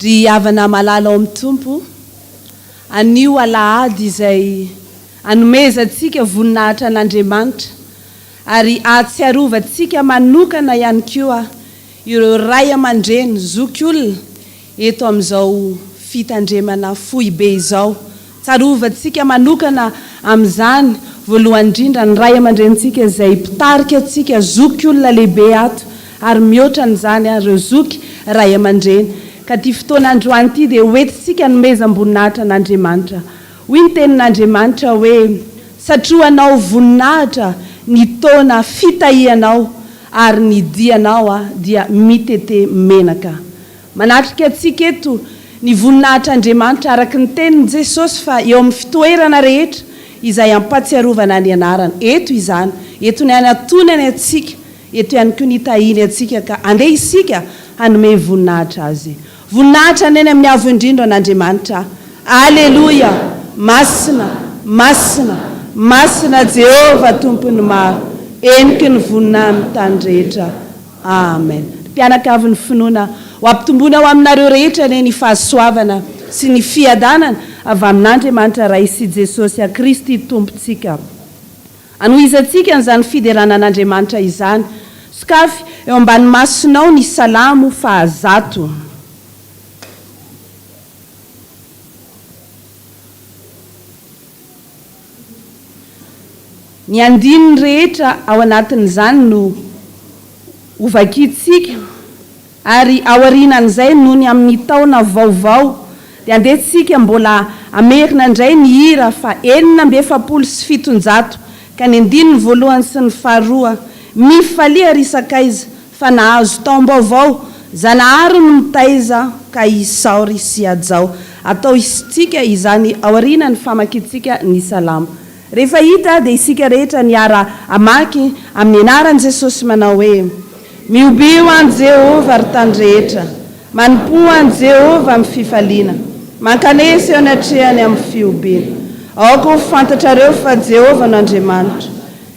ry havana malala ao amin'ny tompo anio alahady izay anomezantsika voninahitra an'Andriamanitra ary ahatsiarovantsika manokana ihany koa ireo ray aman-dreny zokiolona eto amin'izao fitandremana fohy be izao. Tsarovantsika manokana amin'izany voalohany indrindra ny ray aman-drenitsika izay mpitarika antsika zokiolona lehibe ato ary mihoatra n'izany ireo zoky ray aman-dreny. Ka ty fotoana androany ity dia hoentintsika nomezam-boninahitra an'Andriamanitra. Hoy ny tenin'Andriamanitra hoe satroanao voninahitra ny taona fitahianao ary ny dianao dia mitete menaka. Manatrika antsika eto ny voninahitra Andriamanitra araka ny tenin'i Jesosy fa eo amin'ny fitoerana rehetra izay ampatsiarovana ny anarany. Eto izany, eto ny anatonany antsika, eto ihany koa ny tahiny antsika ka andeha isika hanome voninahitra azy. Voninahitra neny amin'ny avo indrindra an'Andriamanitra. Aleluia! Masina, masina, masina Jehova tompony maro, eniky ny voninahitra amin'ny tany rehetra. Amen. Mpianakavy ny finoana ho ampitomboina ao aminareo rehetra ny fahasoavana sy ny fiadanana avy amin'Andriamanitra Ray sy Jesosy Kristy tompontsika. Anohizantsika n'izany fiderana an'Andriamanitra izany. Sokafy eo ambany masonao ny salamo 100. Ny andininy rehetra ao anatin'izany no hovakitsika ary aorianan'izay noho ny amin'ny taona vaovao dia andehitsika mbola amerina indray ny hira fa 470 ka ny andininy voalohany sy ny faharoa mifalia risakaiza fa nahazo taom-baovao zanahary no mitaiza ka isaory sy ajao. Atao isitsika izany aoriana ny famakitsika ny salamo. Rehefa hita dia isika rehetra niara amaky amin'ny anaran'i Jesosy manao hoe miobio an Jehova ary tany rehetra, manompo an Jehova amin'ny fifaliana, mankanesy eo anatrehany amin'ny fiobiana. Aoka ho fantatrareo fa Jehova no Andriamanitra.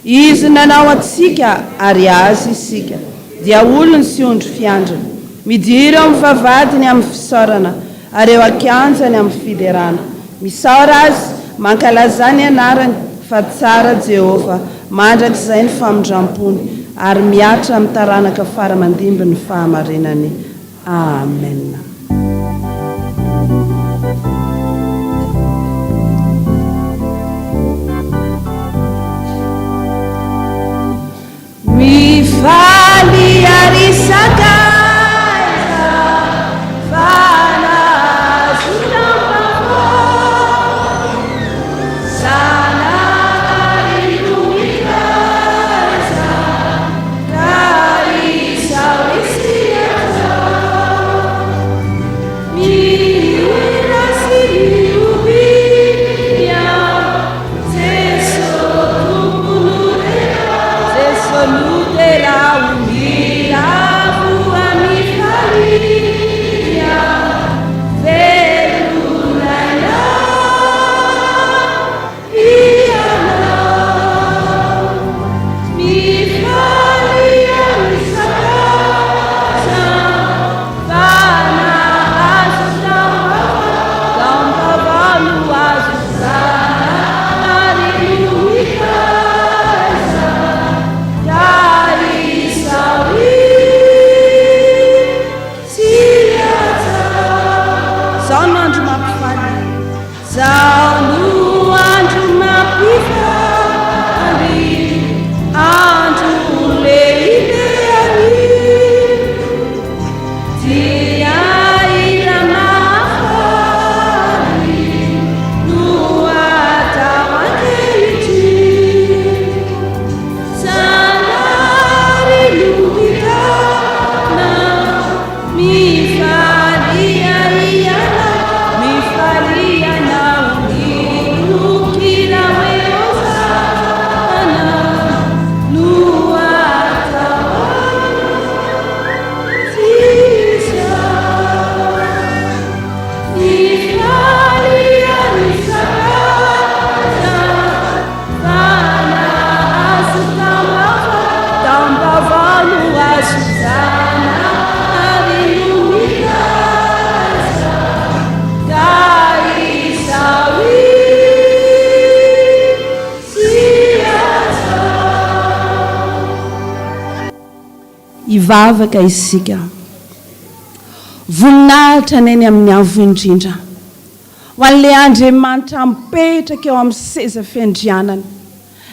Izy nanao atsika ary azy isika, dia olony sy ondry fiandrana. Midiry eo amin'ny vavadiny amin'ny fisaorana, ary eo akianjany amin'ny fiderana. Misaora azy, mankalazany anarany fa tsara Jehova, mandrak'izay ny famindrampony ary miatra amin'ny taranaka faramandimby ny fahamarinany. Amen. Mifaly ary sakaiza mivavaka isika voninahitra neny amin'ny avo indrindra ho an'ilay Andriamanitra mipetraka eo amin'ny seza fiandrianana,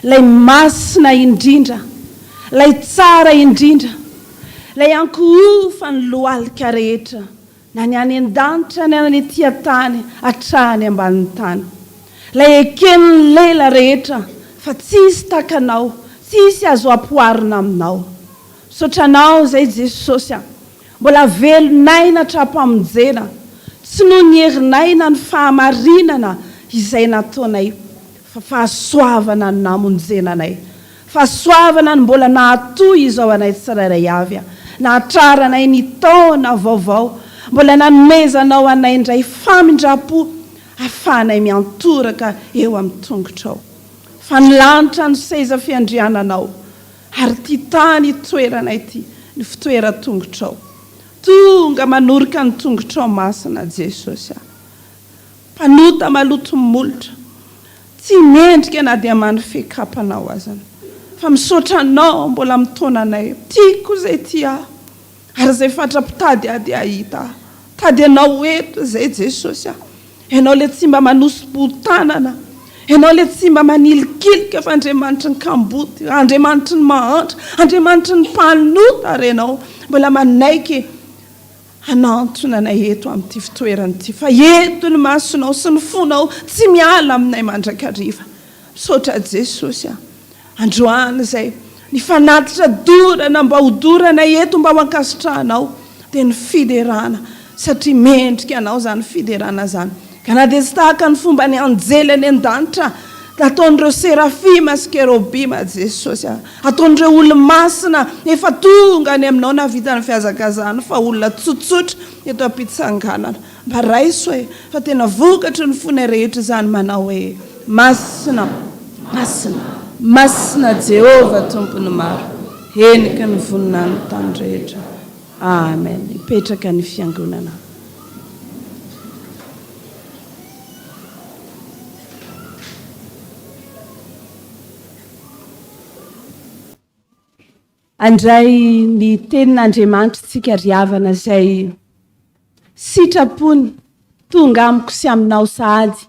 ilay masina indrindra, ilay tsara indrindra, ilay ankofa ny lohalika rehetra na ny any an-danitra ny any etỳ tany hatrany ambanin'ny tany, ilay eken'ny lela rehetra fa tsisy takanao, tsisy azo ampoarina aminao. Sotranao zay Jesosy, mbola velonaina hatrampamonjena, tsy noho ny herinayna ny fahamarinana izay nataonay, fa fahasoavana ny namonjenanay, fahasoavana ny mbola nahatoy izao anay tsirairay avy, nahatraranay ny taona vaovao, mbola nanomezanao anay indray famindrapo ahafahanay miantoraka eo amin'ny tongotrao. Fa ny lanitra ny seza fiandriananao, ary ty tany toeranay ty ny fitoera-tongotrao. Tonga manoroka ny tongotrao masina Jesosy. Panota maloto molotra, tsy mendrika na dia manifekapanao azany, fa misotranao mbola mitonanay. Tiako zay ty ary zay fatrapitady ady ahita. Tady anao eto zay Jesosy. Ianao le tsy mba manosy-potanana, ianao le tsy mba manilikilika fa Andriamanitra ny kamboty, Andriamanitra ny mahantra, Andriamanitra ny mpanota ary ianao mbola manaiky hanantona anay eto amin'ity fitoerany ity. Fa eto ny masonao sy ny fonao tsy miala aminay mandrakariva. Misaotra Jesosy, androany zay ny fanatitra dorana mba hodorana eto mba ho ankasitrahanao dia ny fiderana, satria mendrika anao zany fiderana zany. Ka na dia tsy tahaka ny fomba ny anjely any an-danitra, ataon'ireo serafima sy kerobima Jesosy, ataon'ireo olo-masina efa tonga any aminao navita ny fiazakazana, fa olona tsotsotra eto am-pitsanganana. Mba raiso hoe fa tena vokatra ny fony rehetra zany manao hoe masina, masina, masina Jehova tompony maro, henika ny voninany tany rehetra. Amen. Ipetraka ny fiangonana. Andray ny tenin'Andriamanitra tsika riavana zay sitrapony tonga amiko sy aminao sahady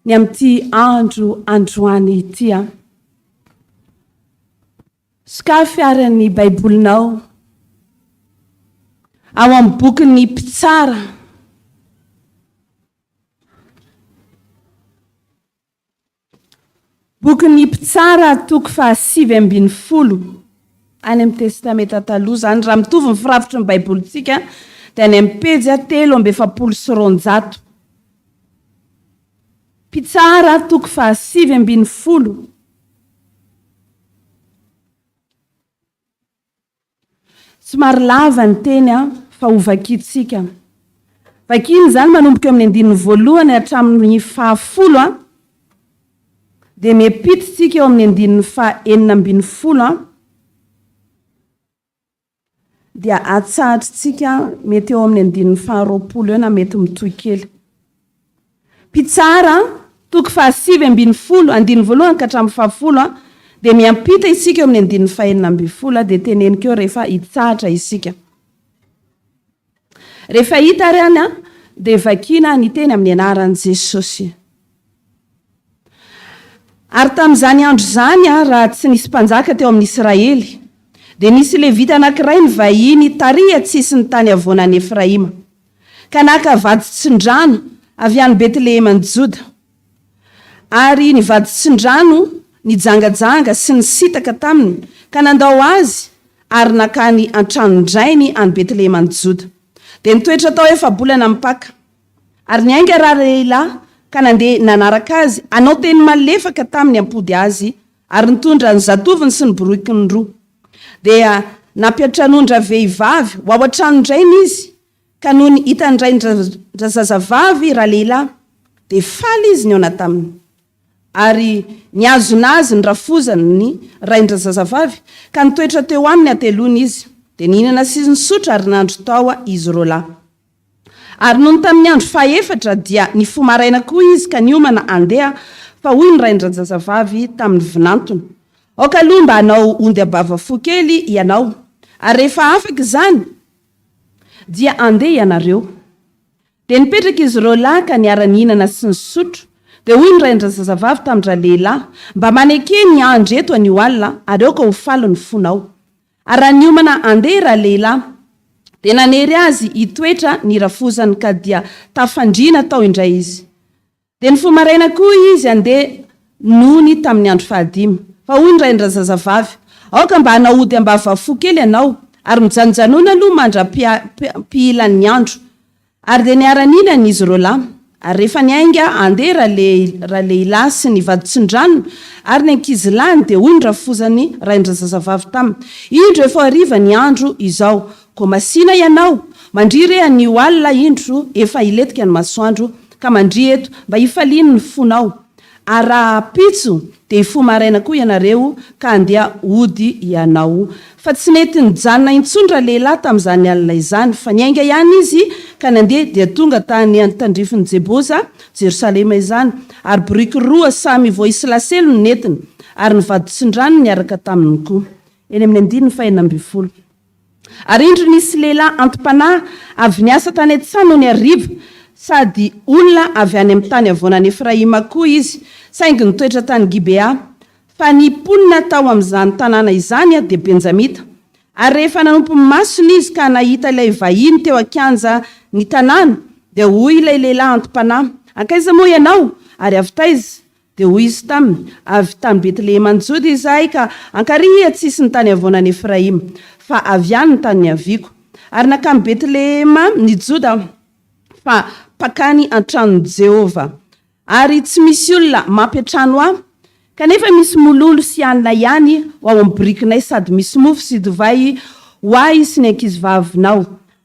ny amin'ity androany ity. Sokafy aran'ny baibolinao ao amin'ny bokin'ny Mpitsara bokin'ny Mpitsara toko 7:20 any amin'ny testamenta taloha zany, raha mitovy ny firafitry ny baibolitsika dia any amin'ny pejy 320. Mpitsara toko 7:20. Somary lava ny teny fa ho vakitsika. Vakiny zany manomboka amin'ny 1 hatramin'ny 10 dia miampititsika eo amin'ny 9 dia atsahatritsika mety eo amin'ny 9 eo na mety mitoy kely. Mpitsara toko 7:20 1 ka hatramin'ny 10 dia miampita isika eo amin'ny 9 dia teneniko eo rehefa hitsahatra isika. Rehefa hita ary any dia vakina ny teny amin'ny anaran'i Jesosy. Ary tamin'izany andro zany raha tsy nisy mpanjaka teo amin'ny Israely, dia nisy levita anankiray ny vahiny taria tsisy ny tany avoanan'i Efraima, ka naka vadin-tsindrano avy any Betlehema Joda. Ary ny vadin-tsindrano nijangajanga sy ny sitaka taminy, ka nandao azy ary nakany an-tranon-drainy any Betlehema Joda. Dia nitoetra tao efa bolana mipaka. Ary niainga raha lehilahy ka nandeha nanaraka azy, anao teny malefaka taminy ampody azy, ary nitondra ny zatoviny sy ny borikiny roa. Dia nampiatranondra vehivavy ho ao an-tranon-drainy izy, ka noho ny hitandray zazavavy raha lehilahy dia faly izy ny ao taminy. Ary niazona azy ny rafozany ny raindra zazavavy, ka nitoetra teo aminy atelony izy. Dia nihinana sy nisotra ary nandro tao izy roa lahy. Ary noho ny tamin'ny andro faha-efatra dia nifomaraina koa izy ka niomana andeha fa hoy ny raindra zazavavy tamin'ny vinantony, aoka aloha mba hanao ondy abava fo kely ianao, ary rehefa afaka izany dia andeha ianareo. Dia nipetraka izy ireo lahy ka niara-nihinana sy ny sotro. Dia hoy ny ray andrazazavavy tamin'ndra lehilahy, mba maneke ny andro eto anio alina ary eo ka ho falo ny fonao. Ary raha niomana andeha raha lehilahy, dia nanery azy hitoetra ny rafozany ka dia tafandriana tao indray izy. Dia ny fomaraina koa izy andeha nony tamin'ny andro 15. Fa hoy ny ray andrazazavavy, aoka mba hanaody ambavafo kely ianao ary mijanonjanona aloha mandra-piilan'ny andro. Ary dia niara-nihinana izy ireo lahy. Ary rehefa niainga andeha raha lehilahy sy ny vaditsin-drano ary ny ankizilahiny dia hoy ny rafozany ray andrazazavavy taminy, indro efa hariva ny andro izao, ko masina ianao mandry anio alina indro efa iletika ny masoandro ka mandry eto mba hifaliany ny fonao. Ary raha pitso dia hifo maraina koa ianareo ka andeha ody ianao. Fa tsy nety nijanona intsony raha lehilahy tamin'izany alina izany, fa niainga ihany izy ka nandeha dia tonga tany tandrifiny Jeboza, Jerosalema izany, ary boriky 2 samy voaisilaselo ny netiny, ary ny vaditsin-drano niaraka taminy koa. Eny amin'ny 9:40. Ary indro nisy lehilahy antom-panahy avy niasa tany Etsano ny ariva, sady olona avy any amin'ny tany avoanan'ny Efraima koa izy, saingy nitoetra tany Gibea. Fa niponina tao amin'izany tanàna izany dia Benjamita. Ary rehefa nanompo masony izy ka nahita ilay vahiny teo ankanja ny tanàna, dia hoy ilay lehilahy antom-panahy, ankaiza moa ianao? Ary avy taiza? Dia hoy izy taminy, avy tany Betlehema Juda izahay ka ankariha tsisy ny tany avoanan'ny Efraima, fa avy any ny tany aviako. Ary nakamy Betlehema ny Juda fa pakany an-tranon'i Jehova. Ary tsy misy olona mampiatrano aho, kanefa misy mololo sy anina ihany ao amin'ny birikinay, sady misy mofo sy divay ho ahy sy ny ankizivavinao,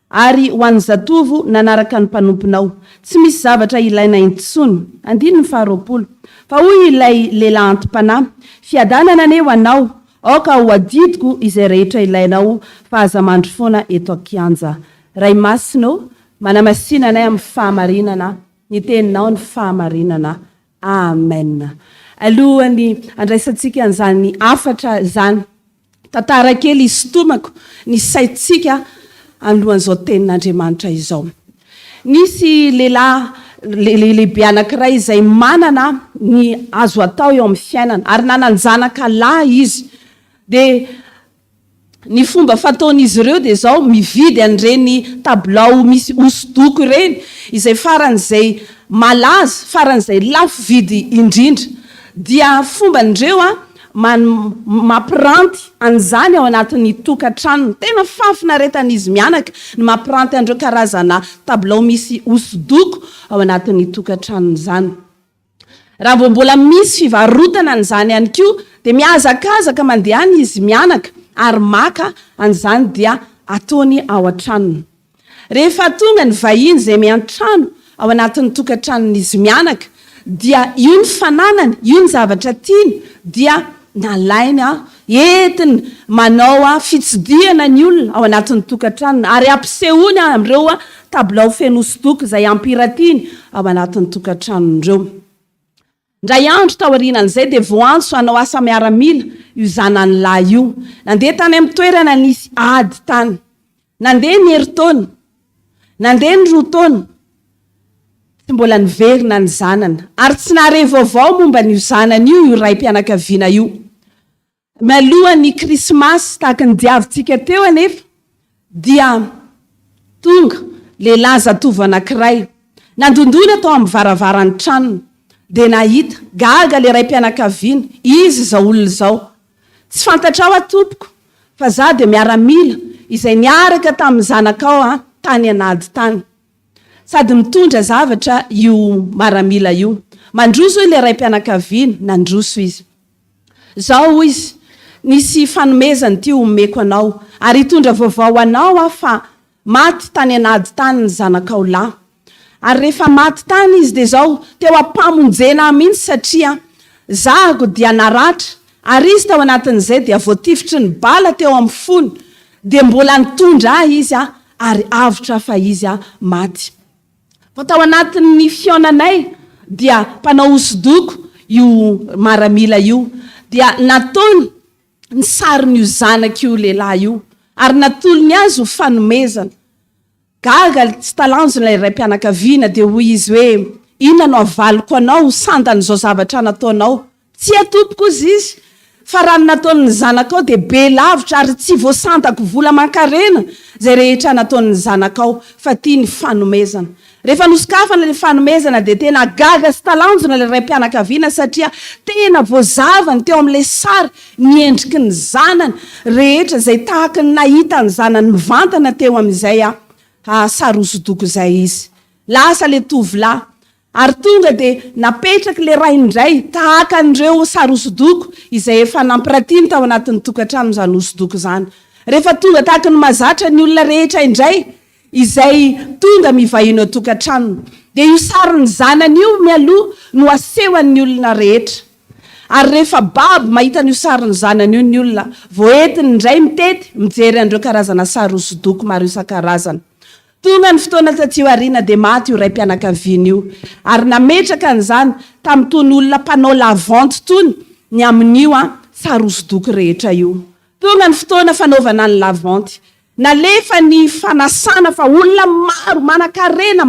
ary ho an'ny zatovo nanaraka ny mpanomponao. Tsy misy zavatra ilaina intsony. 20. Fa hoy ilay lehilahy antom-panahy, fiadanana ane ho anao, aoka ho adidiko izay rehetra ilainao, fa aza mandry foana eto akianja. Ray masino, manamasina anay amin'ny fahamarinana, ny teninao ny fahamarinana. Amen. Alohany andraisantsika an'izany afatra zany, tantara kely isotomako ny saitsika alohan'izao tenin'Andriamanitra izao. Nisy lehibe anankiray izay manana ny azo atao eo amin'ny fiainana, ary nananjanaka lahy izy. Dia ny fomba fataon'izy ireo dia zao, mividy an'ireny tabilao misy hosodoko ireny, izay faran'izay malaza, faran'izay lafo vidy indrindra. Dia fomban'ireo mampiranty an'izany ao anatin'ny tokantranony. Tena fafinaretan'izy mianaka ny mampiranty an'ireo karazana tabilao misy hosodoko ao anatin'ny tokantranony izany. Raha mbola misy fivarotana an'izany ihany koa, dia miazakazaka mandehany izy mianaka ary maka an'izany dia ataony ao an-tranony. Rehefa tonga ny vahiny izay miantrano ao anatin'ny tokantranony izy mianaka, dia io ny fananany, io ny zavatra tiany, dia nalaina entiny manao fitsidiana ny olona ao anatin'ny tokantranony, ary ampisehoany amin'ireo tabilao feno hosodoko izay ampiratiany ao anatin'ny tokantranon'ireo. Ndray andro tao aorianan'izay dia voantso hanao asa miaramila io zanany lahy io. Nandeha tany amin'ny toerana nisy ady tany. Nandeha ny herintaona, nandeha ny 2 taona, tsy mbola niverina ny zanana, ary tsy nahare vaovao momba n'io zanany io raim-pianakaviana io. Malohany Krismasy tahaka ny diavintsika teo anefa, dia tonga lehilahy zatovo anankiray nandondona tao amin'ny varavaran'ny tranony, dia nahita gaga le raim-pianakaviana, izy zao olona zao. Tsy fantatra ao atompoko, fa za dia miaramila izay niaraka tamin'ny zanakao tany anady tany, sady mitondra zavatra io maramila io. Mandroso ile raim-pianakaviana, nandroso izy. Zao izy, nisy fanomezany ty omeko anao, ary hitondra vaovao anao fa maty tany anady tany ny zanakao lahy. Ary rehefa maty tany izy dia zao teo ampamonjena mihitsy, satria zahako dia naratra, ary izy tao anatin'izay dia voatifitry ny bala teo amin'ny fony, dia mbola nitondra izy ary avotra fa izy maty. Fa tao anatin'ny fionanay dia mpanao hosodoko io maramila io, dia nataony ny sarin'io zanak'io lehilahy io. ary natolony azy ho fanomezana. Gaga tsy talanjona ilay ray mpianakaviana dia hoy izy hoe inona no avaliko anao sandan'izao zavatra nataonao. Tsy atopoko izy izy, fa raha nataon'ny zanakao dia be lavitra ary tsy voasantako vola mankarena zay rehetra nataon'ny zanakao, fa tia ny fanomezana. Rehefa nosokafana ilay fanomezana dia tena gaga sy talanjona ilay ray mpianakaviana satria tena voazavany teo amin'ilay sary niendriky ny zanany rehetra zay tahaka ny nahita ny zanany mivantana teo amin'izay sary hosodoko izay izy. Lasa le tovolahy ary tonga dia napetraka le ray indray tahaka an'ireo sary hosodoko izay efa nampiratina tao anatin'ny tokantrano izany hosodoko izany. Rehefa tonga tahaka ny mazatra ny olona rehetra indray izay tonga mivahino ao tokantrano, dia io saryny zanany io mialoha no asehoan'ny olona rehetra. Ary rehefa babo mahita n'io saryny zanany io ny olona, voentiny indray mitety mijery an'ireo karazana sary hosodoko maro isan-karazana. Tonga ny fotoana taty aoriana dia maty io ray mpianakaviana io, ary nametraka an'izany tamin'ny tony olona mpanao lavanty tony ny amin'io sary hosodoko rehetra io. Tonga ny fotoana fanaovana ny lavanty, nalefa ny fanasana fa olona maro manan-karena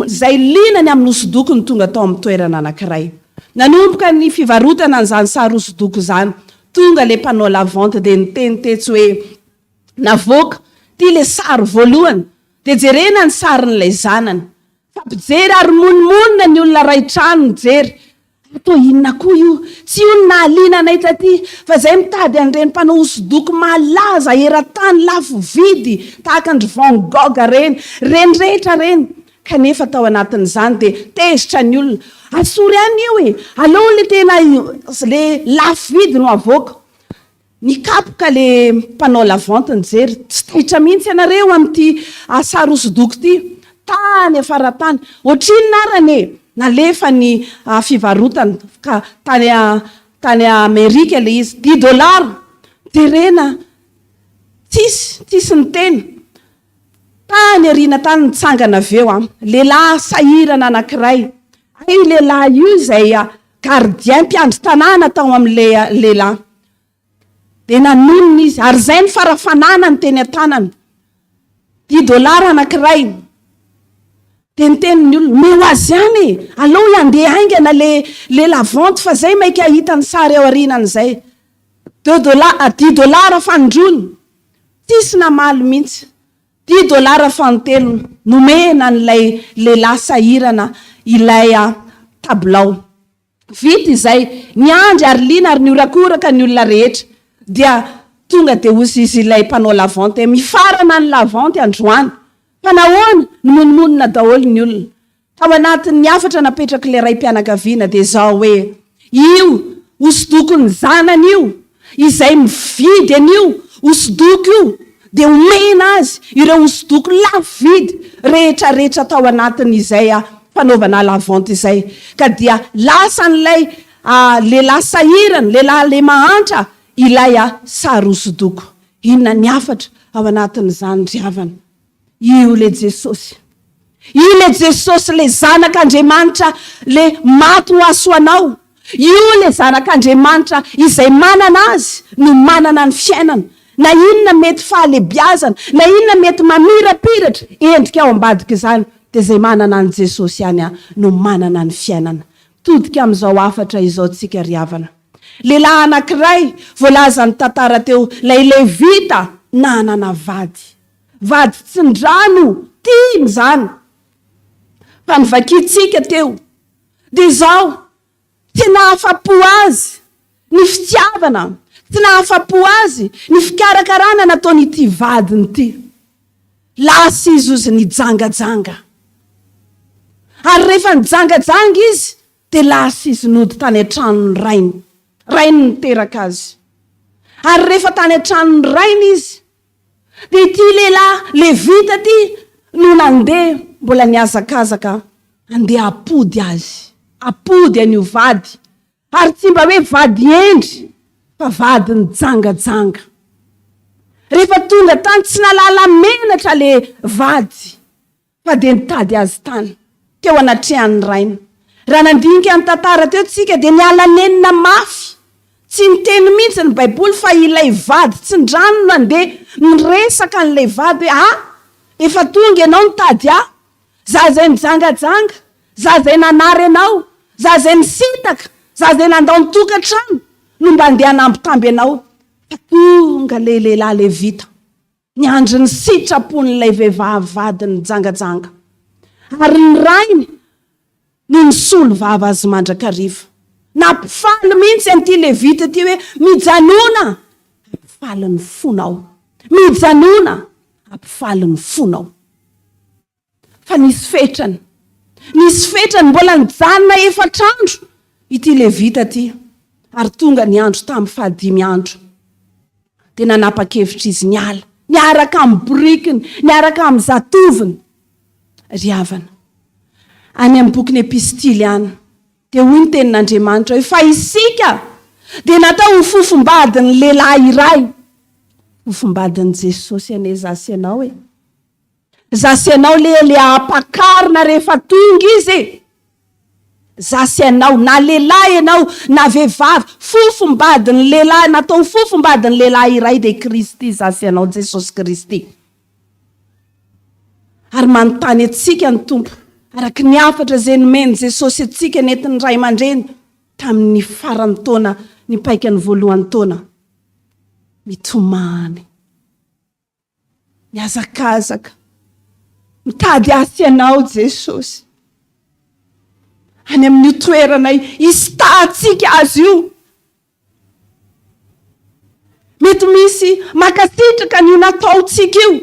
zay linany amin'ny hosodoko ny tonga tao amin'ny toerana anankiray. Nanomboka ny fivarotana n'izany sary hosodoko izany, tonga le mpanao lavanty dia nitenitetsy hoe navoaka ty le sary voalohany dia jerena ny sarin'ilay zanany. Fampijery ary monimonina ny olona ray trano mijery. Atao inona koa io? Tsy io nahaliana anay taty, fa zay mitady an'ireny mpanao hosodoko malaza eran-tany lafo vidy tahaka andry Van Gogh reny rehetra reny. Kanefa tao anatin'izany dia tezitra ny olona. Asory any io aleo le tena le lafo vidy no avoaka. Nikapoka le mpanao lavanty nijery, tsy tahitra mihitsy ianareo amin'ity sary hosodoko ity, tany afaratany. Ohatrinona arany nalefa ny fivarotana ka tany Amerika le izy $10 jerena tsisy ny teny. Tany arina tany nitsangana aveo lehilahy sahirana anankiray. Ay lehilahy io izay gardien mpiandry tanàna tao amin'le lehilahy. Dia nanonony izy ary zay ny farafanana ny teny an-tanany. $10 anankiray. Dia niteny ny olona meo azy any aleo andeha haingana le lavanty fa zay maika hita ny sary ao arinan'izay. $10 fandrony. Tsisy namaly mihitsy. $10 fantelony nomena n'ilay lehilahy sahirana ilay tabilao. Vita izay niandry ary lina ary niorakoraka ny olona rehetra. Dia tonga dia hozy izy ilay mpanao lavanty mifarana ny lavanty androany. Fa nahoana ny monimonina daholo ny olona. Tao anatin'ny afatra napetraka ilay ray mpianakaviana dia zao hoe io hosodoko ny zanany io izay mividy an'io hosodoko io dia omena azy ireo hosodoko lafo vidy rehetrarehetra tao anatin'izay fanaovana lavanty izay. Ka dia lasa n'ilay lehilahy sahirana, lehilahy le mahantra ilay sary hosodoko. Inona ny afatra ao anatin'izany riavana? Io le Jesosy. Io le Jesosy le zanak'Andriamanitra le maty ho aso anao. Io le zanak'Andriamanitra izay manana azy no manana ny fiainana. Na inona mety fahalebiazana, na inona mety mamirapiratra endrika ao ambadika izany, dia zay manana ny Jesosy ihany no manana ny fiainana. Todika amin'izao afatra izao tsika riavana. Lehilahy anankiray voalaza ny tantara teo, lay vita nanana vady tsindrano tiany izany. Fa nivakitsika teo dia izao tsy nahafapo azy ny fitiavana, tsy nahafapo azy ny fikarakarana nataonyity vadiny ity. Lasa izy ozy nijangajanga. Ary rehefa nijangajanga izy dia lasa izy nody tany an-tranony rainy niteraka azy. Ary rehefa tany an-tranony rainy izy dia ity lehilahy le vita ty no nandeha mbola niazakazaka andeha apody azy, apody an'io vady. Ary tsy mba hoe vady endry fa vady nijangajanga. Rehefa tonga tany tsy nalala menatra le vady fa dia nitady azy tany teo anatrehan'ny rainy. Raha nandinika ny tantara teo tsika dia niala nenina mafy, tsy niteny mihitsy ny baiboly fa ilay vady tsy ndrano nandeha niresaka n'ilay vady hoe efa tonga ianao nitady za zay nijangajanga, za zay nanary anao, za zay nisitaka, za zay nandao nitokantrano no mba andeha nambitamby anao. Fa tonga le lehilahy le vita niandry ny sitrapon'ilay vehivavy vady nijangajanga, ary ny rainy no nisolo vava azy mandrakariva. Nampifaly mihitsy an'ity le vita ty hoe mijanona, ampifaly ny fonao, mijanona, ampifaly ny fonao. Fa nisy fetrany mbola nijanona efatrandro ity le vita ty, ary tonga ny andro tamin'ny 15 andro dia nanapa-kevitra izy niala, niaraka amin'ny borikiny, niaraka amin'ny zatoviny ry havana. Any amin'ny boky ny epistily any dia hoy ny tenin'Andriamanitra hoe fa isika dia natao ho fofombadin'ny lehilahy iray, fofombadin'i Jesosy ane zasy anao zasy anao le apakarina rehefa tonga izy, zasy anao na lehilahy anao na vehivavy, fofombadin'ny lehilahy, natao fofombadin'ny lehilahy iray dia Kristy, zasy anao Jesosy Kristy. Ary manontany atsika ny tompo araka ny afatra zay nomeny Jesosy atsika nentin'ny ray aman-dreny tamin'ny farany taona, ny paikany voalohany taona, mitomany, miazakazaka, mitady asy anao Jesosy any amin'ny toeranay istatsika azy io. Mety misy makasitraka ny nataotsika io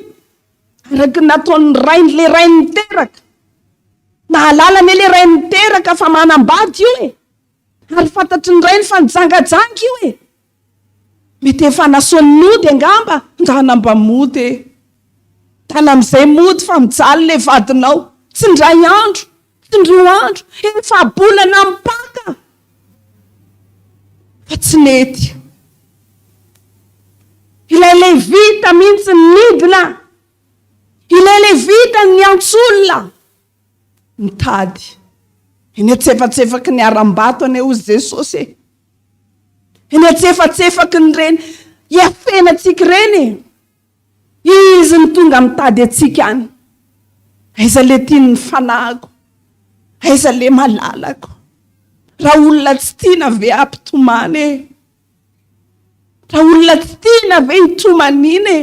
araka nataon'ny rainy, le rainy niteraka na halalany le rainy niteraka fa manambady io ary fantatry ny rainy fa nijangajanga io mety efa nasony mody angamba, ndanamba mody tana am'izay mody fa mijaly le vadinao, tsy ndray andro, tsy ndrio andro, efa bolana mipaka fa tsy nety. Ilay vita mihitsy ny midina, ilay vita ny antsolona mitady. Eny atsefatsefaky ny aram-bato ane ozy Jesosy eny atsefatsefaky ny reny iafenatsika reny izy ny tonga mitady atsika any. Aiza le tiany ny fanahiko, aiza le malalako, raha olona tsy tiana ve ampitomany raha olona tsy tiana ve hitomaniny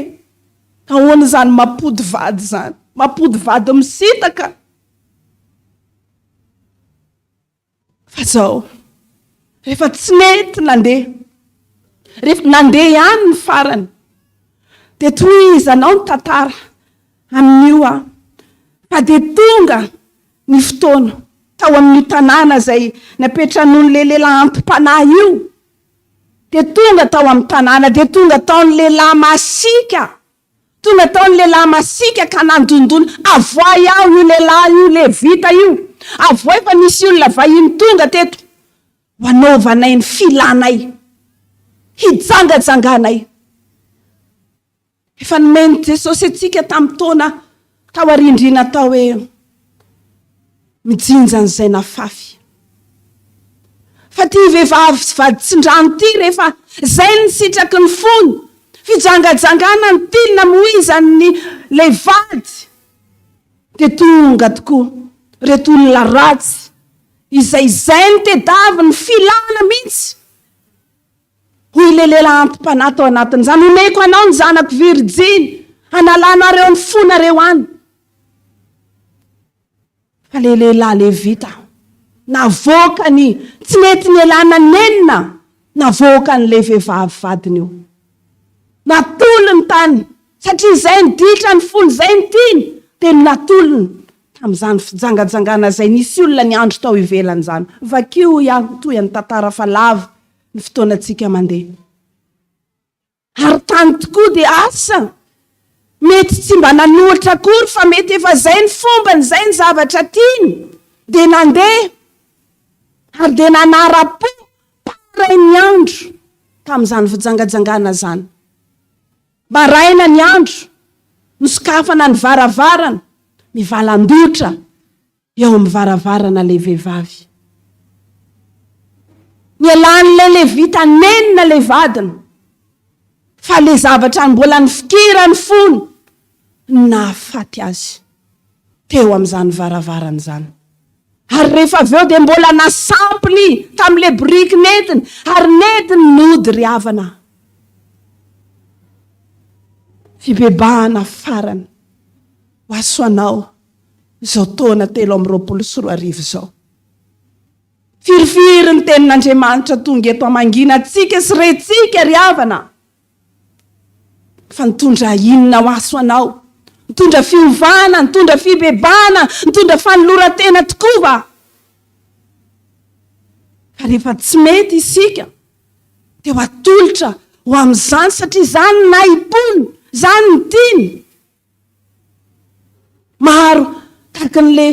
ahoana zany mampody vady zany, mampody vady misitaka. Fa zao rehefa tsy nety nandeha, rehefa nandeha ihany ny farany dia tohizanao ny tantara amin'io fa dia tonga ny fotoana tao amin'ny tanàna zay napetran'ony le lehilahy antom-panahy io, dia tonga tao amin'ny tanàna, dia tonga taon'ny lehilahy masika, tonga taon'ny lehilahy masika ka nandondona avoay aho io lehilahy io, le vita io avoay fa nisy olona vahiny tonga teto ho anaovanay ny filanay, hijangajanganay. Efa nomeny Jesosy atsika tamin'ny taona tao arindrina tao hoe mijinjan'izay nafafy. Fa ty vehivavy sy vady tsindrano ty rehefa zay ny sitraky ny fony, fijangajangana ny tilina moizany le vady, dia tonga tokoa reto olona ratsy izay ny tedavy ny filana mihitsy hoy le lehilahy antom-panahy tao anatin'izany, omeko anao ny zanako Virjiny, analanareo ny fonareo any. Fa le lehilahy le vita navoaka ny tsy mety ny elana nenina, navoaka ny le vehivavy vadiny io, natolony tany satria zay ny ditra ny fony, zay ny tiny dia natolony tamin'izany fijangajangana zay. Nisy olona ny andro tao ivelany zany. Vakio ihany toy ny tantara fa lava ny fotoanantsika mandeha. Ary tany tokoa dia asa mety tsy mba nanohitra akory fa mety efa zay ny fombany, zay ny zavatra tiany dia nandeha ary dia nanara-po paray ny andro tamin'izany fijangajangana zany. Maraina ny andro, nisokafana ny varavarana, mivalandotra eo amin'ny varavarana le vehivavy. mialan'lay le vita nenina le vadina fa le zavatra mbola ny fikirany fony nahafaty azy teo amin'izany varavarana zany. Ary rehefa avy eo dia mbola nasampiny tamin'le briky netiny ary netiny nody ry havana. Fibebahana farany ho asoanao izao taona 324 izao. Firifiry ny tenin'Andriamanitra tonga eto mangina atsika sy retsika ry havana. Fa nitondra inona ho asoanao? Nitondra fiovana, nitondra fibebahana, nitondra fanoloran-tena tokoa. Fa rehefa tsy mety isika dia ho atolotra ho amin'izany satria zany naipony, zany ny tiny. Maro tahaka n'le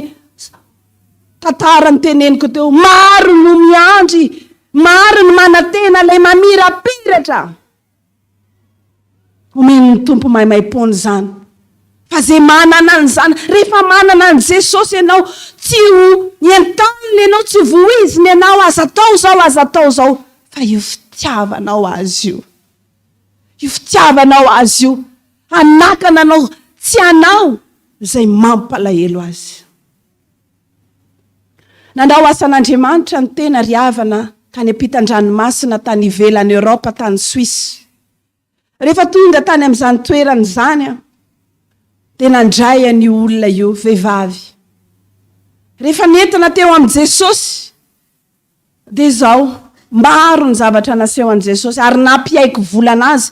tantara niteneniko teo, maro no miandry, maro no manatena ilay mamirapiratra. Omeny ny tompo maimai-pony zany. Fa zay manana an'izany, rehefa manana an' Jesosy ianao, tsy ho entaniny ianao, tsy voiziny ianao, aza atao zao, aza atao zao. Fa io fitiavanao azy io. Io fitiavanao azy io. Anakana anao, tsy anao, zay mampalahelo azy. Nandao asan'Andriamanitra ny tena ry havana tany ampitan-dranomasina tany ivelan'ny Europa tany Suisse. Rehefa tonga tany amin'izany toerana zany dia nandray ny olona io vehivavy. Rehefa nentina teo amin'i Jesosy dia izao maro ny zavatra naseho an'i Jesosy ary nampiaiko volana azy.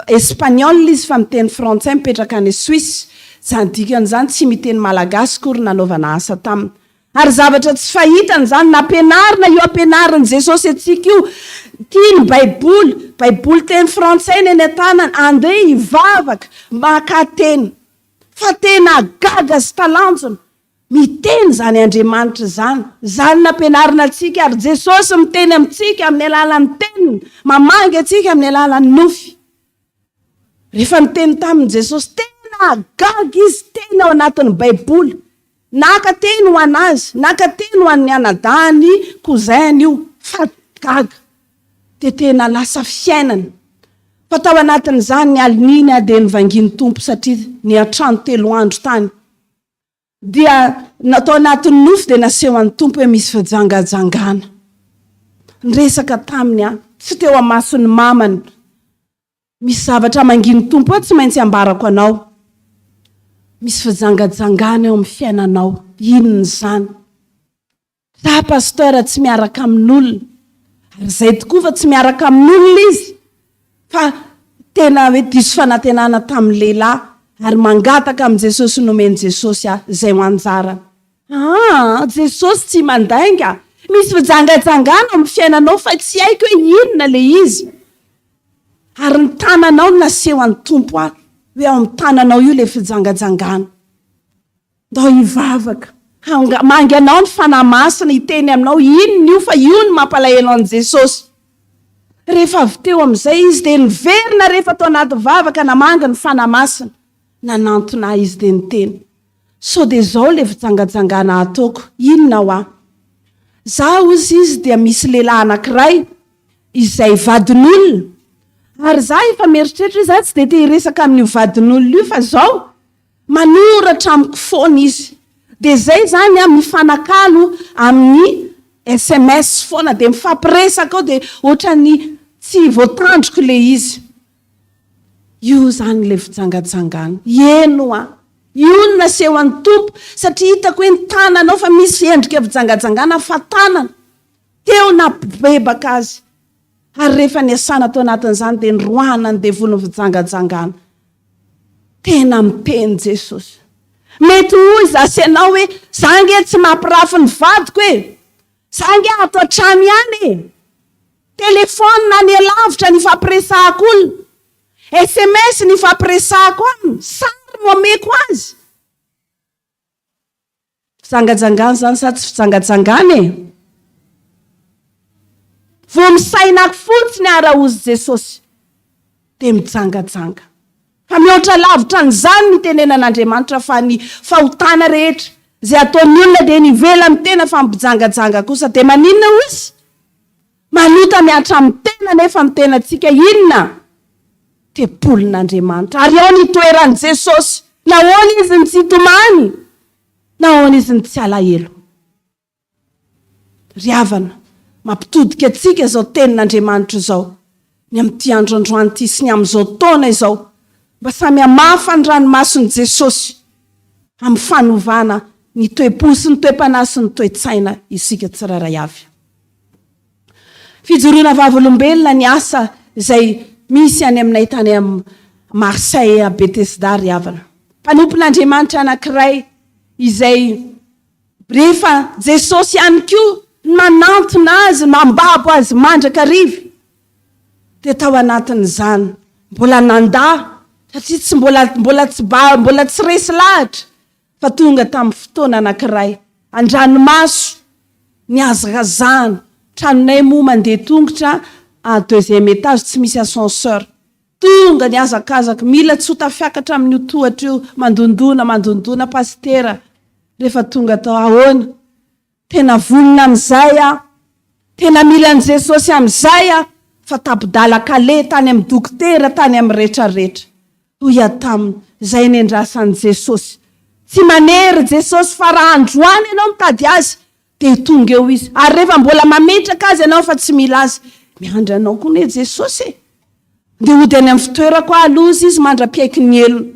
Espanol izy fa miteny frantsay mipetraka any Suisse. Zany dikan'izany tsy miteny malagasy kory nanaovana asa taminy. Ary zavatra tsy fahitany zany nampianarina io ampianarin' Jesosy atsika io. Tiany baiboly teny frantsay ny tanany, andeha hivavaka maka teny. Fa tena gaga sy talanjona miteny zany Andriamanitra zany. Zany nampianarina atsika ary Jesosy miteny amintsika amin'ny alalan'ny teniny, mamangy atsika amin'ny alalan'ny nofy. Rehefa niteny tamin'i Jesosy tena gaga izy, tena ao anatin'ny baiboly. Naka teny ho anazy, naka teny ho an'ny anadany, cousin io, fa gaga. Dia tena lasa fiainana. Fa tao anatin'izany ny alininy dia nivanginy tompo satria ny atrano 3 andro tany. Dia natao anatin'ny nofy dia naseho an'ny tompo hoe misy fijangajangana. Niresaka taminy tsy teo amason'ny mamany. Misy zavatra manginy tompo tsy maintsy ambarako anao. Misy fijangajangana eo amin'ny fiainanao. Inona izany? Za pasteur tsy miaraka amin'olona. Ary zay tokoa fa tsy miaraka amin'olona izy. Fa tena hoe diso fanantenana tamin'ny lehilahy. Ary mangataka amin'i Jesosy nomeny Jesosy zay ho anjara. Jesosy tsy mandainga. Misy fijangajangana amin'ny fiainanao fa tsy haiko hoe inona le izy. Ary ny tananao naseho an'ny tompo hoe ao amin'ny tananao io le fijangajangana. Ndao hivavaka. Mangy anao ny fanamasina hiteny aminao inona io fa io ny mampalahelo an'i Jesosy. Rehefa avy teo amin'izay izy dia niverina rehefa tao anaty vavaka namanga ny fanamasina. Nanantona izy dia niteny. So dia zao le fijangajangana ataoko. Inona ho aho? Zaho izy dia misy lehilahy anankiray izay vadin'olona. Ary za efa mieritreritra izy tsy dia te hiresaka amin'ny vadin'olona io fa zao manoratra amiko foana izy. Dia zay zany mifanakalo amin'ny SMS foana dia mifampiresaka ao dia ohatrany tsy voatandroko le izy. Io zany le fijangajangana. Eno io no naseho an'ny tompo satria hitako hoe ny tananao fa misy endrika fijangajangana fa tanana. Teo napibebaka azy. Ary rehefa niasana tao anatin'izany dia nirohana ny devony fijangajangana. Tena miteny Jesosy. Mety hoy zasy ianao hoe zange tsy mampirafy ny vadiko e. Zange ato an-trano ihany e. Telefony na ny lavitra ny fampiresahako olona. SMS ny fampiresahako aminy. Sary mo ameko azy. Fijangajangana zany sa tsy fijangajangana e. Vao misainako fotsiny arahozy Jesosy dia mijangajanga. Fa mihoatra lavitra n'izany ny tenenan'Andriamanitra fa ny fahotana rehetra zay ataon'ny olona dia nivela amin'ny tena fa mijangajanga kosa dia maninona hozy? Manota miatra amin'ny tena nefa amin'ny tenantsika inona? Tepolin'Andriamanitra. Ary ao ny toeran'i Jesosy. Nahoana izy ny tsy tomany? Nahoana izy ny tsy alahelo? Ry havana, mampitodika antsika izao tenin'Andriamanitra izao. Ny amin'ity androandroany ity sy ny amin'izao taona izao. Mba samy hamafa ny ranomason'i Jesosy amin'ny fanovana ny toe-po sy ny toe-panahy sy ny toe-tsaina isika tsiraray avy. Fijoroana vavolombelona ny asa izay misy any aminay tany amin'ny Marseille a Betesda ry havana. Mpanompon'Andriamanitra anankiray izay rehefa Jesosy ihany koa manantona azy, mambabo azy mandrakariva. Dia tao anatin'izany mbola nandà satria tsy mbola tsy resy lahatra fa tonga tamin'ny fotoana anankiray an-dranomaso ny hazakazahana. Tranonay moa mandeha tongotra à 2e étage tsy misy ascenseur. Tonga ny hazakazaka mila tsy ho tafiakatra amin'ny tohatra io mandondona pastera. Rehefa tonga tao ahoana? Tena vonina amin'izay tena mila an Jesosy amin'izay fa tapidala kale tany amin'ny dokotera tany amin'ny rehetrarehetra. Hoy taminy izay ny andrasan'i Jesosy. Tsy manery Jesosy fa raha androany ianao mitady azy dia tonga eo izy. Ary rehefa mbola mametraka azy ianao fa tsy mila azy, miandra anao koa ne Jesosy. Dia hody any amin'ny fitoerako aloza izy mandra-piaiky ny elony.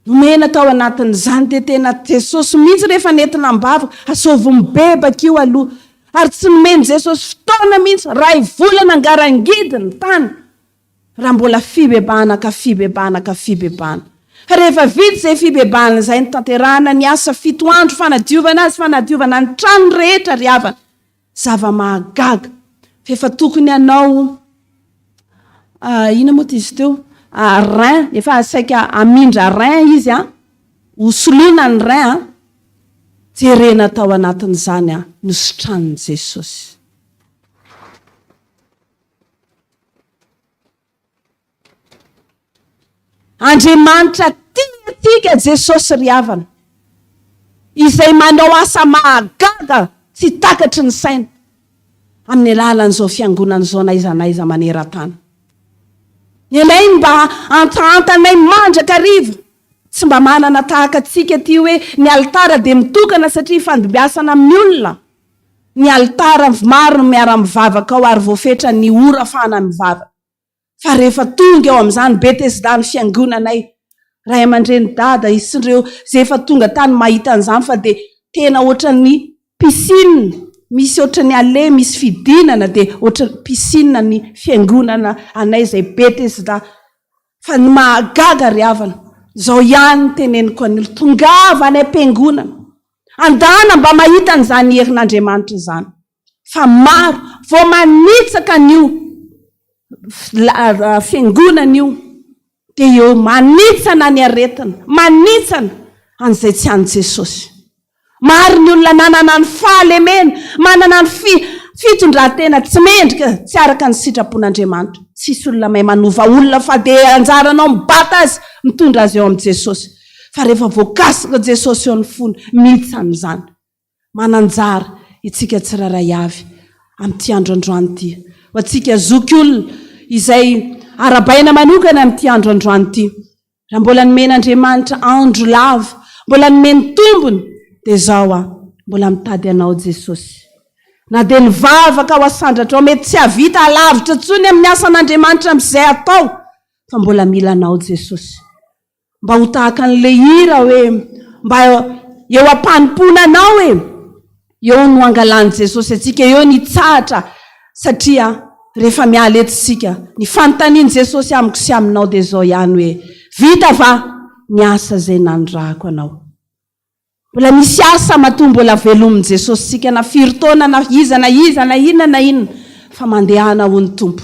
Nomena tao anatin'izany dia tena Jesosy mihitsy rehefa nentina ambavaka asovy mibebaka io aloha. Ary tsy nomeny Jesosy fotoana mihitsy ray volana angarangidiny ny tany. Raha mbola fibebahana ka fibebahana ka fibebahana. Rehefa vita izay fibebahana izay ny tanterahana ny asa 7 andro fanadiovana azy, fanadiovana ny trano rehetra ry havana. Zava-mahagaga. Efa tokony anao ina moa izy teo? Rein, efa saika amindra rein izy hosolona ny rein jerena tao anatin'izany nosotran'i Jesosy. Andriamanitra tiatsika Jesosy ry havana, izay manao asa mahagaga tsy takatry ny saina amin'ny alalan'izao fiangonan'izao naizanaiza maneran-tany. Ilay mba antantanay mandrakariva, tsy mba manana tahaka atsika ty hoe ny alitara dia mitokana satria fandibiasana amin'ny olona. Ny alitara maro miara-mivavaka ao ary voafetra ny ora fana mivavaka. Fa rehefa tonga eo amin'izany Betesda ny fiangonanay, ray aman-dreny dada isindreo izay efa tonga tany mahita an'izany fa dia tena ohatran'ny piscine, misy ohatran'ny ale, misy fidinana dia ohatran'ny piscine ny fiangonana anay izay Betesda. Fa ny mahagaga ry havana, izao ihany teneniko an'olo tongava any am-piangonana. Andana mba mahita an'izany herin'Andriamanitra izany. Fa maro vao manitsaka an'io fiangonana io dia eo manitsana ny aretina, manitsana an'izay tsy an'i Jesosy. Maro ny olona nanana ny fahalemena, manana ny fitondran-tena tsy mendrika, tsy araka ny sitrapon'Andriamanitra. Tsisy olona mahay manova olona fa dia anjaranao mibata azy, mitondra azy eo amin'i Jesosy. Fa rehefa voakasika Jesosy eo ny fony, mitsana izany. Mananjara itsika tsiraray avy amin'ity androandroany ity. Ho atsika zoky olona izay arabaina manokana amin'ity androandroany ity. Raha mbola nomen'Andriamanitra andro lava, mbola nomeny tombony, dia izao mbola mitady anao Jesosy. Na dia nivavaka ao asandratra ao, mety tsy havita alavitra tsony amin'ny asan'Andriamanitra amin'izay atao, fa mbola mila anao Jesosy. Mba ho tahaka an'ilay hira hoe mba eo ampanompona anao hoe eo no angalany Jesosy atsika, eo ny tsahatra satria rehefa miala etsika ny fanontaniany Jesosy amiko sy aminao dia izao ihany hoe vita va ny asa izay nandrahako anao. Mbola misy asa matoa mbola velomin'i Jesosy sika na firy-taona na iza na inona fa mandehana ho ny tompo.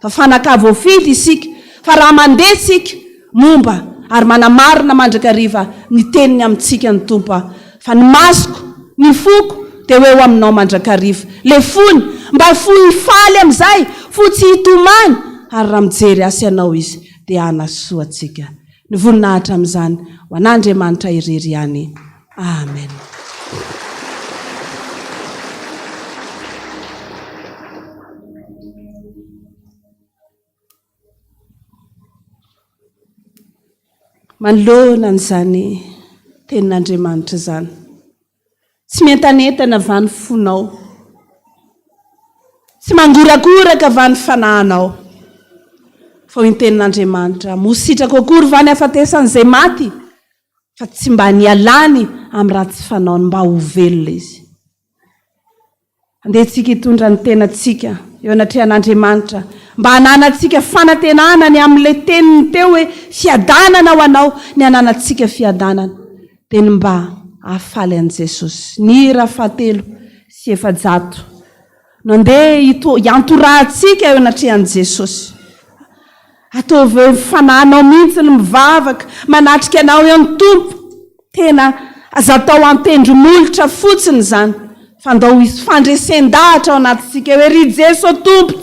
Fa fanakavo fidy isika, fa raha mandeha isika momba ary manamarina mandrakariva ny teniny amintsika ny tompo fa ny masoko, ny foko dia hoe ho aminao mandrakariva. Le fony mba fo hifaly amin'izay, fo tsy hitomany, ary raha mijery asa ianao izy dia anasoa atsika. Ny voninahitra amin'izany ho an'Andriamanitra irery ihany. Amen. manolona n'izany tenin'Andriamanitra zany. Tsy mentanetana vany fonao. Tsy mangorakoraka vany fanahinao. Fa ny tenin'Andriamanitra mositraka akory vany afatesan'izay maty. Fa tsy mba nialany amin'ny raha tsy fanaony mba ho velona izy. Andehantsika hitondra ny tenantsika eo anatrehan'Andriamanitra mba hananantsika fanantenana ny amin'ilay teniny teo hoe fiadanana ho anao ny hananantsika fiadanana dia ny mba hahafaly an' Jesosy. Ny ra 700 no andeha hiantorantsika eo anatrehan' Jesosy. Ataovy fanahinao mihitsy ny mivavaka manatrika anao eo ny tompo. Tena aza atao antendromolotra fotsiny zany. Fandao hisy fandresen-dahatra ao anatintsika hoe ry Jesosy tompo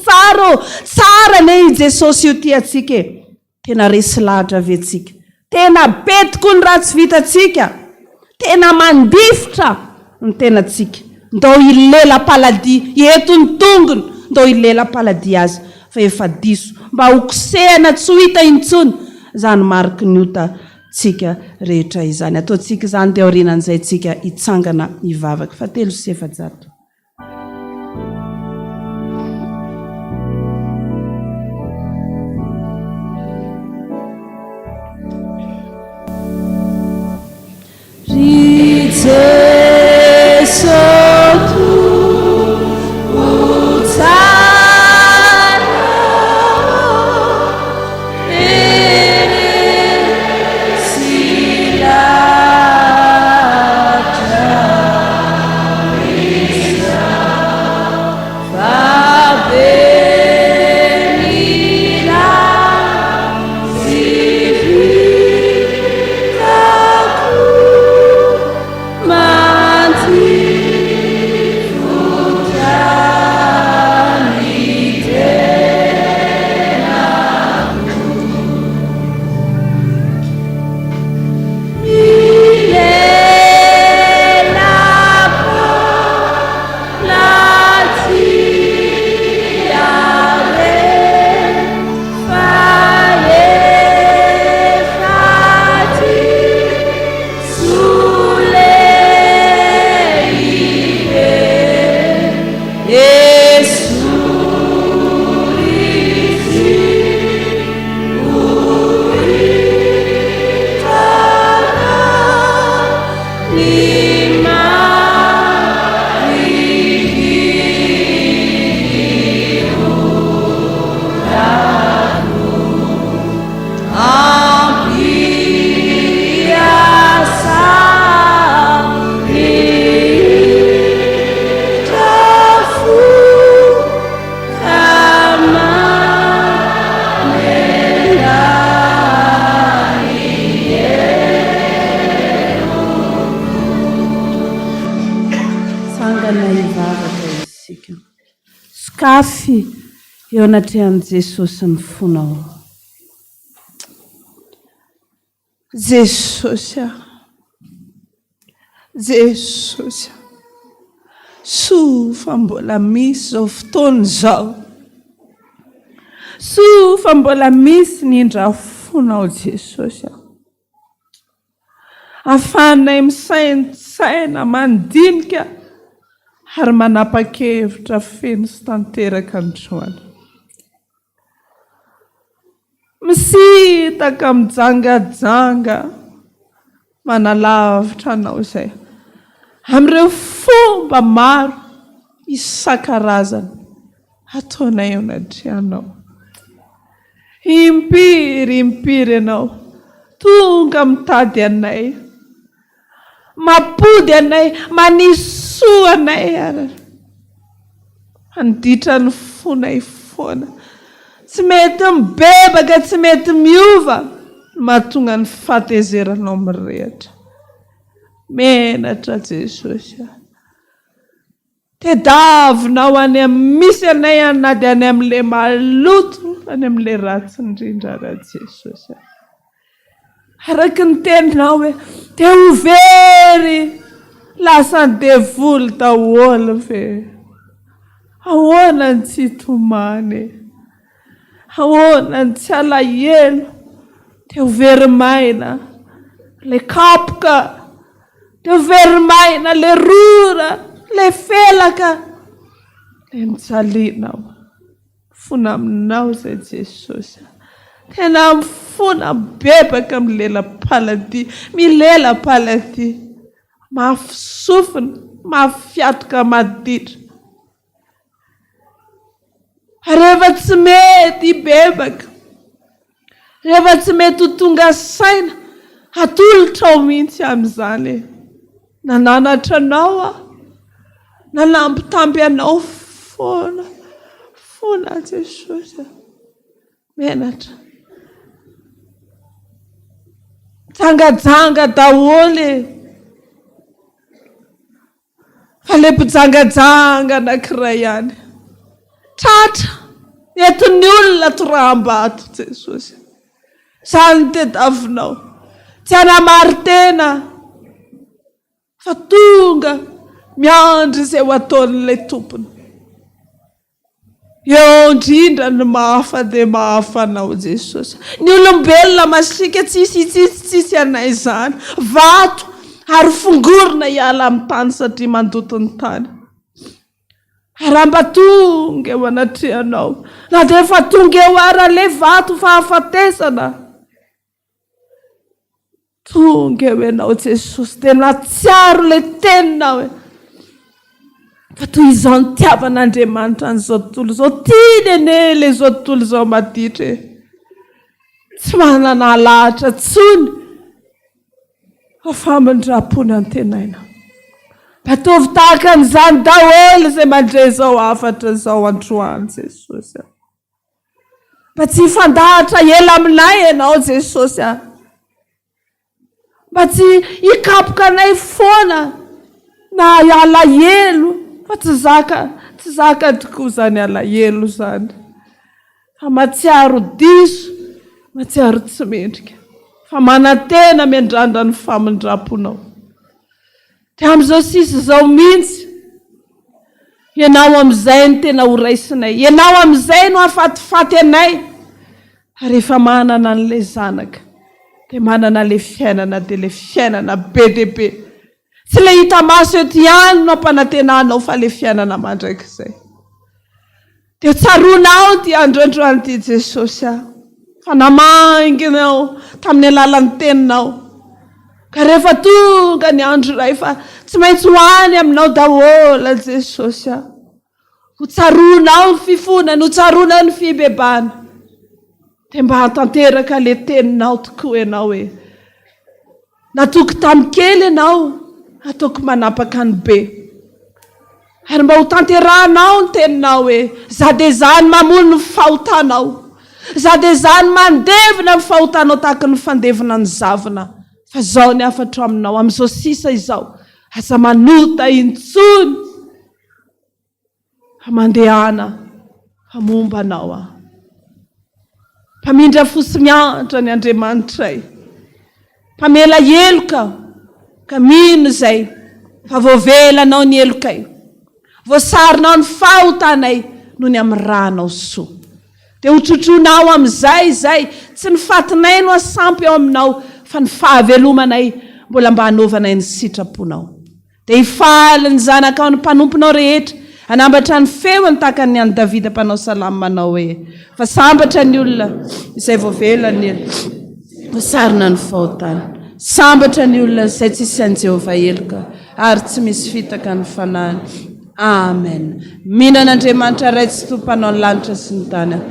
tsara ne i Jesosy io ty atsika. Tena resy lahatra avetsika. Tena betiko ny raha tsy vitatsika. Tena mandifitra ny tenatsika. Ndao ilela-paladi eto ny tongony. Ndao ilela-paladi azy fa efa diso. Mba hokosehana tsy ho hita intsony. Zany mariky ny ota tsika rehetra izany. Ataotsika izany dia aorinan'izay tsika hitsangana hivavaka. 700. Kafy eo anatrehan'i Jesosy ny fonao. Jesosy, Jesosy, fa mbola misy zao fotoana zao. Fa mbola misy ny indra fonao Jesosy. Ahafahanay misaintsaina mandinika ary manapa-kevitra feno sy tanteraka androany. Misitaka mijangajanga manalavitra anao izay amin'ireo fomba maro isan-karazany ataonay eo anatrehanao. Impiry ianao tonga mitady anay, mapody anay, manisoa anay ary anditra ny fonay foana. Tsy mety mibebaka, tsy mety miova, mahatonga ny fahatezeranao mirehatra. Menatra Jesosy. Tediavinao any amin'ny misy anay na dia any amin'ilay maloto, any amin'ilay ratsy indrindra ara Jesosy. Araka ny teninao hoe te ho very lasa ny devoly daholo ve. Ahoana ny tsy tomany, ahoana ny tsy alahelo te ho very maina le kapoka, le verimaina, le rora, le felaka, le mijalinao. Mifona aminao zay Jesosy. Tena mifona bebaka amin'ny lelam-paladia, milela-paladia. Mafy sofina, mafy fiatoka maditra. Rehefa tsy mety bebaka, rehefa tsy mety ho tonga saina, atolotra ao mihitsy amin'izany. Nananatra anao nanambitamby anao foana. Foana Jesosy. Menatra. Jangajanga daholo. Fa le mpijangajanga anankiray ihany. Tratra. Entin'ny olona toraham-bato Jesosy. Izany tediavinao. Tsy hanamary-tena. Fa tonga miandry izay ho ataon'ilay tompony. Eo indrindra ny mahafa dia mahafa anao Jesosy. Ny olombelona masika tsisy anay izany. Vato ary fongorina hiala amin'ny tany satria mandoto ny tany. Raha mba tonga eo anatrehanao. Na dia efa tonga eo ara le vato fahafatesana. Tonga eo ianao Jesosy dia natsiaro le teninao. Fa toy izao tiavan'Andriamanitra an'izao tontolo izao, tiany le izao tontolo izao maditra. Tsy manana lahatra tsony. Fa famindram-pona antenaina. Patovy tahaka an'izany daholo izay mandray izao afatra izao androany Jesosy. Mba tsy hifandahatra ela aminay ianao Jesosy. Mba tsy hikapoka anay foana na alahelo. Fa tsy zaka tokoa izany alahelo izany. Fa matsiaro diso, matsiaro tsy mendrika. Fa manantena miandrandra ny famindram-ponao. Dia amin'izao sisa izao mihitsy. Ianao amin'izay no tena ho raisinay. Ianao amin'izay no hafatifaty anay. Ary efa manana an'ilay zanaka. Dia manana ilay fiainana dia ilay fiainana be dia be. Tsy le hita maso eto ihany no ampanantenanao fa le fiainana mandraikizay. Dia tsaronao ty androandroany ty Jesosy. Fa namainginao tamin'ny alalan'ny teninao. Ka rehefa tonga ny andro iray fa tsy maintsy hoany aminao daholo Jesosy. Ho tsaronao ny fifona, ho tsaronao ny fibebana. Dia mba hatanteraka le teninao tokoa ianao hoe. Natoky tamin'ny kely ianao. Ataoko manapaka ny be. Ary mba ho tanterahanao ny teninao hoe. Za dia zany mamono ny fahotanao. Za dia zany mandevina ny fahotanao tahaka ny fandevina ny zavina. Fa zao ny afatra aminao. Amin'izao sisa izao. Aza manota intsony. Fa mandehana. Fa momba anao. Mpamindra fosy miantra ny Andriamanitray. Mpamela heloka. Ka mino izay. Fa voavelanao ny helokay. Voasarinao ny fahotanay. No ny amin'ny ranao soa. Dia hotrotronao amin'izay izay. Tsy ny fatinay no asampy ao aminao. Fa ny fahavelomanay. Mbola mba hanaovanay ny sitraponao. Dia hifaly ny zanakao ny mpanomponao rehetra. Anambatra ny feony tahaka ny an'i Davida mpanao salamo manao hoe. Fa sambatra ny olona izay voavelany. Voasarina ny fahotana. Sambatra ny olona izay tsisy an'i Jehovah heloka. Ary tsy misy fitaka ny fanahiny. Amen. Minan'Andriamanitra ray tsy tompanao ny lanitra sy ny tany.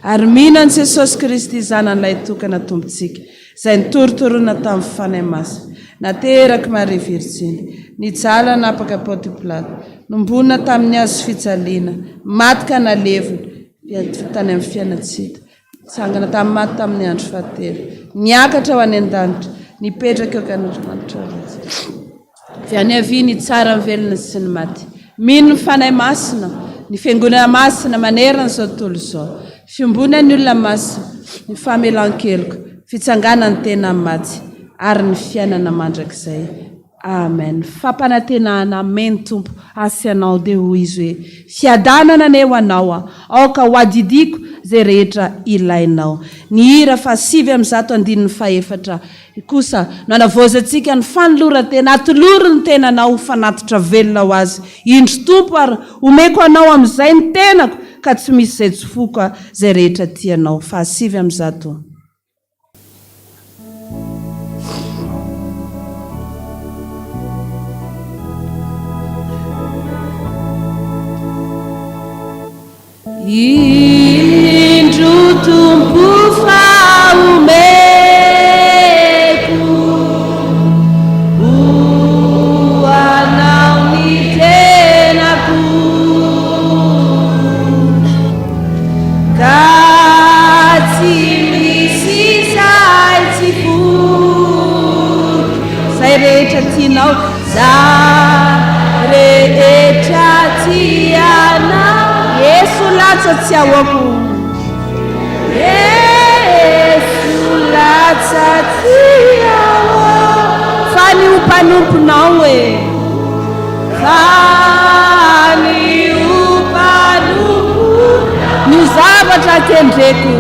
Ary minan Jesosy Kristy zanan'ilay tokana tompontsika. Izay nitorotoroana tamin'ny fanahy masina. Nateraky Maria Virginy. Nijala napaka Ponty Pilato. Nombonina tamin'ny hazo fijaliana. Maty ka nalevina. Tany amin'ny fiainatsika. Sangana tamin'ny maty tamin'ny andro fahatelo. Niakatra ho any an-danitra. Nipetraka eo kan'Andriamanitra. Fiany avy ny tsara ny velona sy ny maty. Mino ny fanahy masina. Ny fiangonana masina manerana izao tontolo izao. Fiombona ny olona masina. Ny famelan-keloka. Fitsangana ny tena maty. Ary ny fiainana mandrakizay. amen. Fampanantenana, amen tompo. Asy anao dia hoy izy hoe fiadanana aneo anao aoka ho adidiko zay rehetra ilainao. Ny hira 5:104 kosa no anavoazantsika ny fanoloran-tena atoloro ny tenanao fanatitra velona ho azy indro tompo ary omeko anao amin'izay ny tenako ka tsy misy izay tsofoka zay rehetra tianao. 5:104. Indro tompo fa omeko ho anao ny tenako ka tsy misy izay tsy voky zay rehetra tianao zay rehetra tianao. Yesu latsa tsy ahoako. Yesu latsa tsy ahoako. Fa ny umpanomponao e. Fa ny umpanomponao. Ny zavatra kendreko.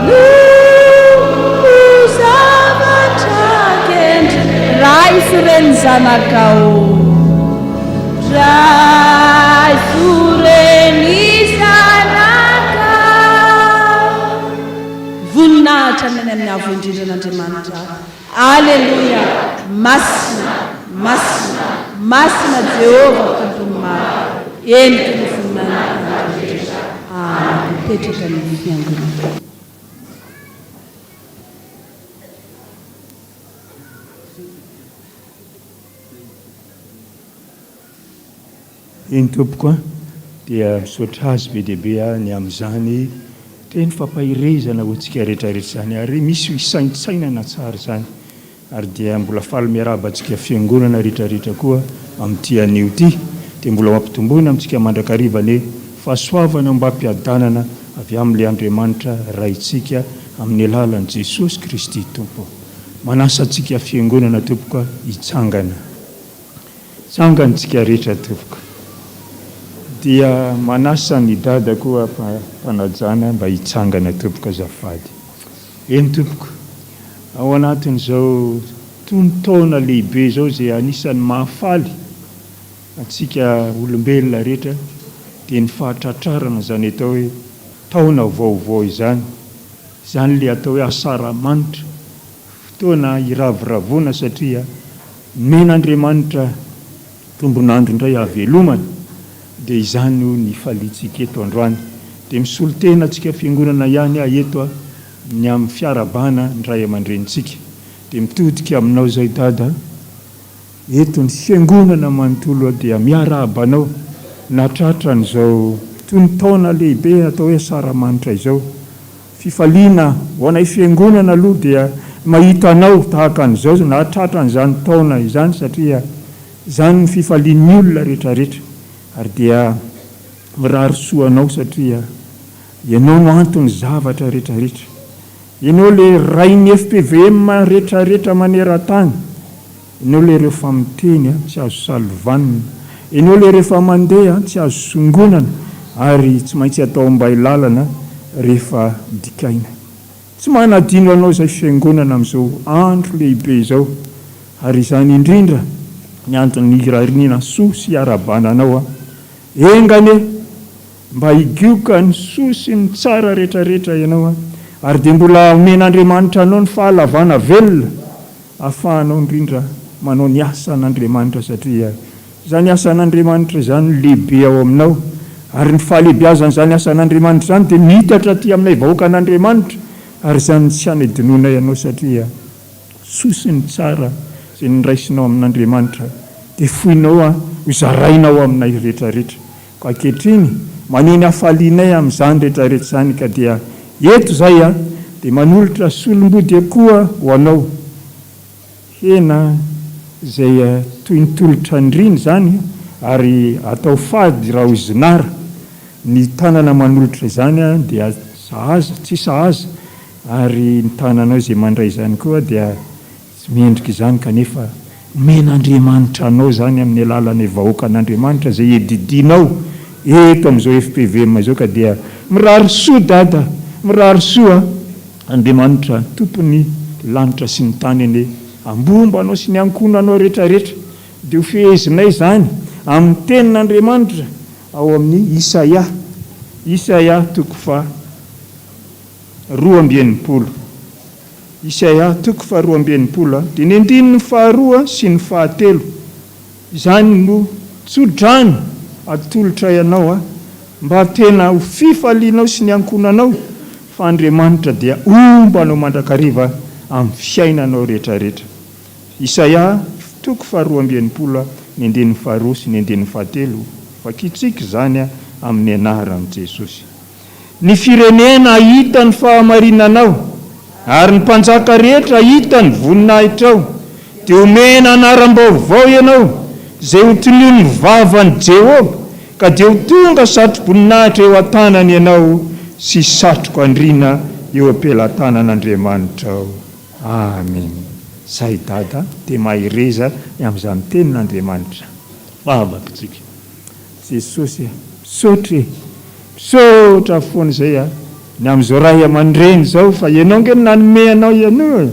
Ny zavatra kendreko. Ray sureny zanakao. Ray sureny zanaka. Voninahitra ny amin'ny avo indrindran'Andriamanitra. Aleluia. Masina, masina, masina Jehova tompony maro. Endrika ny voninahitra. Mipetraka ny fiangonana. Iny tompoko dia misaotra azy be dia be ny amin'izany teny fampahirezana ho antsika rehetrarehetra zany ary misy isaintsainana tsara zany ary dia mbola faly miaraba antsika fiangonana rehetrarehetra koa amin'ity anio ity dia mbola mampitomboina amintsika mandrakarivany fahasoavana mba hampiadanana avy amin'ilay Andriamanitra raintsika amin'ny alalan'i Jesosy Kristy tompo. Manasa antsika fiangonana tompoko hitsangana. Tsangantsika rehetra tompoko. Dia manasa ny dada koa mpanajana mba hitsangana tompoko azafady. Eny tompoko, ao anatin'izao tontaona lehibe zao zay anisan'ny mahafaly antsika olombelona rehetra dia ny fahatratrarana zany atao hoe taona vaovao izany. Izany le atao hoe asaramanitra, fotoana iraviravona satria men'Andriamanitra tombonandro indray havelomana. Dia izany no ny falitsika eto androany. Dia misolo tena antsika fiangonana ihany eto ny amin'ny fiarabana ndray aman-drenitsika. Dia mitodika aminao zay dada, eto ny fiangonana manontolo dia miarabanao natratra n'izao tontaona lehibe atao hoe asaramanitra izao. Fifaliana ho anay fiangonana aloha dia mahita anao tahaka an'izao natratra n'izany taona izany satria izany ny fifalian'ny olona rehetrarehetra. Ary dia mirary soanao satria ianao no antony zavatra rehetrarehetra. Ianao le rain'ny FPVM rehetrarehetra maneran-tany. Ianao le rehefa miteny tsy azo salovanina. Ianao le rehefa mandeha tsy azo songonana ary tsy maintsy atao mba ilalana rehefa dikaina. Tsy manadino anao izay fiangonana amin'izao andro lehibe izao. Ary izany indrindra ny antony irariana soa sy arabana anao engane mba higioka ny soa sy ny tsara rehetrarehetra ianao ary dia mbola omen'Andriamanitra anao ny fahalavana velona ahafahanao indrindra manao ny asan'Andriamanitra satria izany asan'Andriamanitra izany lehibe ao aminao ary ny fahalehibiazan'izany asan'Andriamanitra izany dia mihitatra aty aminay vahoaka an'Andriamanitra ary izany tsy hanedinoana ianao satria soa sy ny tsara izay niraisinao amin'Andriamanitra dia foinao ho zarainao aminay rehetrarehetra. Ka ankehitriny maneny hafalianay amin'izany rehetrarehetra izany ka dia eto izay dia manolotra solom-body koa ho anao. Hena izay toy ny tolotra ndriny izany ary atao fady raha ho zinara. Ny tanana manolotra izany dia sahaza, tsy sahaza ary ny tananao izay mandray izany koa dia tsy mendrika izany kanefa men'Andriamanitra anao zany amin'ny alalan'ny vahoakan'Andriamanitra zay edidinao eto amin'izao FPVM zao, ka dia mirary soa dada, mirary soa Andriamanitra tompony lanitra sy ny tany eny ambomba anao sy ny ankonanao rehetrarehetra. Dia ho fehezinay zany amin'ny tenin'Andriamanitra ao amin'ny Isaia 2:20. Isaia 2:20, dia ny andininy 2 sy ny 3. Izany no tsodrany atolotra ianao mba tena ho fifalianao sy ny ankonanao, fa Andriamanitra dia ombanao mandrakariva amin'ny fiainanao rehetrarehetra. Isaia 2:20, ny andininy 2 sy ny andininy 3, fakitsika zany amin'ny anaran'i Jesosy. Ny firenena hita ny fahamarinanao, ary ny mpanjaka rehetra hita ny voninahitrao. Dia omena anaram-baovao ianao zay ho toloan'ny vavan'i Jehovah, ka dia ho tonga satro-boninahitra eo an-tanany ianao sy satroko andriana eo ampelantanan'Andriamanitra ao. Amen. Zay dada dia mahireza amin'izany tenin'Andriamanitra. Vavakitsika. Jesosy misaotra foana zay ny amin'izao ray aman-dreny zao, fa ianao nge nanome anao ianao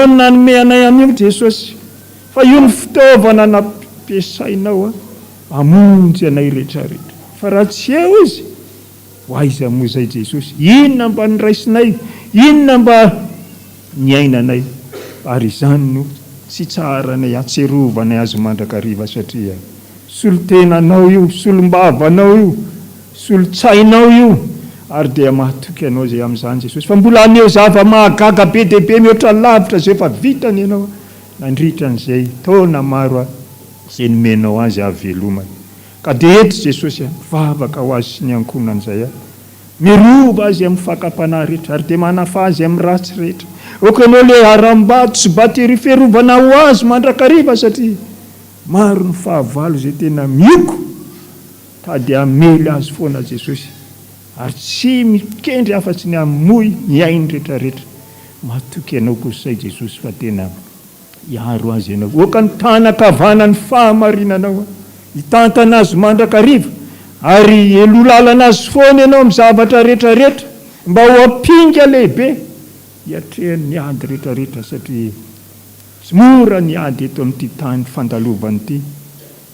nanome anay anio Jesosy, fa io ny fitaovana nampiasainao amonjy anay rehetrarehetra. Fa raha tsy eo izy, hoaiza moa zay Jesosy? Inona mba niraisinay? Inona mba niainanay? Ary izany no tsy tsaranay atserovanay azy mandrakariva, satria solo-tenanao io, solom-bavanao io, solo-tsainao io, ary dia mahatoky anao zay amin'izany Jesosy. Fa mbola aneo zava-mahagaga be dia be mihoatra lavitra zay efa vitany ianao nandritra an'izay taona maro zay nomenao azy havelomany. Ka dia eto Jesosy mivavaka ho azy sy ny ankonan'izay, mirova azy amin'ny fakapanahy rehetra, ary dia manafa azy amin'ny ratsy rehetra. Okanao le haram-bato sy batery fiarovana ho azy mandrakariva, satria maro ny fahavalo zay tena mioko, tady amely azy foana Jesosy, ary tsy mikendry afa-tsy ny amoy ny ainy rehetrarehetra. Matoky ianao kosay Jesosy, fa tena hiaro azy ianao. Oka ny tanakavana ny fahamarinanao, hitantana azy mandrakariva, ary elolalana azy foana ianao amin'ny zavatra rehetrarehetra, mba ho ampinga lehibe hiatrehany ny ady rehetrarehetra, satria tsy mora ny ady eto amin'ity tany fandalovany ity.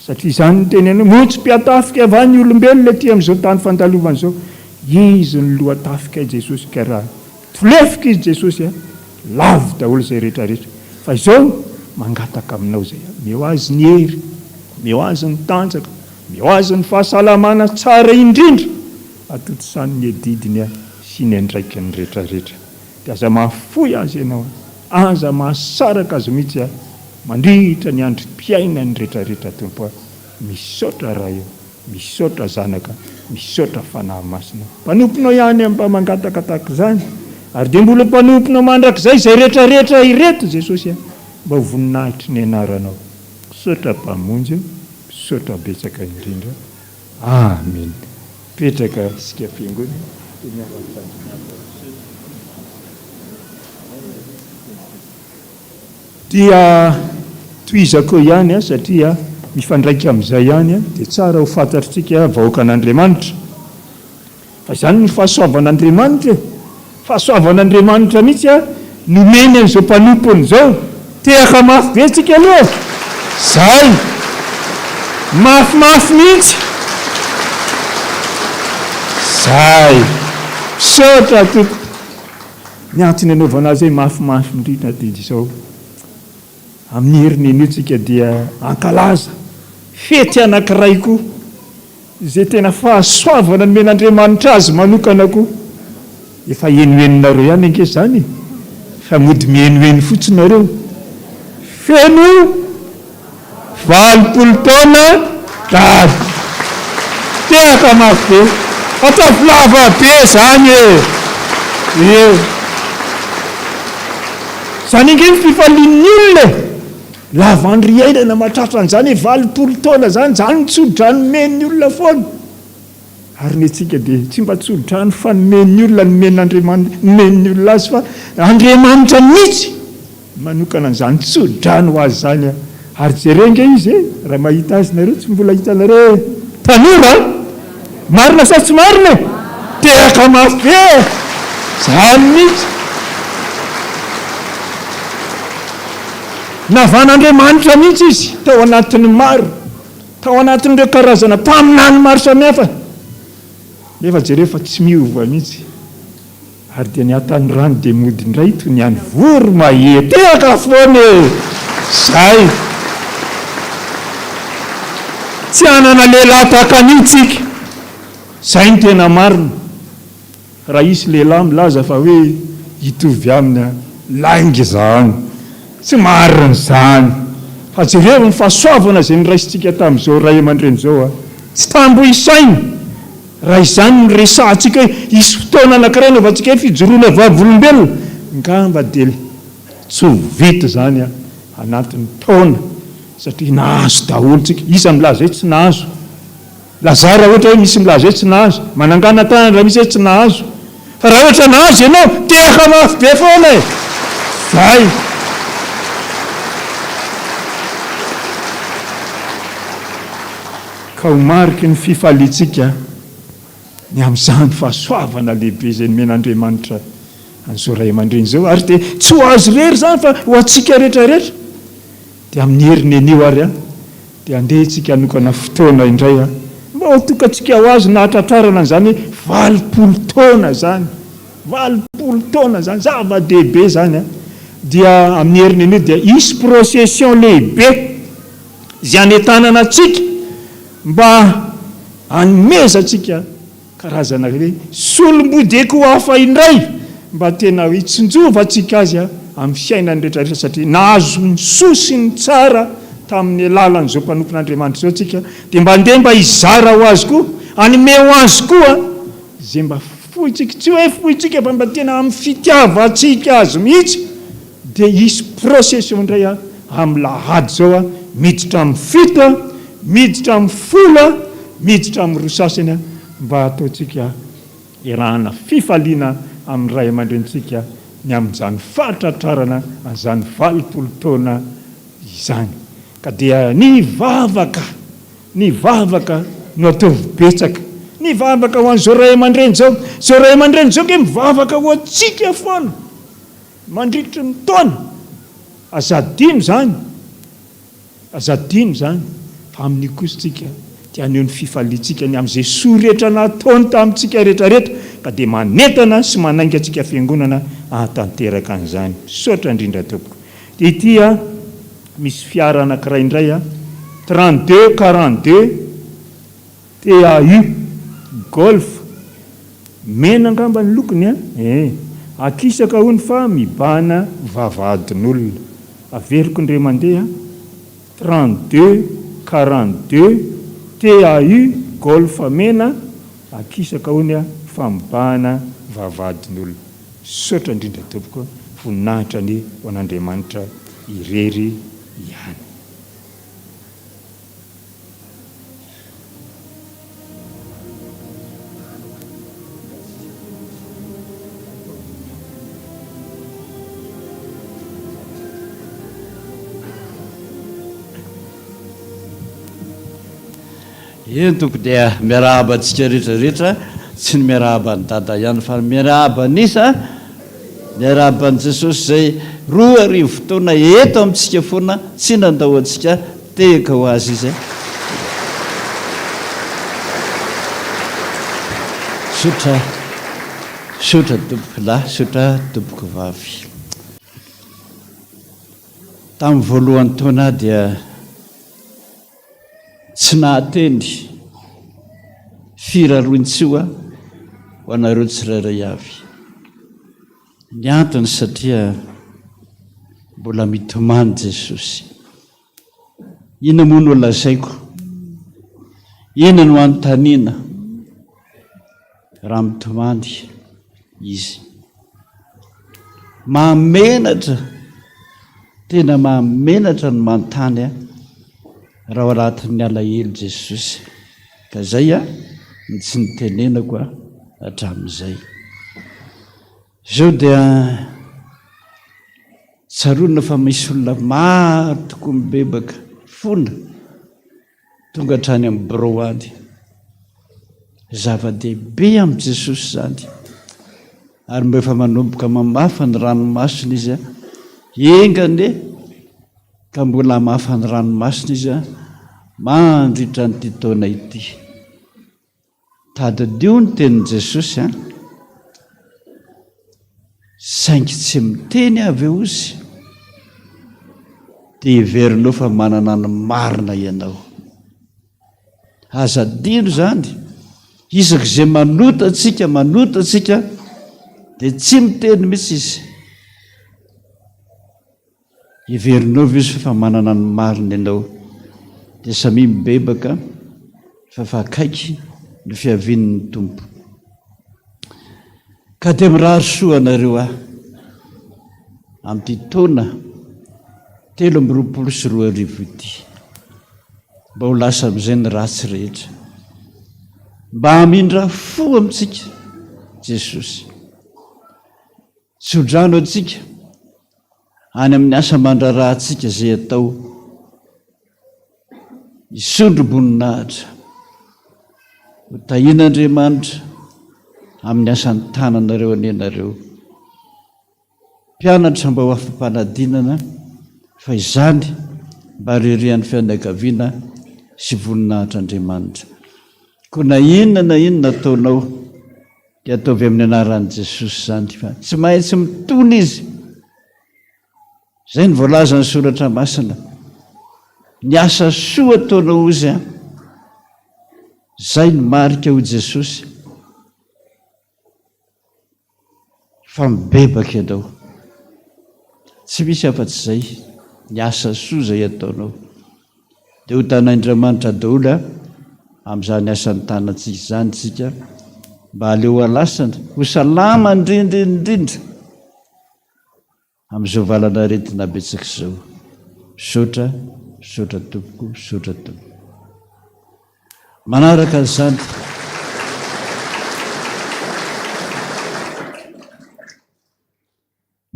Satria izany ny teny ianao, moa tsy mpiatafika avy ny olombelona ety amin'izao tany fandalovana izao. Izy ny lohatafika Jesosy, ka raha tolefika izy Jesosy lavo daholo zay rehetrarehetra. Fa izao mangataka aminao zay, meo azy ny hery, meo azy ny tanjaka, meo azy ny fahasalamana tsara indrindra, atotosany ny edidiny sy ny andraikany rehetrarehetra. Dia aza mahafoy azy ianao, aza mahasaraka azy mihitsy mandritra ny androm-piainany rehetrarehetra tompo. Misaotra raha eo, misaotra zanaka, misaotra fanahy masina. Mpanomponao ihany amin'ny mpamangataka tahaka izany, ary dia mbola mpanomponao mandrakizay zay rehetrarehetra ireto Jesosy, mba ho voninahitry ny anaranao. Misaotra mpamonjy, misaotra betsaka indrindra. Amen. Petraka sika fiangony. Dia toizako ihany satria mifandraika amin'izay ihany dia tsara ho fantatritsika vahoakan'Andriamanitra. Fa izany ny fahasoavan'Andriamanitra, fahasoavan'Andriamanitra mihitsy nomeny an'izao mpanompony izao. Tehaka mafy be tsika aloha, zay mafimafy mihitsy, zay misaotra toko. Ny antony anaovana azy mafimafy indrindra dia izao, amin'ny herin'ny tsika dia ankalaza fety anankiray koa zay tena fahasoavana nomen'Andriamanitra azy manokana koa. Efa enoeninareo ihany ange zany, fa mody mienoeny fotsinareo. Feno 20 taona dady, tehaka mafy be, atafilava be zany eo. Zany inge fifalian'ny olona lavandry iainana matratra an'izany 20 taona zany, zany tsodrany men'ny olona foana. Ary ny antsika dia tsy mba tsodrany fa nomen'ny olona nomen'Andriamanitra, nomen'ny olona azy, fa Andriamanitra mihitsy manokana an'izany tsodrany ho azy zany Ary jerenge izy raha mahita azy nareo tsy mbola hitanareo tanora marina sa tsy marina tehaka mafy be zany mihitsy navan'Andriamanitra mihitsy izy tao anatin'ny maro tao anatin'ireo karazana mpaminany maro samihafa nefa jereo fa tsy miova mihitsy ary dia niatany rano dia mody indray toy ny any voro mahetehaka foana zay tsy anana lehilahy tahaka an'itsika zay ny tena marina raha isy lehilahy milaza fa hoe hitovy amina laingy zany tsy marina zany fa jereo ny fahasoavana izay niraisitsika tamin'izao ray aman-dreny zao tsy tambo isaina raha izany ny resahantsika hoe isy fotoana anankiray naovantsika hoe fijoroana vavolombelona ngamba dia tsy ho vita zany anatin'ny taona satria nahazo daholontsika isa milaza hoe tsy nahazo lazara ohatra hoe misy milaza hoe tsy nahazo manangana tanana raha misy hoe tsy nahazo fa raha ohatra nahazo ianao tehaka mafy be foana zay ka ho mariky ny fifalitsika ny amin'izany fahasoavana lehibe izay nomen'Andriamanitra an'izao ray aman-dreny zao ary dia tsy ho azo rery zany fa ho antsika rehetrarehetra dia amin'ny heriny anio ary dia andehantsika hanokana fotoana indray mba ho tokantsika ho azo nahatratrarana an'izany hoe 20 taona zany 20 taona zany zava-dehibe zany dia amin'ny heriny anio dia isy procession lehibe izay anentanana atsika mba hanomezantsika karazana hoe solom-bodeko ho hafa indray mba tena hoe hitsinjovantsika azy amin'ny fiainany rehetrarehetra satria nahazo ny soa sy ny tsara tamin'ny alalan'izao mpanompon'Andriamanitra zao tsika dia mba ndeha mba hizara ho azy koa hanome ho azy koa izay mba fohitsika tsy hoe fohitsika fa mba tena amin'ny fitiavantsika azy mihitsy dia hisy procession indray amin'ny lahady zao miditra amin'ny fito miditra amin'ny folo miditra amin'ny roa sasany mba ataontsika irahana fifaliana amin'ny ray aman-drenitsika ny amin'izany fahatratrarana an'izany 20 taona izany ka dia ny vavaka no ataovy betsaka ny vavaka ho an'izao ray aman-dreny zao zao ray aman-dreny zao ke mivavaka ho antsika foana mandrikitry ny taona azadino zany fa amin'ny kositsika dia aneo ny fifalitsika ny amin'izay soa rehetra nataony tamintsika rehetrarehetra ka dia manentana sy manainga antsika fiangonana ahatanteraka an'izany sotra indrindra tompoko dia ity misy fiara anankiray indray 3242 TAU golf mena angamba ny lokony akisaka hony fa mibana vavahadin'olona averiko indray mandeha 3242 TAU golf mena akisaka hony fa mibana vavahadin'olona sotra indrindra tompoko voninahitra ny ho an'Andriamanitra irery ihany. Eny tompo dia miarahaba antsika rehetrarehetra tsy ny miarahaba ny dada ihany fa miarahaba nisa miarahaba an' Jesosy zay 2 fotoana eto amintsika foana tsy nandao antsika tehaka ho azy izy sotra tompoko lahy sotra tompoko vavy tamin'ny voalohan'ny taona dia tsy nahateny firarointsioa ho anareo tsirairay avy ny antony satria mbola mitomany Jesosy ina moa no lazaiko ina no anontaniana raha mitomany izy mahamenatra tena mahamenatra ny manontany raha ao anatin'ny alahelo Jesosy ka zay ny tsy nitenenako hatramin'izay zao dia tsaroana fa misy olona maro tokoa mibebaka fona tonga hatrany amin'ny broady zava-dehibe amin'i Jesosy zany ary mba efa manomboka mamafa ny ranomasina izy engane ka mbola hamafa ny ranomasina izy mandritra nyity taona ity tadidio ny tenin'i Jesosy saingy tsy miteny avy eo izy dia heverinao fa manana ny marina ianao azadino zany isaka izay manota atsika dia tsy miteny mihitsy izy heverinao ve izy fa manana ny marina ianao dia samy mibebaka fa fakaiky ny fiavian'ny tompo ka dia mirary soa anareo amin'ity taona 2024 ity mba ho lasa amin'izay ny ratsy rehetra mba hamindra fo amintsika Jesosy tsy hodrano atsika any amin'ny asa mandrarahantsika izay atao hisondro boninahitra ho tahian'Andriamanitra amin'ny asany tananareo anenareo mpianatra mba ho afa-panadinana fa izany mba rerihan'ny fianakaviana sy voninahitr'Andriamanitra koa na inona ataonao dia ataovy amin'ny anaran'i Jesosy zany fa tsy maintsy mitony izy izay ny voalaza ny soratra masina ny asa soa ataonao izy izay ny marika ho Jesosy fa mibebaka ianao tsy misy afa-tsy izay ny asa soa izay ataonao dia ho tan'Andriamanitra daholo amin'izany asany tanantsika izany tsika mba aleo alasana ho salama indrindra amin'izao valana retina betsaka izao misaotra tompoko manaraka an'izany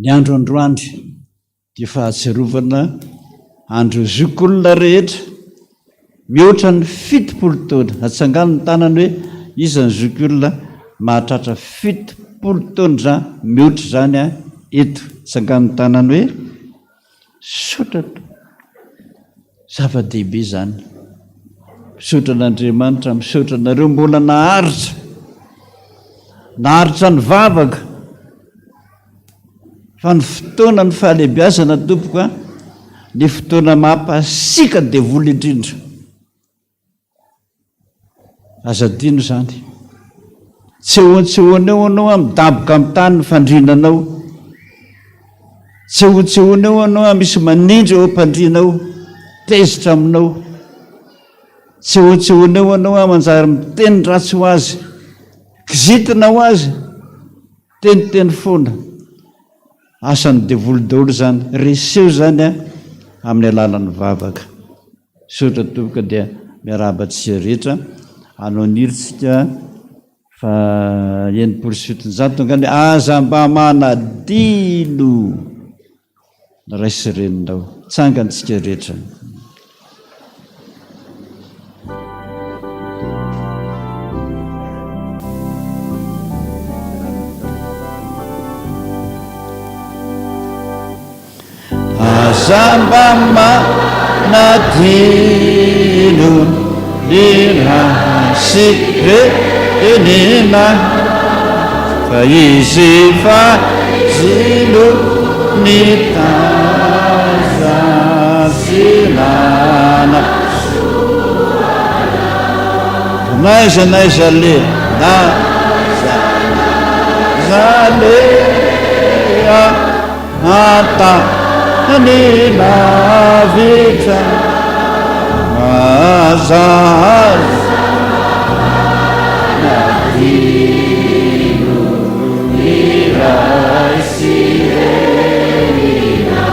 ny andro androandry dia fahatsiarovana andro zokolona rehetra mihoatra ny 70 taona atsangano ny tanany hoe iza ny zokolona mahatratra 70 taona mihoatra zany eto atsangano ny tanany hoe misaotra zava-dehibe zany misaotra an'Andriamanitra misaotra nareo mbola naharitra ny vavaka fa ny fotoana ny fahalebiazana tompoko ny fotoana mampasika devoly indrindra azadino zany tsy hoantsehoneo anao midaboka amin'ny tany ny fandrinanao tsy hoantsehoneo anao misy manindry eo ampandrinao tezitra aminao tsy hoantsehoneo anao manjary miteny ratsy ho azy kizitina ho azy teniteny foana asan'ny devoly daholo zany reseo zany amin'ny alalan'ny vavaka sotra toboka dia miarahabatsika rehetra anao niritsika fa 100% ngany aza mba manadilo raisy reninao tsangantsika rehetra Samba manadino nirasirenina fa izy fazilo nitazazinana naiza le nazalea ata nina vitra mazaz nadino niraisirena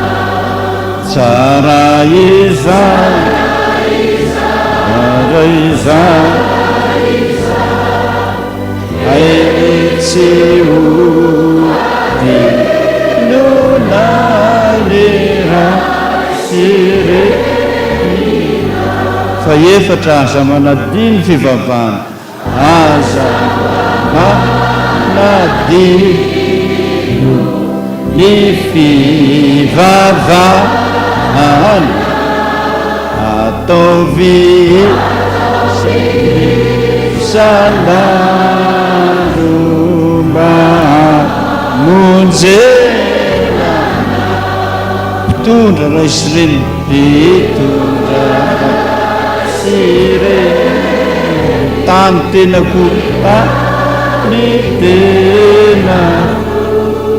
tsara iza ainitsiu dinunale fa efatra aza manadiny fivavahana aza manadiny ny fivavahana ataovy salaromba monjena mpitondra ray sy reny mpitondra sy reny tany tenako tany tena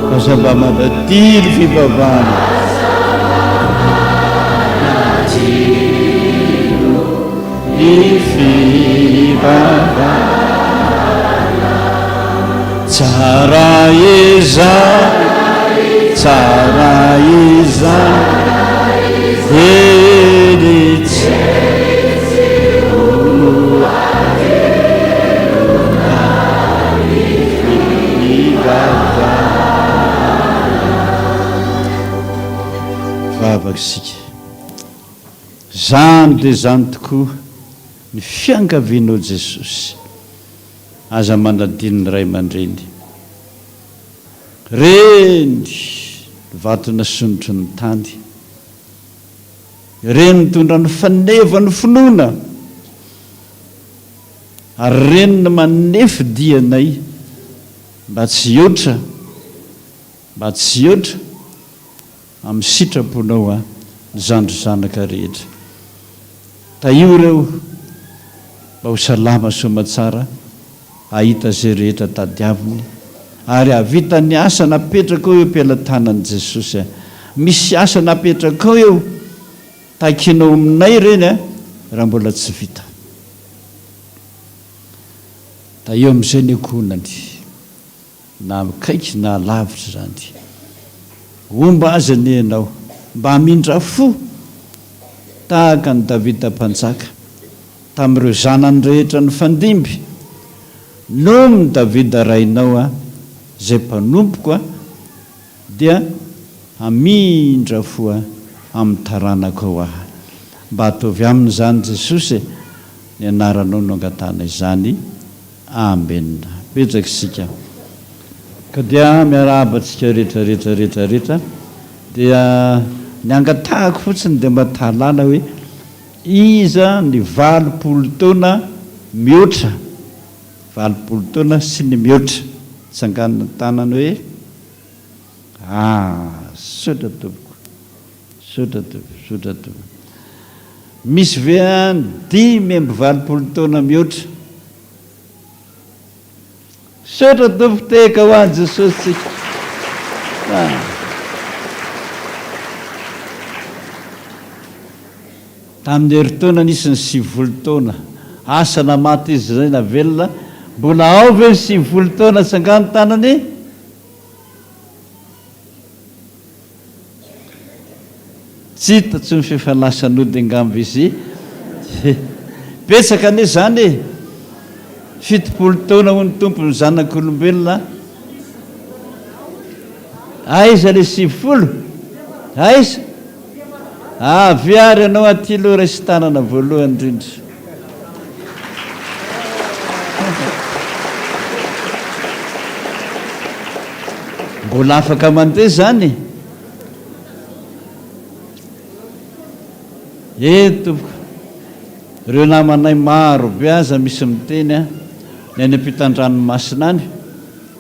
fazaba manadiny fivavahana tsara iza editsy vavaka sika zany dia zany tokoa ny fiangavianao Jesosy aza manadiny ray aman-dreny reny vatona sonotry ny tany reny mitondra ny faneva ny finoana ary reny ny manefidianay mba tsy otra amin'ny sitraponao ny zandro zanaka rehetra taio reo mba ho salama somatsara ahita zay rehetra tadiaviny ary avita ny asa napetraka eo ampilatanan'i Jesosy misy asa napetraka eo takinao aminay reny raha mbola tsy vita da eo amin'izay ny akonany na mikaiky na lavitra zany omba aza ny ianao mba hamindra fo tahaka ny Davida mpanjaka tamin'ireo zanany rehetra ny fandimby nomo ny Davida rainao zay mpanompoka dia hamindra fo amin'ny taranako ao mba ataovy aminy zany Jesosy ny anaranao no angatana izany amena petraka isika ka dia miarahabantsika rehetra dia ny angatahako fotsiny dia mba tahalala hoe iza ny 20 taona mihoatra 20 taona sy ny mihoatra tsanganina tanana hoe sotra tompoko misy ve 5 taona mihoatra sotra tompoko teka ho any Jesosy tsika tamin'ny heritaona nisy ny 70 taona asa namaty izy zay navelona mbola ao ve ny 70 taona tsangano tanany tsy hita tsy ny fifalasan'ody angambo izy petsaka ane zany 70 taona ho ny tompony zanak'olombelona aiza le 70 aiza viary ianao aty aloha raisy tanana voalohany indrindra mbola afaka mandeha zany tompoko reo namanay maro be aza misy miteny ny any ampitan-dranomasina any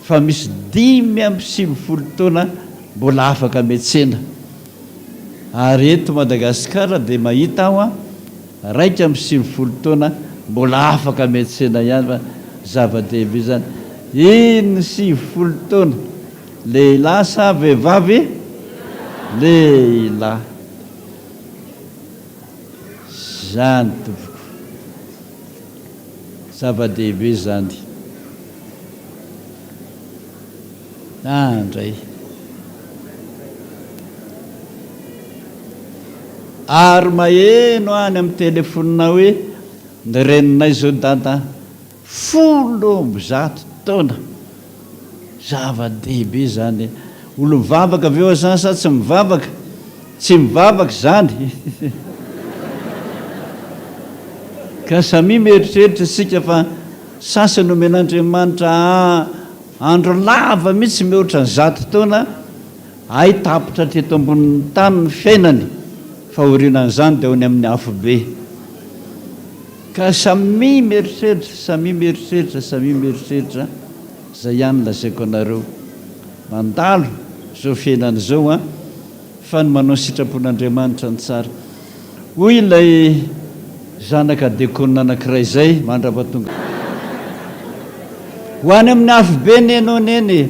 fa misy 5 taona mbola afaka metsena ary eto Madagasikara dia mahita aho raika amin'ny 70 taona mbola afaka metsena ihany fa zava-dehibe zany iny 70 taona lehilahy sa vehivavy lehilahy zany tompoko zava-dehibe zany andray ary maheno any amin'ny telefonina hoe ny reninay zao dada 100 taona zava-dehibe zany olo mivavaka aveo zany sa tsy mivavaka zany ka samy mieritreritra sika fa sasany omen'andriamanitra andro lava mihitsy mihoatra ny 100 taona ay tapitra teto ambonin'ny tany ny fiainany fa orinan'izany dia ony amin'ny afobe ka samy mieritreritra zay ihany lazaiko anareo mandalo zao fiainana zao fa ny manao sitrapon'andriamanitra ny tsara hoy ilay zanaka dekonina anankiray zay mandrapatonga ho any amin'ny afobe nenao neny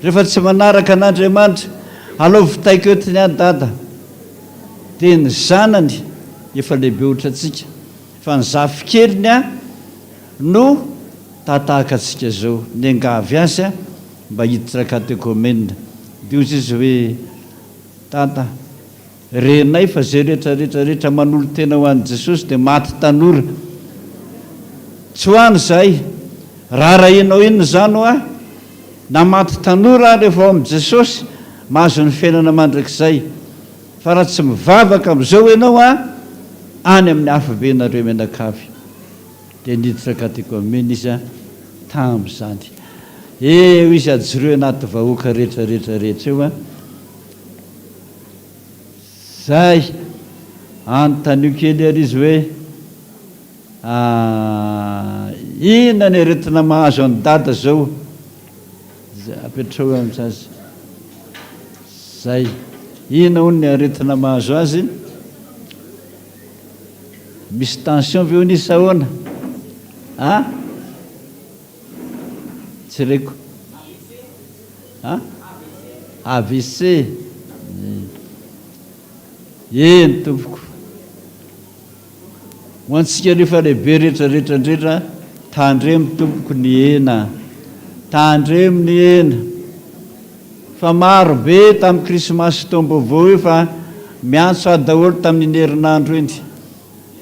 rehefa tsy manaraka an'andriamanitra alao vitaiko etiny a dada dia ny zanany efa lehibe ohatratsika fa ny zafikeliny no tatahaka atsika zao ny angavy azy mba hiditra katekomenina dia ozy izy hoe tata renay fa zay rehetrarehetrarehetra manolo tena ho an'i Jesosy dia maty tanora tsy hoany zay raharahinao inony zany ho na maty tanora rehefa ao amin'i Jesosy mahazo ny fiainana mandrakizay fa raha tsy mivavaka amin'izao ianao any amin'ny afobe nareo menakavy dia niditra katekomena izy tamin'izany eo izy ajoreo anaty vahoaka rehetrarehetrarehetra eo zay anontanio kely ary izy hoe inona ny aretina mahazo any dada zao apetrao amin'zazy zay inona hono ny aretina mahazo azy misy tension ve hony izy sahoana tsy reko AVC eny tompoko ho antsika rehefa lehibe rehetrarehetrarehetra tandremo tompoko ny ena tandremo ny ena fa maro be tamin'ny krismasy taom-baovao io fa miantso daholo tamin'ny herinandro iny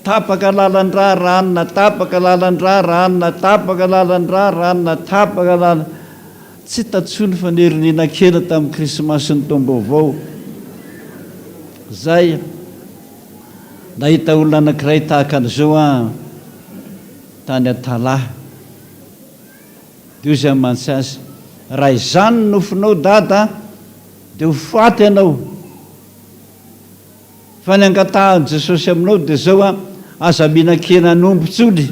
tapaka lalandra ranona tapaka lalandra ranona tapaka lalandra ranona tapaka lala tsy tatsony fa nerinina-kena tamin'ny krismasy ny taom-baovao zay nahita olona anankiray tahaka an'izao tany Atalahy dia izy mantsy azy raha izany nofinao dada dia ho faty ianao fa ny angatahan'i Jesosy aminao dia zao aza mihinan-kena nombotsony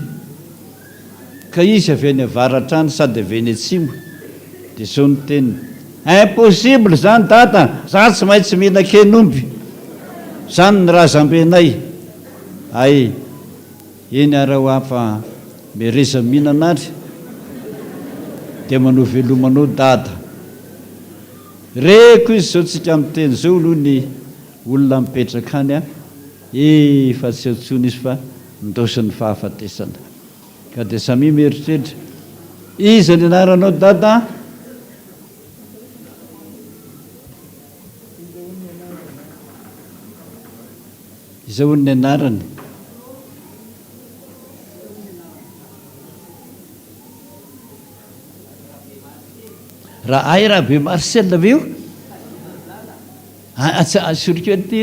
ka izy avy any avaratra any sady avy any atsimo dia zao ny teniny impossible zany dada za tsy maintsy mihinan-kenomby zany ny razambenay ay eny ara ho afa mereza mihinana ary dia manao velomanao dada reko izy zao tsika amin'ny teny zao aloha ny olona mipetraka any efa tsy atsony izy fa ndosiny fahafatesana ka dia samy mieritreritra iza ny anaranao dada izao ny anarany raha ay raha be Marcel ve io soriko ty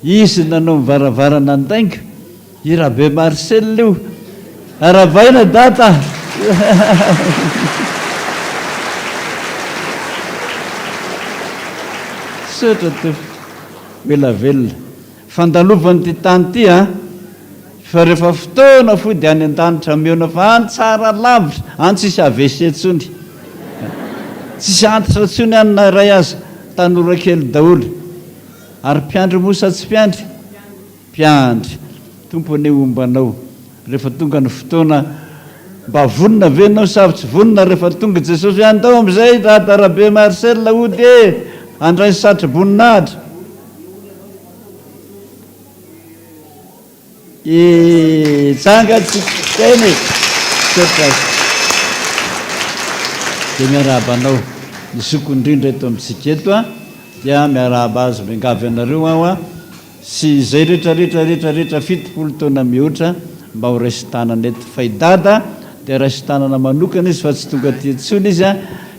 izy nanao mivaravarana andainga i raha be Marcel io aravaina data sotra to velavelona fandalovany ty tany ty fa rehefa fotoana fo dia any an-danitra meona fa any tsara lavitra any tsisy AVC tsony tsisy antitra tsony any na ray aza tanora kely daholo ary mpiandry mosa tsy mpiandry tompony ombanao rehefa tonga ny fotoana mba vonona venao sa tsy vonona rehefa tonga Jesosy andao am'izay rahatarabe Marcel ody andray satry boninahitra tsangatsiteny dia miarabanao ny sokondrindra eto amintsika eto dia miaraba azy miangavy anareo ao sy zay rehetrarehetrarehetrarehetra 70 taona mihoatra mba ho raisytanana eto fa idada dia raisytanana manokana izy fa tsy tonga ty antsony izy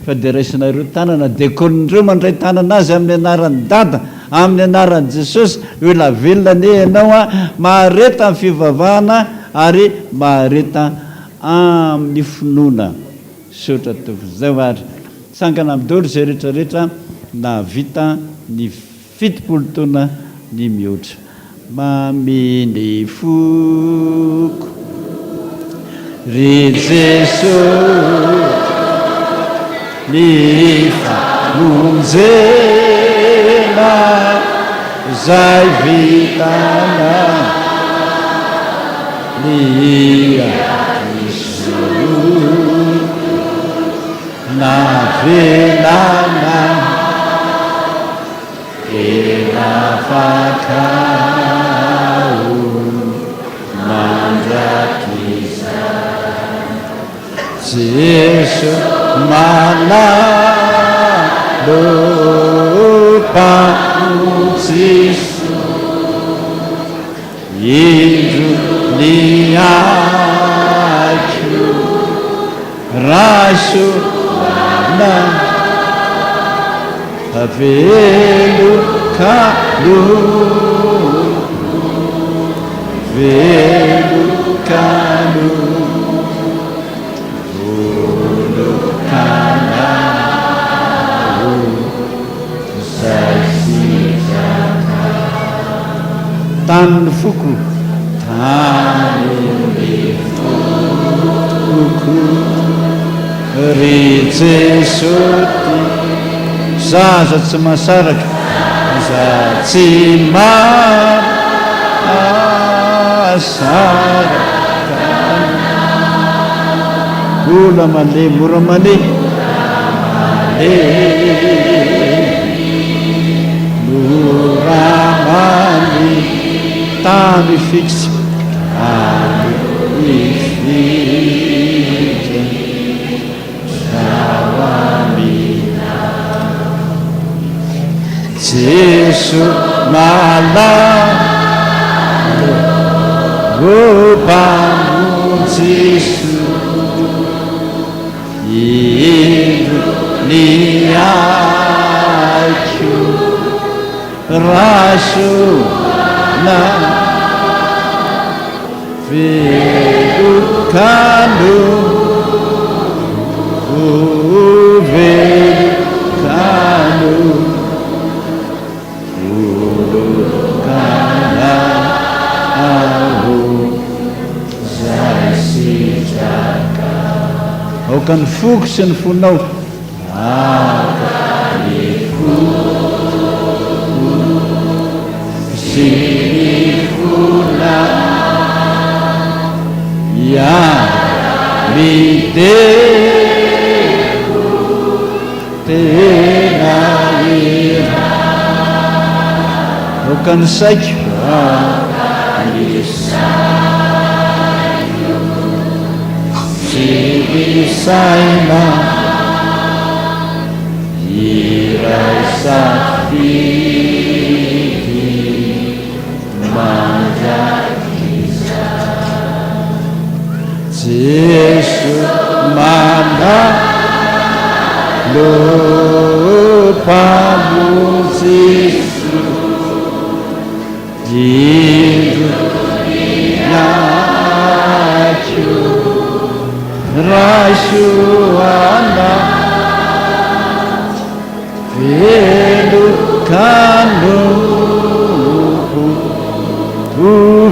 fa de raisinareo tanana de konindreo mandray tanana azy amin'ny anaran'ny dada amin'ny anaran'i jesosy hoe la velona ne ianao a mahareta amin'ny fivavahana ary mahareta amin'ny finoana sotra tofozao ary sangana amidolo zay rehetrarehetra na vita ny fitopolo taona ny mihoatra maminy foko ry jesosy ny famonjena zay vitana ny aisoro na velana erafakao mandrakiza Jesu manalo pamojiso indro ny aiko rasoana velokalo velokalo tanny foko tanny foko ry jesosy zaza tsy masaraka za tsy masaraka ola male mora male mora male tamy fixy tamy fixy zawamina Jesu malalo pamojiso indro ny aiko rasoana velokalo velokalo velokalo zay sitraka aoka ny foko sy ny fonao aoka ny foko sy ny fona ya miteko tena ira aoka ny saiko aoka ny saiko sy ny saina iray safidy mandrakiza Jesu manalo pamojiso indro ny aiko rasoana velokalo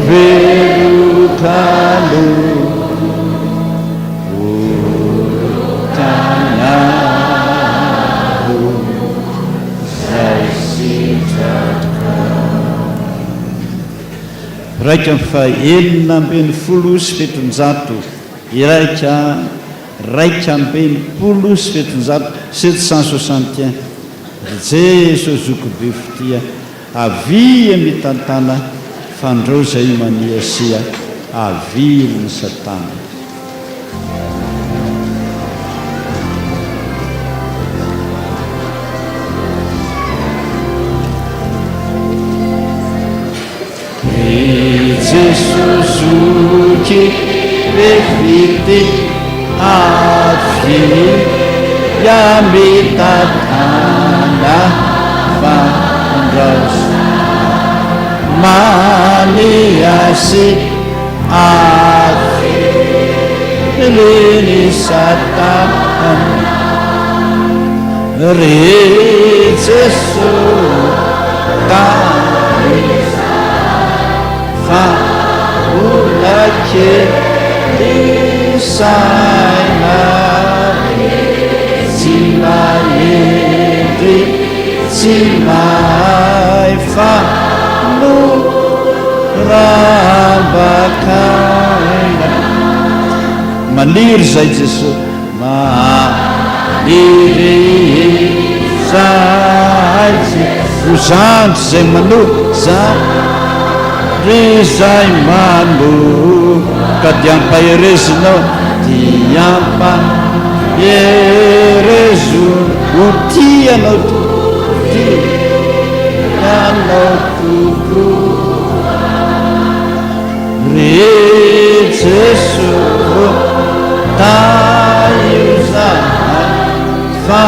velokalo volokalo zay sitraka raika amin'ny fahaenina ambin'ny folo sy fitonjato iraika ambin'ny folo sy fitonjato 761 Jesu zoko be fotia avia mitantana fandreo zay maniasia avily ny satana Jesus zuki befite avili Yamitana Vandras Maniasi Lini Satan Rizesu Fa Ulake Disaina Simayedri Simay Fa Rabakaina Maniry zay Jesosy maniry zay Uzandry zay manoka zay manoka diampaherezinao diampaherezo ho tianao tianao toko re Jesosy taio zahay fa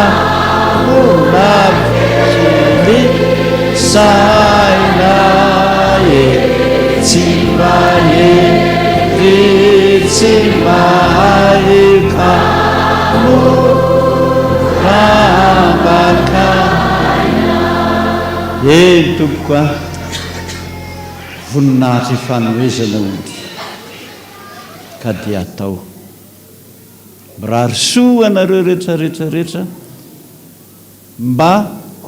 olavy saina tsy mahery tsy maheka rabaka tompoko a voninahitra ifanoezana ody ka dia atao mirarisoa anareo rehetrarehetrarehetra mba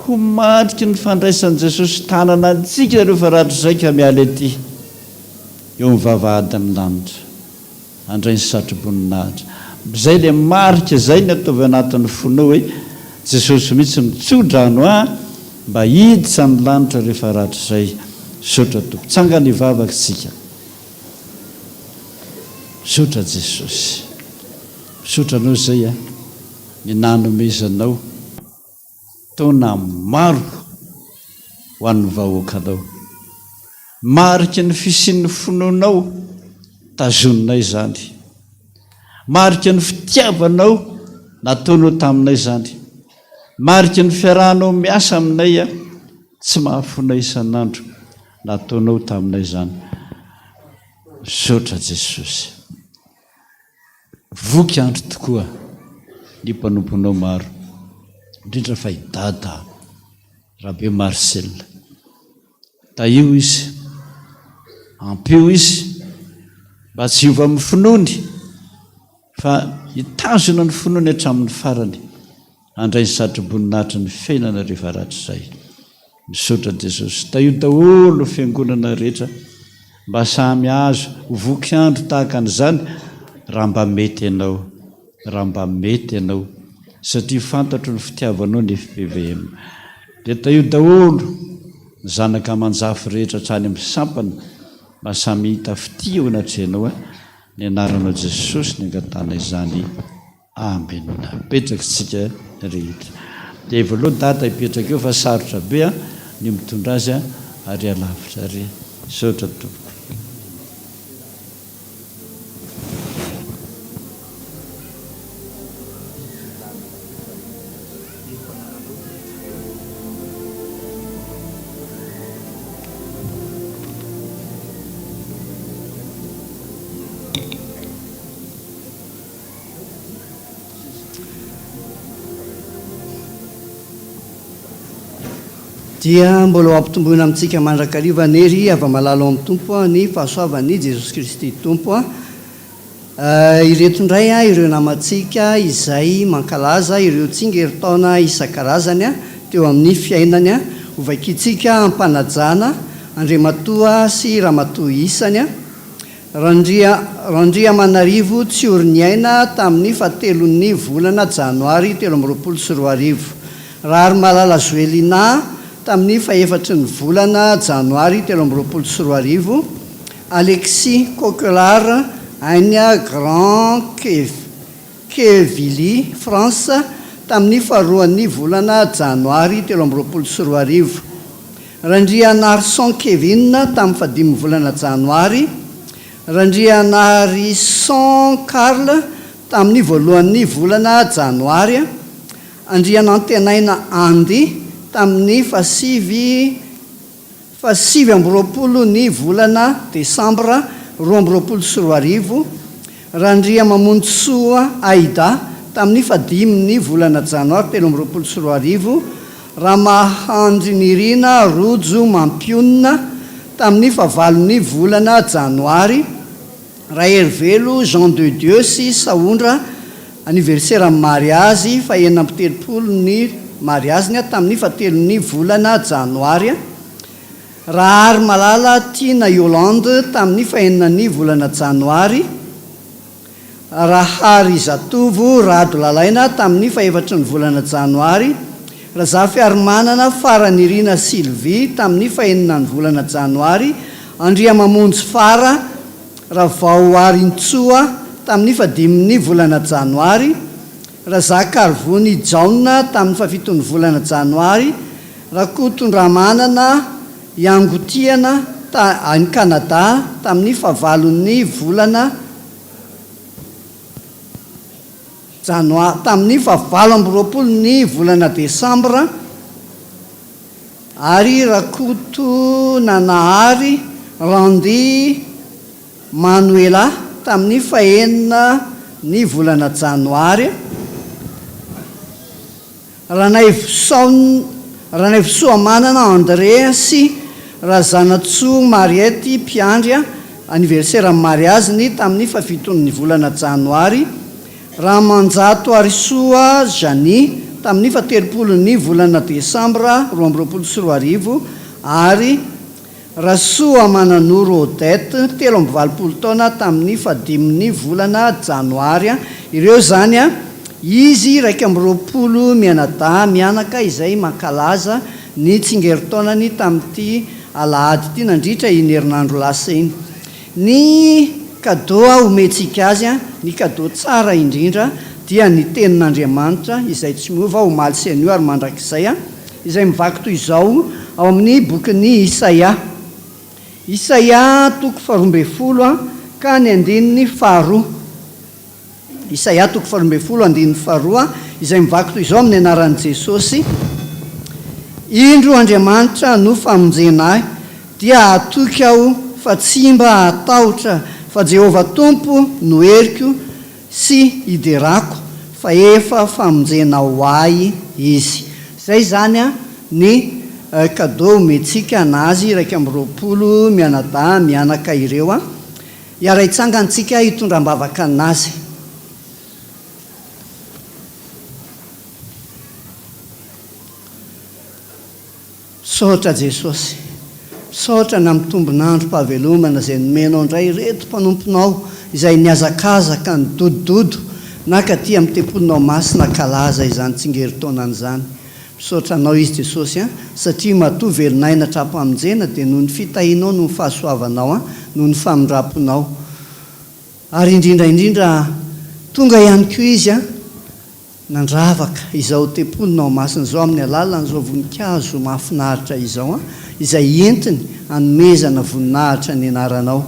ho matriky ny fandraisan'i Jesosy tanana antsika ireo faratro zay ka miala ety eo mivavahady amin'ny lanitra andray ny satroboninahitra zay le marika zay ny ataovy anatin'ny fonao hoe Jesosy mihitsy mitsodrano mba hiditra ny lanitra rehefa ratro zay sotra tompo tsanga ny vavaka tsika sotra Jesosy sotranao zay ny nanomezanao taona maro ho an'ny vahoakanao mariky ny fisian'ny fononao tazoninay zany mariky ny fitiavanao nataonao taminay zany mariky ny fiarahanao miasa aminay tsy mahafonay isan'andro nataonao taminay zany sotra Jesosy voky andro tokoa ny mpanomponao maro indrindra fa idada rahabe Marcel taio izy ampio izy mba tsy hiova amin'ny finony fa hitazona ny finony hatramin'ny farany andray ny satroboninahitra ny fiainana rehefa ratro zay misaotra Jesosy taio daholo fiangonana rehetra mba samy azo voky andro tahaka an'izany raha mba mety ianao satria fantatro ny fitiavanao ny FPVM dia taio daholo ny zanaka manjafy rehetra hatrany amin'ny sampany mba samy hita fitia ho natrenao ny anaranao Jesosy ny angatana izany amena petraky tsika rehetra dia voaloha data hipetraka eo fa sarotra be ny mitondra azy ary alavitra ary saotra tompoko dia mbola ampitomboina amintsika mandrakariva nery avy malalo amin'ny tompo ny fahasoavany Jesosy Kristy tompo ireto indray ireo namantsika izay mankalaza ireo tsingeritaona isan-karazany teo amin'ny fiainany ovakitsika ampanajana Andriamatoa sy Ramatoa isany Randria Manarivo tsy oriny aina tamin'ny fahatelon'ny volana Janoary 2024 Rary Malala Zoelina tamin'ny fahefatry ny volana Janoary 2024 Alexis Coquelard any Grand Quevilly France tamin'ny faharoan'ny volana Janoary 2024 Randria Narson Kevin tamin'ny fahadimy volana Janoary Randria Narison Carl tamin'ny voalohan'ny volana Janoary andrianantenaina andy tamin'ny fasivy ambyroapolo ny volana desambra 2024 rahandria mamontsoa aida tamin'ny fadimy volana janoary 2024 raha mahandry nirina rojo mampionina tamin'ny favalony volana janoary raha herivelo Jean de Dieu sy saondra anniversaire amin'ny mariazy fa 9 ny mariaziny tamin'ny fatelony volana janoary raha ary malala Tina Yolande tamin'ny 9 volana janoary raha ary zatovo rado lalaina tamin'ny 4 volana janoary raha zafy ary manana faranirina Sylvie tamin'ny 9 volana janoary andria mamonjy fara raha vao ary intsoa tamin'ny 5 volana janoary raha zakarvony jauna tamin'ny 7 volana janoary raha kotondramanana iangotiana any Canada tamin'ny 9 volana janoary tamin'ny 20 ny volana desambra ary rakoto nanahary Randy Manuela tamin'ny 9 ny volana janoary ranaivisoamanana André sy razanatsoa Mariety Piandria anniversaire amin'ny mariaziny tamin'ny 7 ny volana janoary raha manjato arisoa Jany tamin'ny 30 ny volana desambra 2024 ary rasoa mananoro Odette 7 taona tamin'ny 5 ny volana janoary ireo zany izy 20 mianada mianaka izay mankalaza ny tsingeritaonany tamin'ity alahady ity nandritra iny herinandro lasa iny ny cadeau omentsika azy ny cadeau tsara indrindra dia ny tenin'Andriamanitra izay tsy miova omaly sy anio ary mandrakizay izay mivaky toy izao ao amin'ny bokyny Isaia toko 12 ka ny andininy faharoa Isaia toko 12 andininy faharoa izay mivaky toy izao amin'ny anaran'i Jesosy indro Andriamanitra no famonjenahy dia atoky aho fa tsy mba atahotra fa Jehova Tompo no heriko sy iderako fa efa famonjena ho ahy izy zay zany ny cadeau mentsika anazy 20 mianada mianaka ireo iaraitsangantsika hitondram-bavaka anazy sotra Jesosy sotra na mitombonandro mpahavelomana izay nomenao indray reto mpanomponao izay niazakazaka ny dodododo nakaty amin'ny tempolinao masina kalaza izany tsingeritaonany zany misaotra anao izy Jesosy satria matoa velonaina trapo-hamonjena dia noho ny fitahinao noho ny fahasoavanao noho ny famindraponao ary indrindraindrindra tonga ihany koa izy nandravaka izao tempolinao masina zao amin'ny alalan'izao voninkazo mahafinaritra izao izay entiny anomezana voninahitra ny anaranao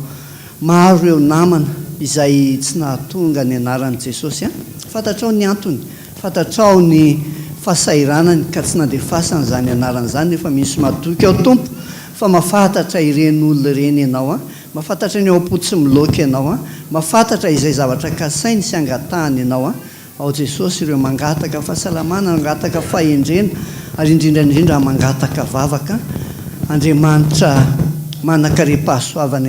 maro ireo namana izay tsy nahatonga ny anaran'i Jesosy fantatrao ny antony fantatrao ny fahasairanany ka tsy nandefasana zany anarana zany nefa misy matoky ao Tompo fa mahafantatra ireny olona ireny ianao mahafantatra ny ao apotsy miloaka ianao mahafantatra izay zavatra kasainy sy angatahany ianao ao Jesosy ireo mangataka fahasalamana mangataka fahendrena ary indrindraindrindra mangataka vavaka Andriamanitra manakare-pahasoavana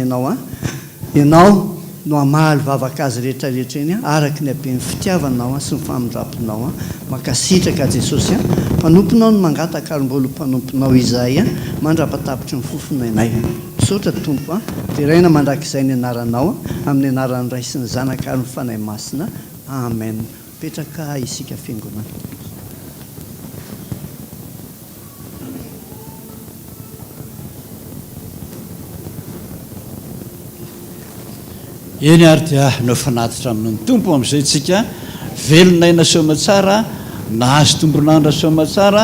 ianao no amaly vavaka azy rehetrarehetra eny araky ny aben'ny fitiavanao sy ny famindraponao makasitraka Jesosy mpanomponao no mangataka ary mbola mpanomponao izay mandrapatapitry ny fofona inay misaotra Tompo dia raina mandrakizay ny anaranao amin'ny anaran'ny Ray sy ny Zanaka ary ny fanahy masina amen petraka isika fiangonana eny ary dia no fanatitra amin'ny Tompo amin'izay tsika velonaina somatsara nahazo tombonandra somatsara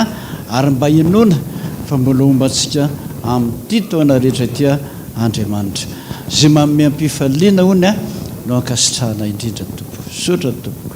ary mba inona fa mbola ombantsika amin'ity taona rehetra tia Andriamanitra zay manome ampifaliana hony no ankasitrahana indrindra Tompo sotra Tompo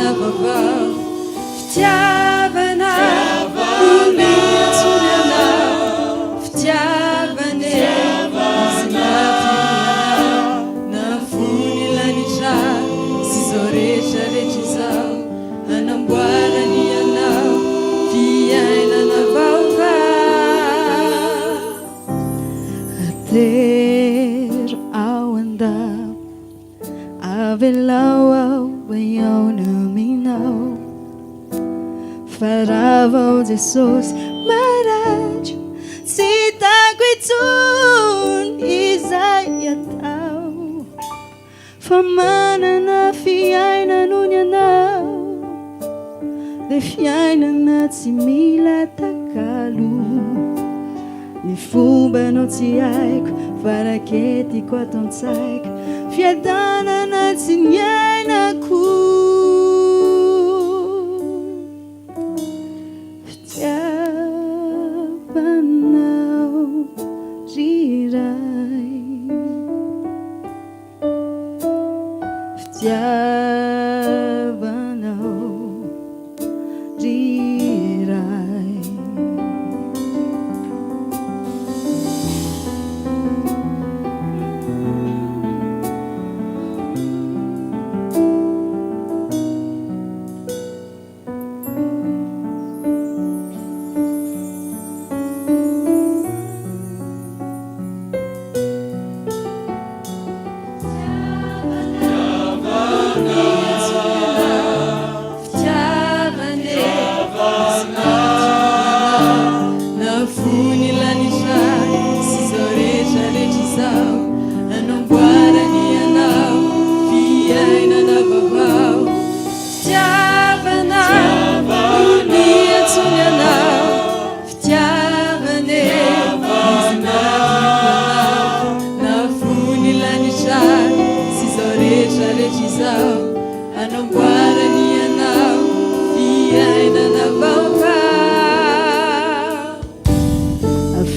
fiainana vaovao fitiavana oletsonyana fitiavane izy matyana na fony lanitra sy zao rehetra rehetra izao anamboarany ianao fiainana vaovao atero ao andao avelao ao baiaona aminao faravao Jesosy marajo sy hitako intsony izay atao fa manana fiainanony anao le fiainana tsy mila takalo ny fombanao tsy haiko faraketiko ataon-tsaiko fiadanana tsy niainako fitiavanao riray fitiavanao riray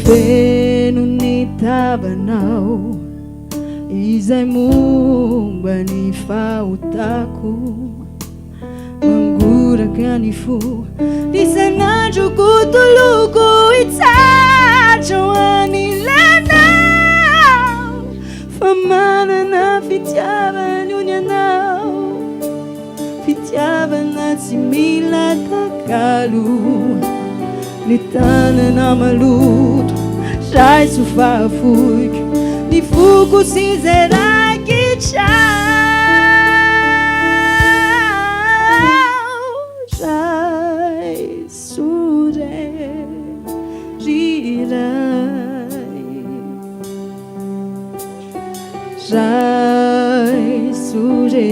feno ny tavanao izay momba ny fahotako mangoraka ny fo isan'andro kotoloko itsajo anilanao fa manana fitiavany ony anao fitiavana tsy mila takalo ny tanana maloto zay sofafoiko ny foko sy zay rakitrao zay sore riray zay sore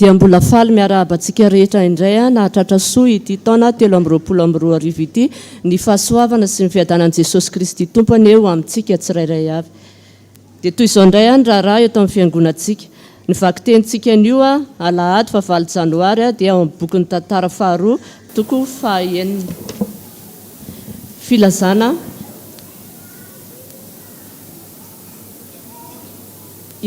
dia mbola faly miarahabantsika rehetra indray nahatratra soa ity taona 2022 ity ny fahasoavana sy ny fiadanan'i Jesosy Kristy tompony eo amintsika tsirairay avy dia toy izao indray ny raharaha eto amin'ny fiangonantsika ny vakitentsika an'io a alahady fa 20 janoary a dia ao amin'ny bokyny tantara faharoa toko fahaenina filazana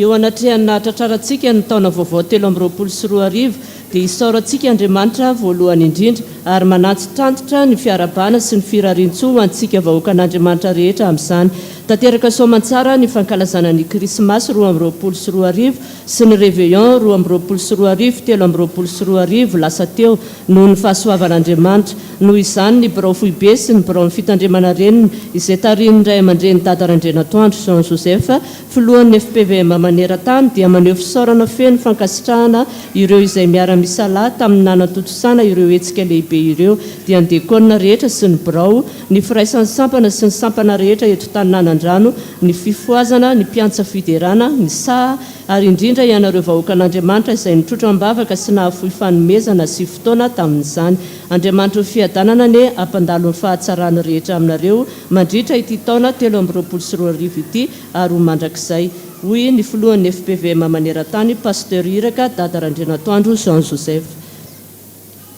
eo anatrehana tratrarantsika ny taona vaovao 2024 dia isaorantsika Andriamanitra voalohany indrindra ary manatso tantitra ny fiarabana sy ny firarintso antsika vahoakan'Andriamanitra rehetra amin'izany tanteraka soamantsara ny fankalazana ny krismasy 2024 sy ny réveillon 2024 2024 lasa teo noho ny fahasoavan'Andriamanitra noho izany ny birao foibe sy ny birao ny fitandremana reniny izay tariny ray aman-dreny dadarandrenatoandro Jean Joseph filohan'ny FPVM maneran-tany dia maneho fisaorana feno fankasitrahana ireo izay miara-misalahy tamin'ny nanatotosana ireo hetsika lehibe ireo dia ny dekona rehetra sy ny birao ny firaisan'ny sampana sy ny sampana rehetra eto taninanandrano ny fifoazana ny mpiantsa fiderana ny saha ary indrindra ianareo vahoakan'Andriamanitra izay nitrotro ambavaka sy nahafohy fanomezana sy fotoana tamin'izany Andriamanitra ho fiadanana ne ampandalo ny fahatsarany rehetra aminareo mandritra ity taona 2024 ity ary ho mandrakizay hoy ny filohan'ny FPVM maneran-tany pasteur iraka dadarandrenatoandro Jean Joseph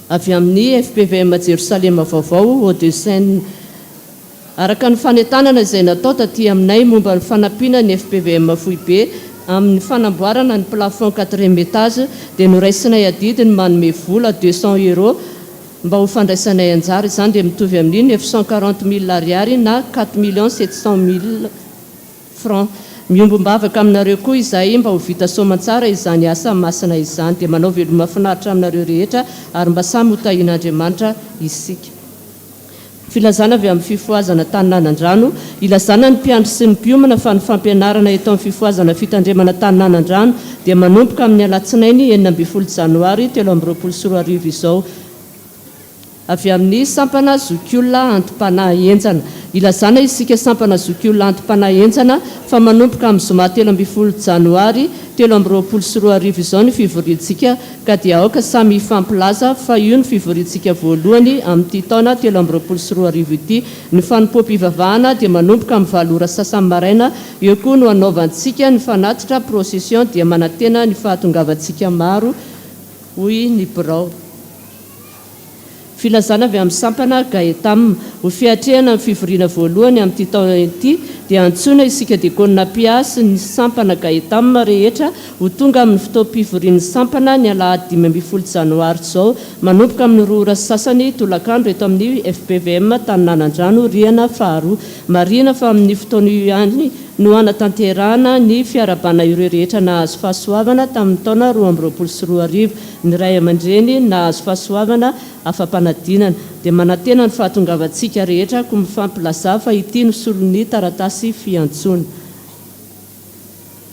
avy amin'ny FPVM Jerusalema vaovao Hauts-de-Seine araka ny fanetanana izay natao taty aminay momba ny fanampiana ny FPVM foibe amin'ny fanamboarana ny plafond 4e étage dia noraisinay adidiny manome vola 200 € mba ho fandraisanay anjara izany dia mitovy amin'ny 940 000 ariary na 4 700 000 francs miombombavaka aminareo koa izay mba ho vita soamantsara izany asa masina izany dia manao veloma finaritra aminareo rehetra ary mba samy ho tahin'Andriamanitra isika filazana avy amin'ny fifoazana taninanandrano ilazana ny mpiandry sy ny mpiomana fa ny fampianarana eto amin'ny fifoazana fitandremana taninanandrano dia manomboka amin'ny alatsinainy 12 janoary 2024 izao avy amin'ny sampana zokiolona antom-panahy enjana ilazana isika sampana zokiolona antom-panahy enjana fa manomboka amin'ny zoma 13 janoary 2024 izao ny fivoriantsika ka dia aoka samy fampilaza fa io ny fivoriantsika voalohany amin'ity taona 2024 ity ny fanompoam-pivavahana dia manomboka amin'ny valora sasany maraina eo koa no anaovantsika ny fanatitra procession dia manantena ny fahatongavantsika maro hoy ny birao filazana avy amin'ny sampana gaetam ho fiatrehana amin'ny fivoriana voalohany amin'ity taona ity dia antsoina isika dekona piasy ny sampana gaetam rehetra ho tonga amin'ny fotoam-pivorian'ny sampana ny alahady 12 janoary izao manomboka amin'ny roa sasany tolakandro eto amin'ny FPVM taninanandrano riana faharoa marina fa amin'ny fotoana io ihany no anatanterahana ny fiarabana ireo rehetra nahazo fahasoavana tamin'ny taona 2024 ny ray aman-dreny nahazo fahasoavana afampanadinana dia manantena ny fahatongavantsika rehetra ko mifampilaza fa ity ny solon'ny taratasy fiantsona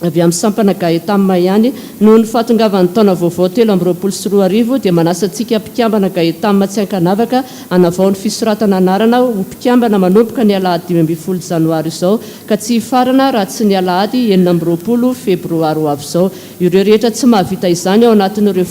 avy amin'ny sampana gaetama ihany noho ny fahatongavan'ny taona vaovao 2024 dia manasantsika mpikambana gaetama tsy ankanavaka anavao ny fisoratana anarana ho mpikambana manomboka ny alahady 12 janoary izao ka tsy hifarana raha tsy ny alahady 20 febroary ho avy izao ireo rehetra tsy mahavita izany ao anatin'ireo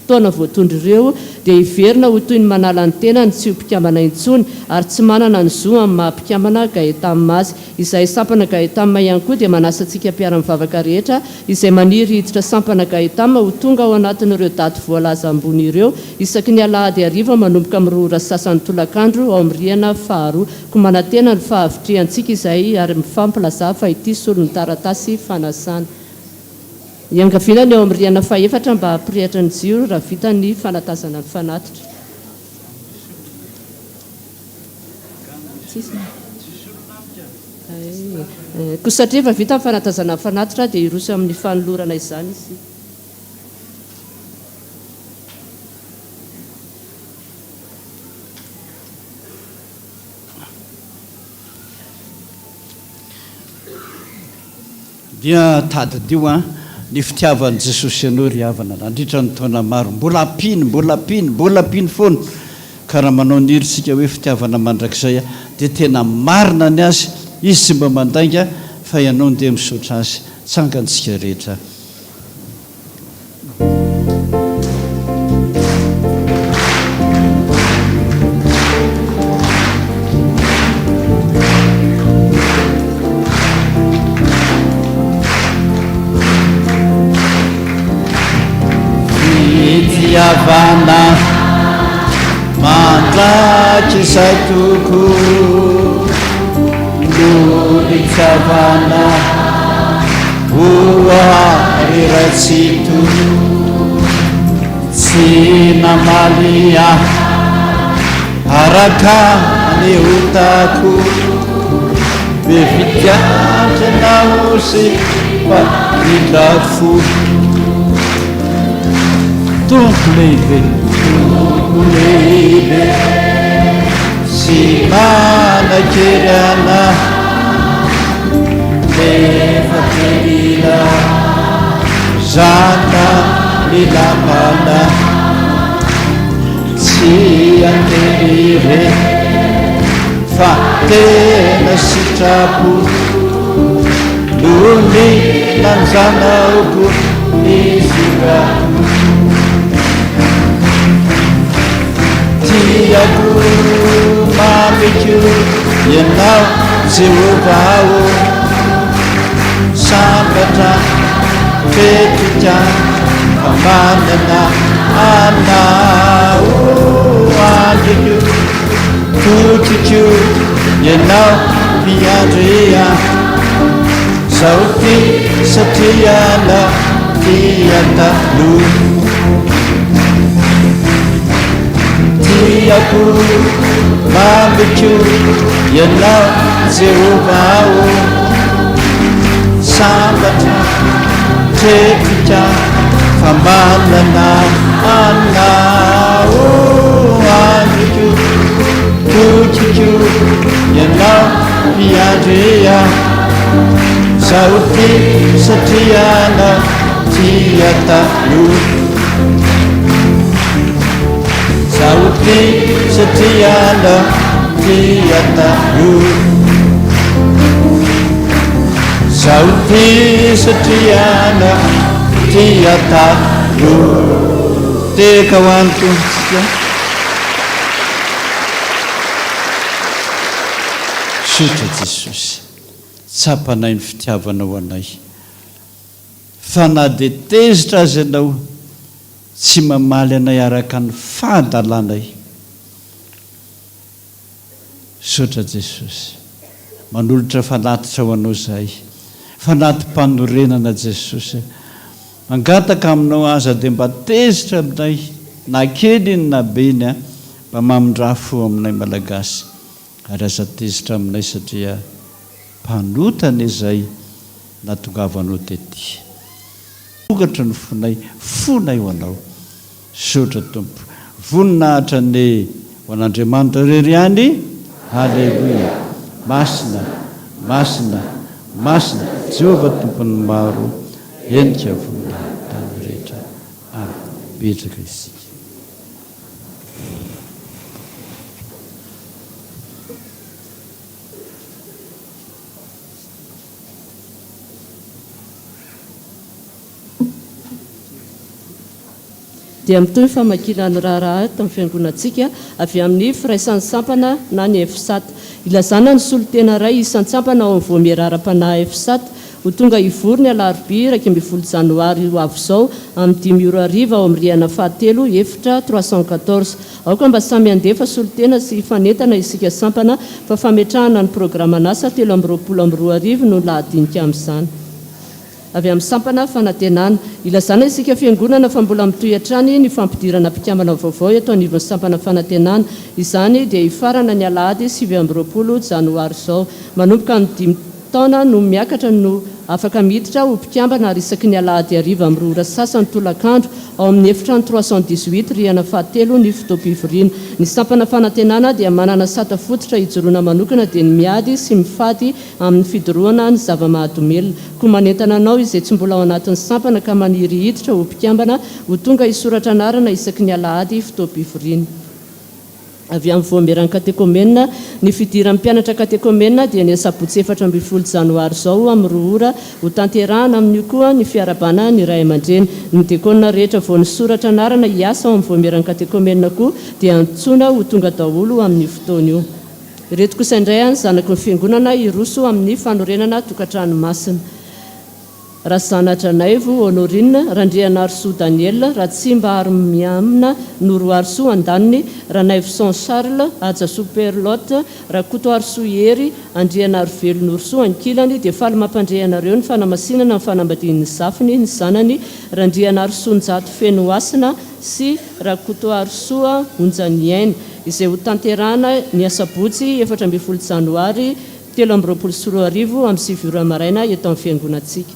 fotoana voatondry ireo dia hiverina ho toy ny manala ny tena ny tsy ho mpikambana intsony ary tsy manana ny zo amin'ny maha-mpikambana gaetama azy izay sampana gaetama ihany koa dia manasantsika mpiara-mivavaka rehetra izay maniry hiditra sampana gaetama ho tonga ao anatin'ireo daty voalaza ambony ireo isaky ny alahady ariva manomboka amin'ny roa sasany tolakandro ao amin'ny riana faharoa ko manantena ny fahavitriantsika izay ary mifampilaza fa ity solon'ny taratasy fanasana iangavinany eo amin'ny riana faefatra mba hampirehatra ny jiro raha vita ny fanatazana ny fanatitra ko satria efa vita ny fanatazana ny fanatitra dia iroso amin'ny fanolorana izany izy dia tadidio a ny fitiavan'i Jesosy ianao ry havana nandritra ny taona maro mbola ampiny foana ka raha manao niritsika hoe fitiavana mandrakizay dia tena marina ny azy izy tsy mba mandainga fa ianao ndeha misaotra azy tsangantsika rehetra fiavana mandraky izay toko lony fiavana oariratsito tsy namalia araka ny otako bevitiatrana osy fa indrafo tompo lehibe sy manakeryana lefa telila zana lilamana tsy anterive fa tena sitrapo lony lanjanaoko izyka tiako mameko ianao Jehovao sambatra fetrika amanana anao andriko tokiko ianao mpiandrea zao ty satriana tiatalo tiako mameko ianao Jehovao sambatra fetrika amanana anao andriko tokiko ianao mpiandrea zao ty satriana tiatalo zao ty satriana tiatalo zao ty satriana tiatalo teka ho any tombotsika sotra Jesosy tsapanay ny fitiavanao anay fa na dia tezitra azy ianao tsy mamaly anay araka ny fahadalanay sotra Jesosy manolotra fanatitra ho anao zahay fanatim-panorenana Jesosy mangataka aminao aza dia mba tezitra aminay na kely iny na beny a mba mamindra fo aminay malagasy ary aza tezitra aminay satria mpanotana izay natongavanao tety vokatra ny fonay ho anao sotra tompo voninahitra ny ho an'Andriamanitra rery ihany halleloia masina masina masina Jehova tompony maro endrika voninahitra tany rehetra betraka isika dia mitoy famakinany raharaha tamin'ny fiangonantsika avy amin'ny firaisan'ny sampana na ny F7 ilazana ny solotena ray isan-tsampana ao amin'ny voamierara-panahy F7 ho tonga ivory ny alarobia 12 janoary ho avy izao amin'ny 5:00 ao amin'ny rihana fahatelo efitra 314 aoka mba samy andefa solotena sy fanentana isika sampana fa fametrahana ny programan'asa 7:22 no lahadinika amin'izany avy amin'ny sampana fanantenana ilazana isika fiangonana fa mbola mitoy hatrany ny fampidirana mpikambana vaovao eto anivon'ny sampana fanantenana izany dia hifarana ny alahady 7:20 janoary izao manomboka ny 5 taona no miakatra no afaka miditra ho mpikambana ary isaky ny alahady ariva amin'ny ora sasany tolakandro ao amin'ny efitrano 318 rihana fahatelo ny fotoam-pivoriana ny sampana fanantenana dia manana sata fototra hijoroana manokana dia ny miady sy mifady amin'ny fidoroana ny zava-mahadomelona koa manentana anao izay tsy mbola ao anatin'ny sampana ka maniry hiditra ho mpikambana ho tonga hisoratra anarana isaky ny alahady fotoam-pivoriana avy amin'ny voameran'ny katekomena ny fidiran'ny mpianatra katekomena dia ny sabotsy 14 janoary izao amin'ny 2 ora ho tanterahana amin'io koa ny fiarabana ny ray aman-dreny ny dekona rehetra vao ny soratra anarana hiasa ao amin'ny voameran'ny katekomena koa dia antsoina ho tonga daholo amin'ny fotoana io ireto kosa indray ny zanaky ny fiangonana iroso amin'ny fanorenana tokantrano masina raha zanatranayvo honorina randrianarso daniel raha tsy mba ary miamina noroarso andaniny raha naivson charles aja superlote raha kotoarso ery andrianaro velonorso ankilany dia faly mampandrehanareo ny fanamasinana ny fanambadian'ny zafiny ny zanany randrianarso njato fenoasina sy raha kotoarsoa onjaniainy izay ho tanterana ny asabotsy 14 janoary 2024 amin'ny 7 maraina eto amin'ny fiangonantsika.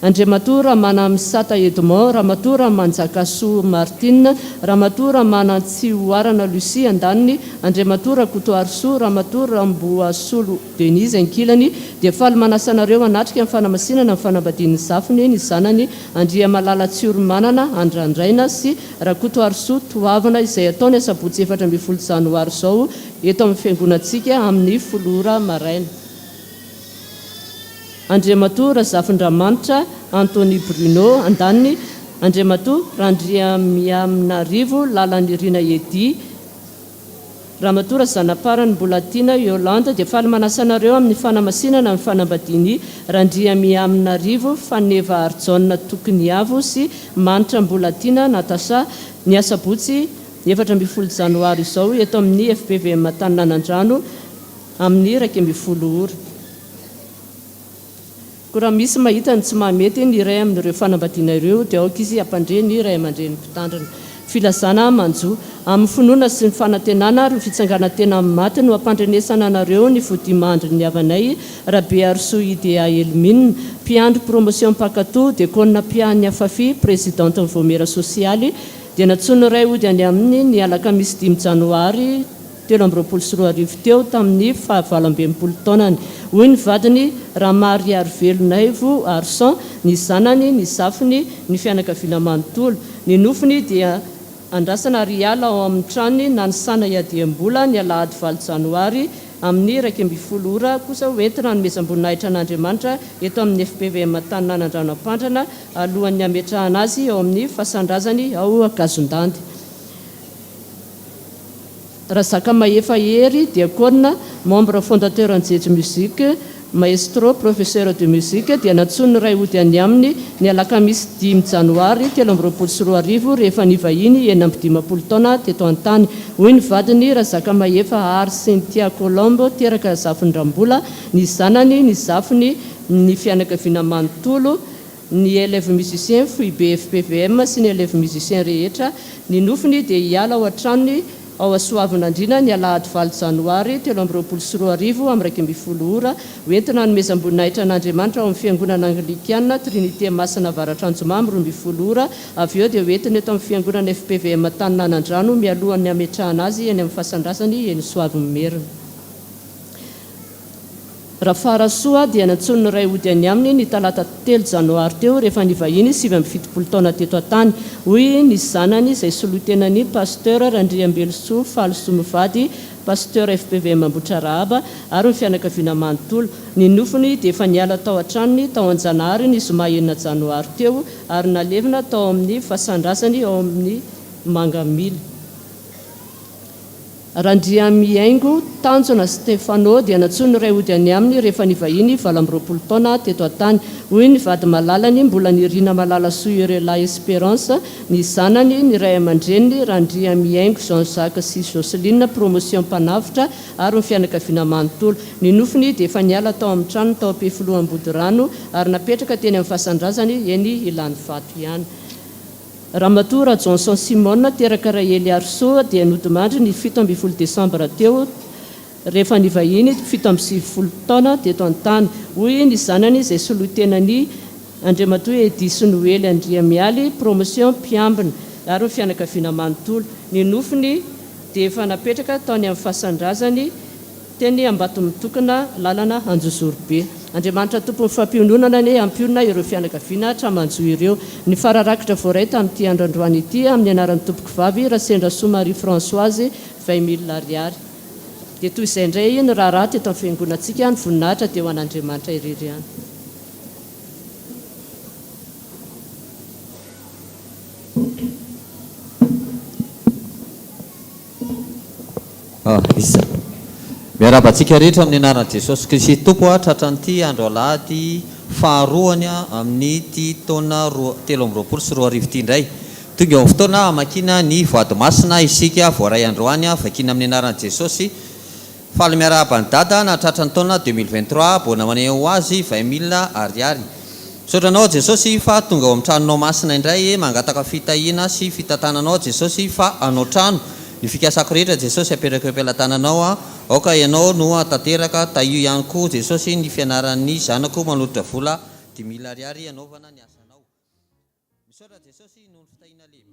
Andriamatora mana misata Edmond, Ramatora manjakaso Martine, Ramatora mana tsihoarana Lucie andaniny, Andriamatora kotoarso, Ramatora mboasolo Denise ankilany, dia faly manasanareo anatrika amin'ny fanamasinana amin'ny fanambadian'ny zafiny ny zanany, andria malala tsioromanana andrandraina sy raha kotoarso toavana izay ataony asabotsy 14 janoary izao eto amin'ny fiangonantsika amin'ny 10 maraina. Andriamatora Zafindramanitra Antony Bruno andaniny, Andriamatora Randria Miaminarivo lalany Rina Edi, Ramatora Zanaparany Mbolatina Yolande dia faly manasanareo amin'ny fanamasinana amin'ny fanambadiany Randria Miaminarivo Faneva Arjona Tokoniavo sy Manitra Mbolatina Natasha ny asabotsy 14 janoary izao eto amin'ny FPVM Taninanandrano amin'ny 12 ora. Koa raha misy mahita ny tsy mahamety ny iray amin'ireo fanambadiana ireo dia aoka izy hampandre ny iray aman-dreny mpitandrina. Filazana manjo amin'ny finoana sy ny fanantenana ary ny fitsangana tena maty no ampandrenesana anareo ny vodimandry ny avanay Rabe Arso Idea Elmine, mpiandro promotion Pakato dia konna mpiany afafi présidente ny vomera sosialy dia natsono ray ody any amin'ny ny alakamisy 5 janoary 2024 teo tamin'ny 24 taonany. Hoy ny vadiny Ramary Arvelonaivo Arson, ny zanany, ny zafiny, ny fianakaviana manontolo. Ny nofiny dia andrasana riala ao amin'ny tranony nanisana iadiam-bola ny alahady 20 janoary amin'ny 12 ora kosa hoentina nomezam-boninahitra an'Andriamanitra eto amin'ny FPVM Taninanandrano Ampandrana alohan'ny ametrahana azy ao amin'ny fasandrazany ao Akazondandy. Razaka Maefa Hery diakona, membre fondateur anjery musique, maestro professeur de musique dia natsony ray ody any aminy ny alakamisy 5 janoary 2024 rehefa nivahiny eny amin'ny 15 taona teto an-tany. Hoy ny vadiny Razaka Maefa Ary Cynthia Colombo teraka Zafindrambola, ny zanany, ny zafiny, ny fianakaviana manontolo, ny élève musicien Foibe FPVM sy ny élève musicien rehetra. Ny nofiny dia hiala ao an-tranony ao Asoavinandrina ny alahady 20 janoary 2024 amin'ny 12 ora hoentina nomezam-boninahitra an'Andriamanitra ao amin'ny fiangonana Anglikanina Trinité Masina Varatranjomamy 12 ora, avy eo dia hoentina eto amin'ny fiangonana FPVM Taninanandrano mialohan'ny ametrahana azy eny amin'ny fasandrasany eny Soavimerina. Raha farasoa dia natsony ray ody any aminy ny talata 3 janoary teo rehefa nivahiny 77 taona teto an-tany. Hoy ny zanany izay solotenany pasteur Randriambelso Falsomivady, pasteur FPVM Ambotrarahaba ary ny fianakaviana manontolo. Ny nofiny dia efa niala tao an-tranony tao an-janahary ny zoma 9 janoary teo ary nalevina tao amin'ny fasandrasany ao amin'ny Mangamila. Randria Miaingo Tanjona Stefano dia natsony ray ody any aminy rehefa nivahiny 20 taona teto an-tany. Hoy ny vady malalany mbola nirina malala Soirela Espérance, ny zanany, ny ray aman-dreniny Randria Miaingo Jean-Jacques sy Joseline promotion mpanavitra ary ny fianakaviana manontolo. Ny nofiny dia efa niala tao amin'ny trano tao Ampefiloha-Ambodirano ary napetraka teny amin'ny fasandrazany eny Ilany Vato ihany. Ramatora Johnson Simon teraka Raely Arso dia nodimandry ny 17 Desambra teo rehefa nivahiny 70 taona teto an-tany. Hoy ny zanany izay solotenany Andriamato Edisy Noely Andriamialy promotion mpiambina ary ny fianakaviana manontolo. Ny nofiny dia efa napetraka taony amin'ny fasandrazany teny Ambato mitokana lalana Anjozorobe. Andriamanitra tompo ny fampiononana ny ampionana ireo fianakaviana tramanjo ireo. Ny fararakitra voaray tamin'ity androandroany ity amin'ny anaran'ny tompoko vavy Rasendra Somarie Françoise 20 000 ariary. Dia toy izay indray ny raharaha teto amin'ny fiangonantsika ny voninahitra dia ho an'Andriamanitra irery ihany. Miarabantsika rehetra amin'ny anaran'i Jesosy Kristy Tompo tratran'ity andro alahady faharoany amin'ny ty taona 2024 ty indray. Tonga eo fotoana amakina ny voady masina isika voaray androany vakina amin'ny anaran'i Jesosy. Faly miarahaba ny dada na tratran'ny taona 2023 bona maneho azy 20,000 ariary. Sotranao Jesosy fa tonga ao amin'ny tranonao masina indray mangataka fitahina sy fitatananao Jesosy fa anao trano. Ny fikasako rehetra Jesosy apetraka eo am-pelatananao aoka ianao no tanteraka taio ihany koa Jesosy ny fianaran'ny zanako manolotra vola 10,000 ariary anaovana ny asanao. Misaotra Jesosy noho ny fitahina lehibe.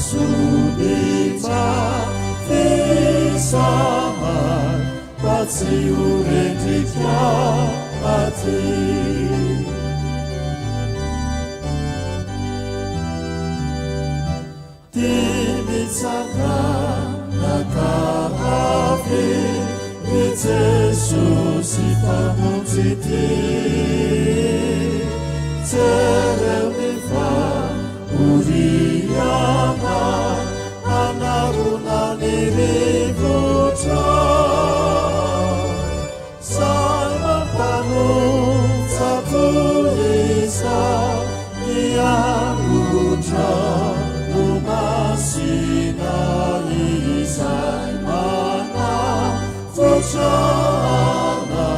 sunita fisahan patsiurendrika aty timitsangana ave ni Jesusy mpamonjy ty tsereumifa uriana anarona ny rivotra zay mampanonja toisa miarotra no masina izay manavotrana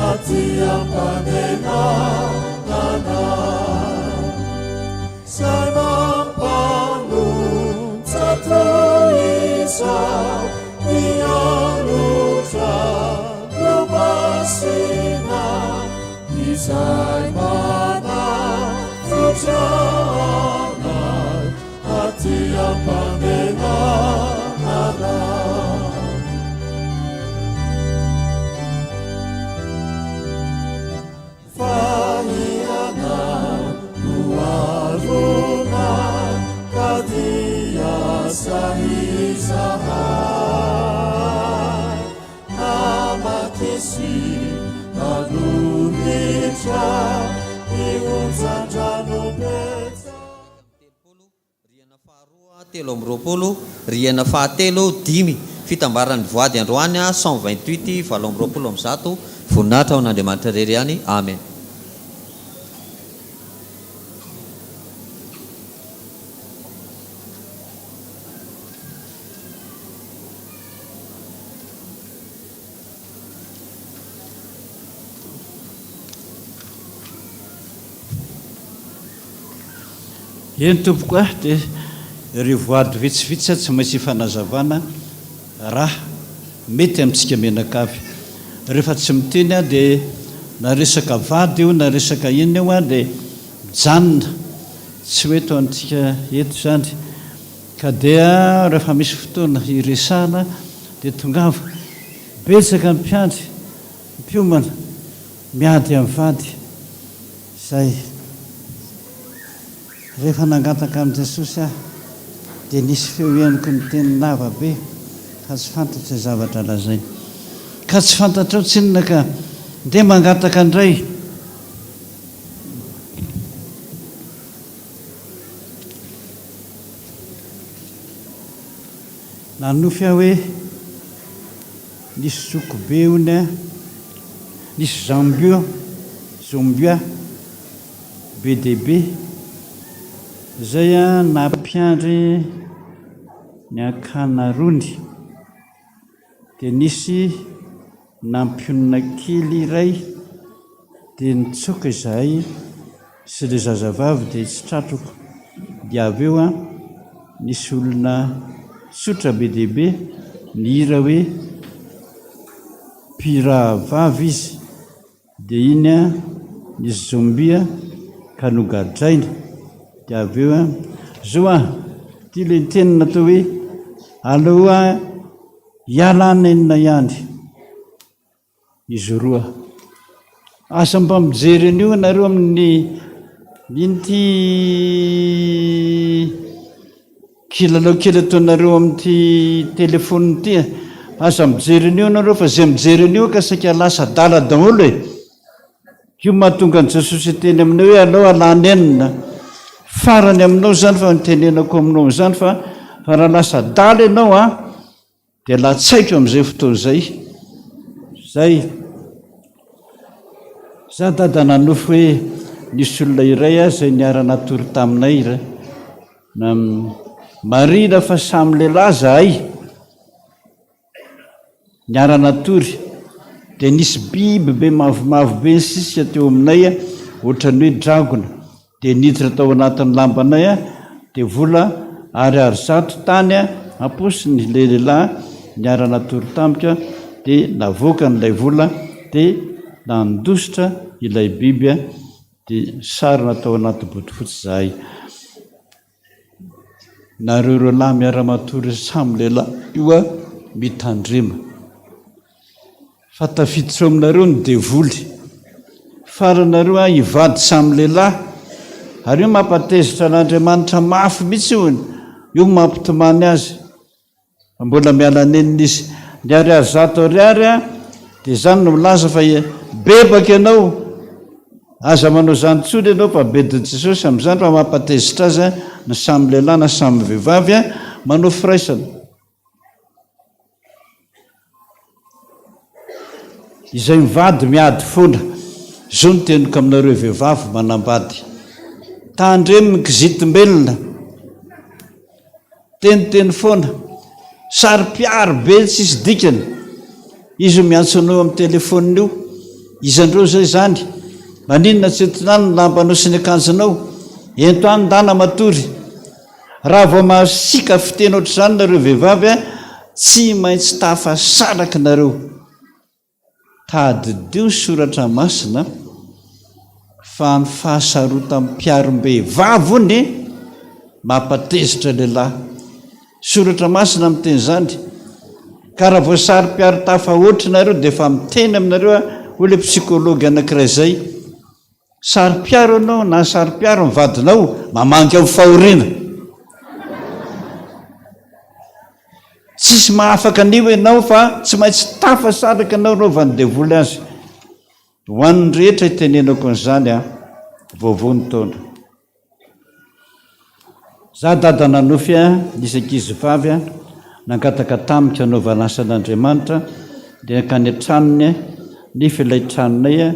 aty ampanenanana zay mampanonja toisa miarotra no masina izay manavotrana aty ampanenanana fahiana no arona kadia sahizahay namakesy nanonitra ionjandranombetsa riana faharoa telo amby roapolo riana fahatelo dimy fitambarany voady androany 128 valo amby roapolo amby zato voninahitra ao n'Andriamanitra rery any amen. eny tompoko a dia ry voady vitsivitsy tsy maintsy fanazavana raha mety amintsika menakavy rehefa tsy miteny a dia na resaka vady io na resaka iny io a dia mijanona tsy hoe to antsika eto zany ka dia rehefa misy fotoana iresahana dia tongava betsaka ny mpiandry mpiomana miady amin'ny vady zay rehefa nangataka amin'i Jesosy aho dia nisy feo ianiko ny teny lava be ka tsy fantatry zavatra lazainy ka tsy fantatra ao tsinona ka ndeha mangataka indray nanofy aho hoe nisy sokobe ony a nisy zombia be dehibe zay a nampiandry ny akanarony dia nisy nampionina kely iray dia nitsoka izahay sy le zazavavy dia tsy tratroko dia avy eo a nisy olona sotra be dehibe ny hira hoe mpirahavavy izy dia iny a nisy zombia ka nogadraina dia avy eo a zao a ty le tenina atao hoe aleo a hialana enina ihany izy roa asa mba mijery an'io nareo amin'ny iny ty kilalao kely ataonareo amin'ity telefony ty asa mijery an'io nareo fa zay mijery an'io ka saika lasa dala daholo e io mahatonga an' Jesosy teny aminao hoe aleo alana enina farany aminao zany fa nitenenako aminao zany fa raha lasa dala ianao a dia latsaiko amin'izay fotoana zay zay za dada nanofy hoe nisy olona iray a zay niara-natory taminay na marina fa samy lehilahy zahay niara-natory dia nisy biby be mavomavo be ny sisika teo aminay a ohatrany hoe dragona dia niditra tao anatin'ny lambanay a dia vola ariary zato tany a aposiny le lehilahy niara-natory tamika dia navoaka n'ilay vola dia nandositra ilay biby a dia sary natao anaty bodofotsy zahay nareo ro lahy miara-matory samy lehilahy io a mitandrema fa tafiditra aminareo ny devoly faranareo a hivady samy lehilahy ary io mampatezitra n'Andriamanitra mafy mihitsy io mampitomany azy mbola miala nenin'izy ny ariary zato ariary a dia izany no milaza fa bebaka ianao aza manao zany tsony ianao fa bedin'i Jesosy amin'izany fa mampatezitra azy ny samy lehilahy na samy vehivavy a manao firaisana. Izay mivady miady foana zao no teniko aminareo vehivavy manambady tandremy mikizitimbelona teniteny foana sary-piary be tsisy dikany izy miantso anao amin'ny telefonina io izandreo zay zany maninona tsy entinany ny lambanao sy ny akanjonao ento any ndana matory raha vao masika fiteny ohatr'izany nareo vehivavy a tsy maintsy tafasaraka nareo tadidio soratra masina fa ny fahasarota amin'ny mpiarom-behivavy ony mampatezitra lehilahy soratra masina miteny zany ka raha voasary-piaro tafahoatra nareo dia efa miteny aminareo a ho le psikôlôgy anankiray zay sary-piaro anao na sary-piaro mivadinao mamangy amin'ny fahoriana tsisy mahafaka anio ianao fa tsy maintsy tafasaraka anao reo vandevoly azy ho an'ny rehetra itenenako an'izany a vaovony taona za dada nanofy a nisy ankizy vavy a nangataka tamika anaovana asan'Andriamanitra dia nakany an-tranony nefa ilay tranonay a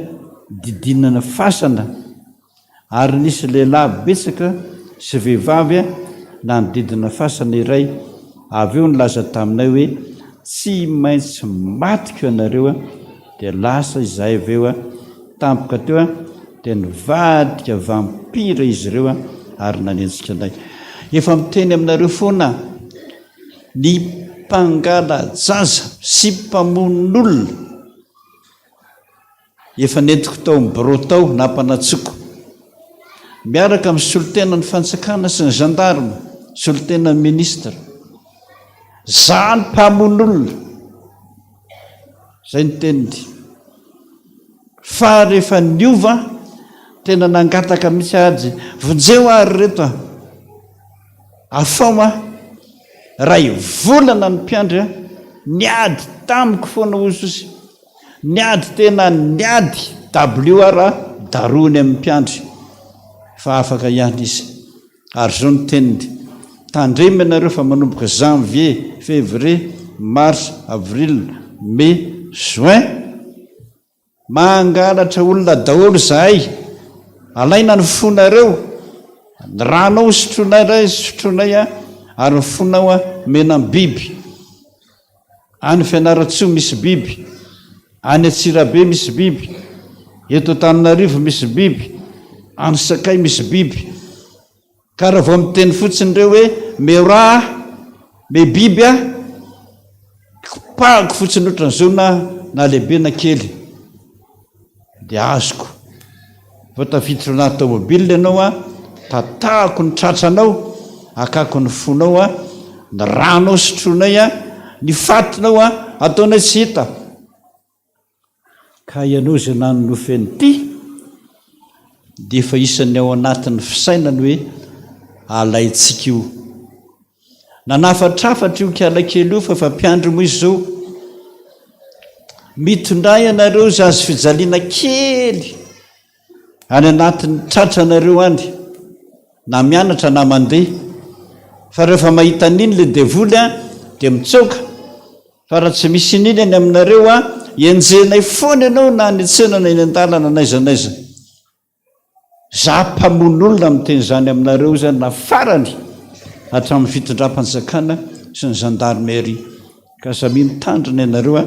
didinana fasana ary nisy lehilahy betsaka sy vehivavy a nanodidina fasana iray avy eo nilaza taminay hoe tsy maintsy matika ianareo a dia lasa izahay avy eo a tampoka teo a dia nivadika vampira izy ireo a ary nanenjika anay efa miteny aminareo foana ny mpangala jaza sy mpamon'olona efa nentiko tao mibro tao na mpanatsoko miaraka amin'ny solotena ny fanjakana sy ny gendarme solotena ny ministra zany mpamon'olona zay ny teniny fa rehefa niova tena nangataka mitsy ady vonjeo ary reto a afaoma ray volana ny mpiandry a niady tamiko foana ososy niady tena niady WR darony amin'ny mpiandry fa afaka ihany izy ary zao ny teniny tandremy ianareo fa manomboka janvier février mars avril mai juin mangalatra olona daholo zahay alaina ny fonareo ny ranao sotronay a ary ny fonao a mena ny biby any Fianaratsoa misy biby any Atsirabe misy biby eto Antananarivo misy biby any Sakay misy biby ka raha vao miteny fotsiny reo hoe meraha me biby a pahako fotsiny ohatran'izao na lehibe na kely dia azoko vao tafiditra anaty tômôbila ianao a tatahako ny tratranao akako ny fonao a ny ranao sotronay a ny fatinao a ataonay tsy hita ka ianao zay nanonofeny ity dia efa isan'ny ao anatin'ny fisainany hoe alaitsika io nanafatrafatra io kialakely io fa mpiandry mo izy zao mitondray ianareo zazy fijaliana kely any anatin'ny tratranareo any na mianatra na mandeha fa rehefa mahita niny le devoly a dia mitsoka fa raha tsy misy niny any aminareo a enjenay foana ianao na ny antsenana eny an-dalana naizanaiza za mpamon'olona miteny zany aminareo zany na farany hatramin'ny fitondram-panjakana sy ny gendarmerie ka samy mitandrina ianareo a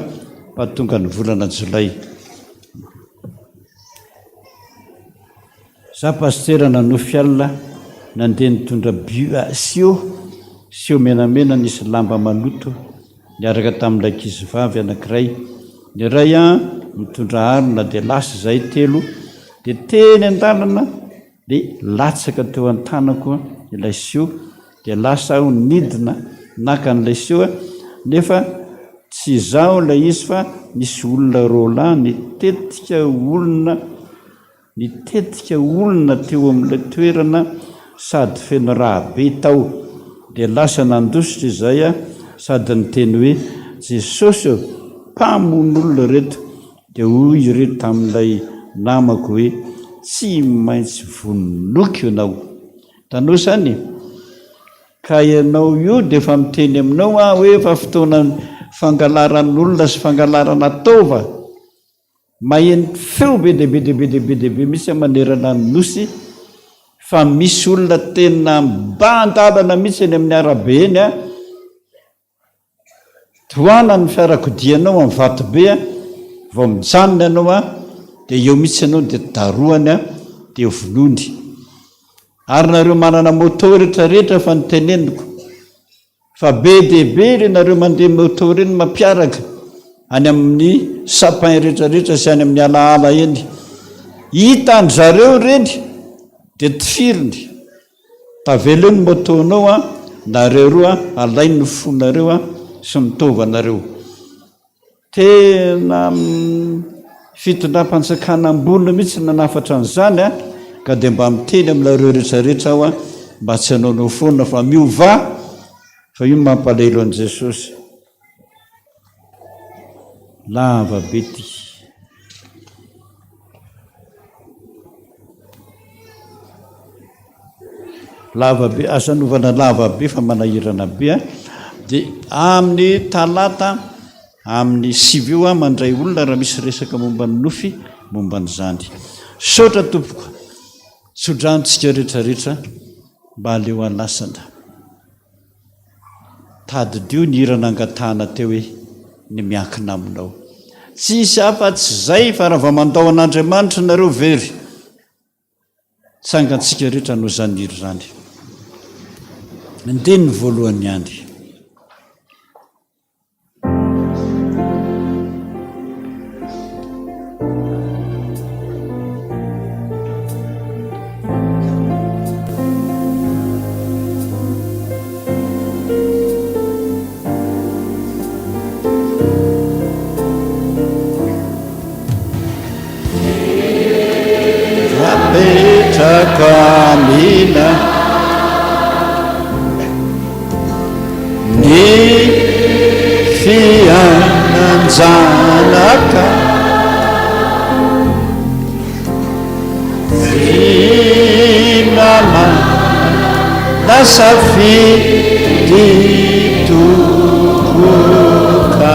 mpahatonga ny volana jolay za pastera nanofy alina nandeha nitondra sio menamena nisy lamba maloto niaraka tamin'ilay ankizy vavy anankiray ny iray a mitondra arina dia lasa zay telo dia teny an-dalana dia latsaka teo an-tanako ilay sio dia lasa ho nidina naka n'ilay sehoa nefa tsy zao ilay izy fa misy olona rola nitetika olona teo amin'ilay toerana sady feno rahabe tao dia lasa nandositra izay sady nyteny hoe Jesosy mpamon'olona reto dia hoy ireto tamin'ilay namako hoe tsy maintsy vonoky ianao tanao zany ka ianao io dia efa miteny aminao hoe efa fotoana fangalaran'olona sy fangalarana taova maheno feo be dehibe misy manerana ny nosy fa misy olona tena mba-andalana mihitsy eny amin'ny arabe eny toana ny fiarakodianao amin'ny vatobe vao mijanona ianao dia eo mihitsy ianao dia daroany dia volony ary nareo manana moto rehetrarehetra fa niteneniko fa be dehibe re nareo mandeha moto reny mampiaraka any amin'ny sapin rehetrarehetra sy any amin'ny alaala eny hitany zareo reny dia tifiriny tavelo ny motonao nareo roa alai ny fonareo sy mitovanareo tena fitondram-pantsakana ambonina mihitsy nanafatra an'izany ka dia mba miteny aminareo rehetrarehetra aho mba tsy hanaonao foana fa miova fa io mampalelo an' Jesosy lava be ty lavabe asanovana lavabe fa manahirana be dia amin'ny talata amin'ny 7 mandray olona raha misy resaka momba ny nofy momba n'izany saotra tompoko tsodranotsika rehetrarehetra mba aleo alasana tadidio ny hirana angatahana teo hoe ny miankina aminao tsisy afa-tsy zay fa raha va mandao an'Andriamanitra nareo very sangantsika rehetra no zaniry zany ndeny ny voalohany andry Kamina ni fiananjanaka mama nasafidy tokoka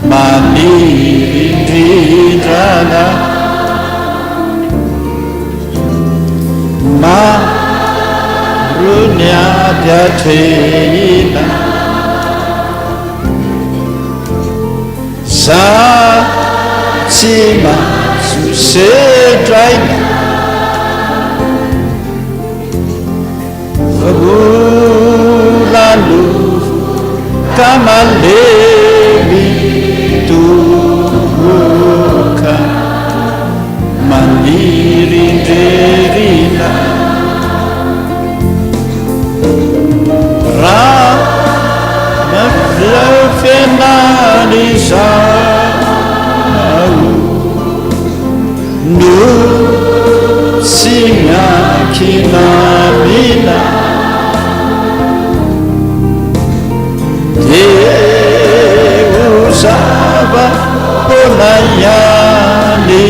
manirindrana maruniady atrehina za tsy mazosedraina volano ka malemy tokoka manirindrerina raha mafenany zao no tsy miankinamina dia ozava pona ihany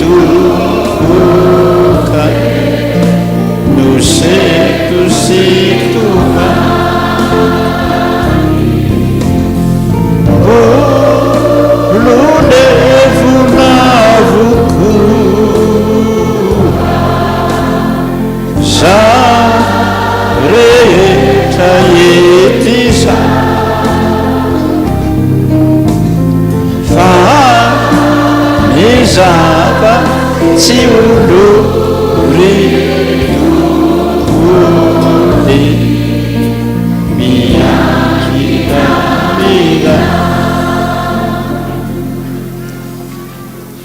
tokoka no setositoka olonevonavoko za rehetra etiza fa mizava tsy olory tokoly miankidamina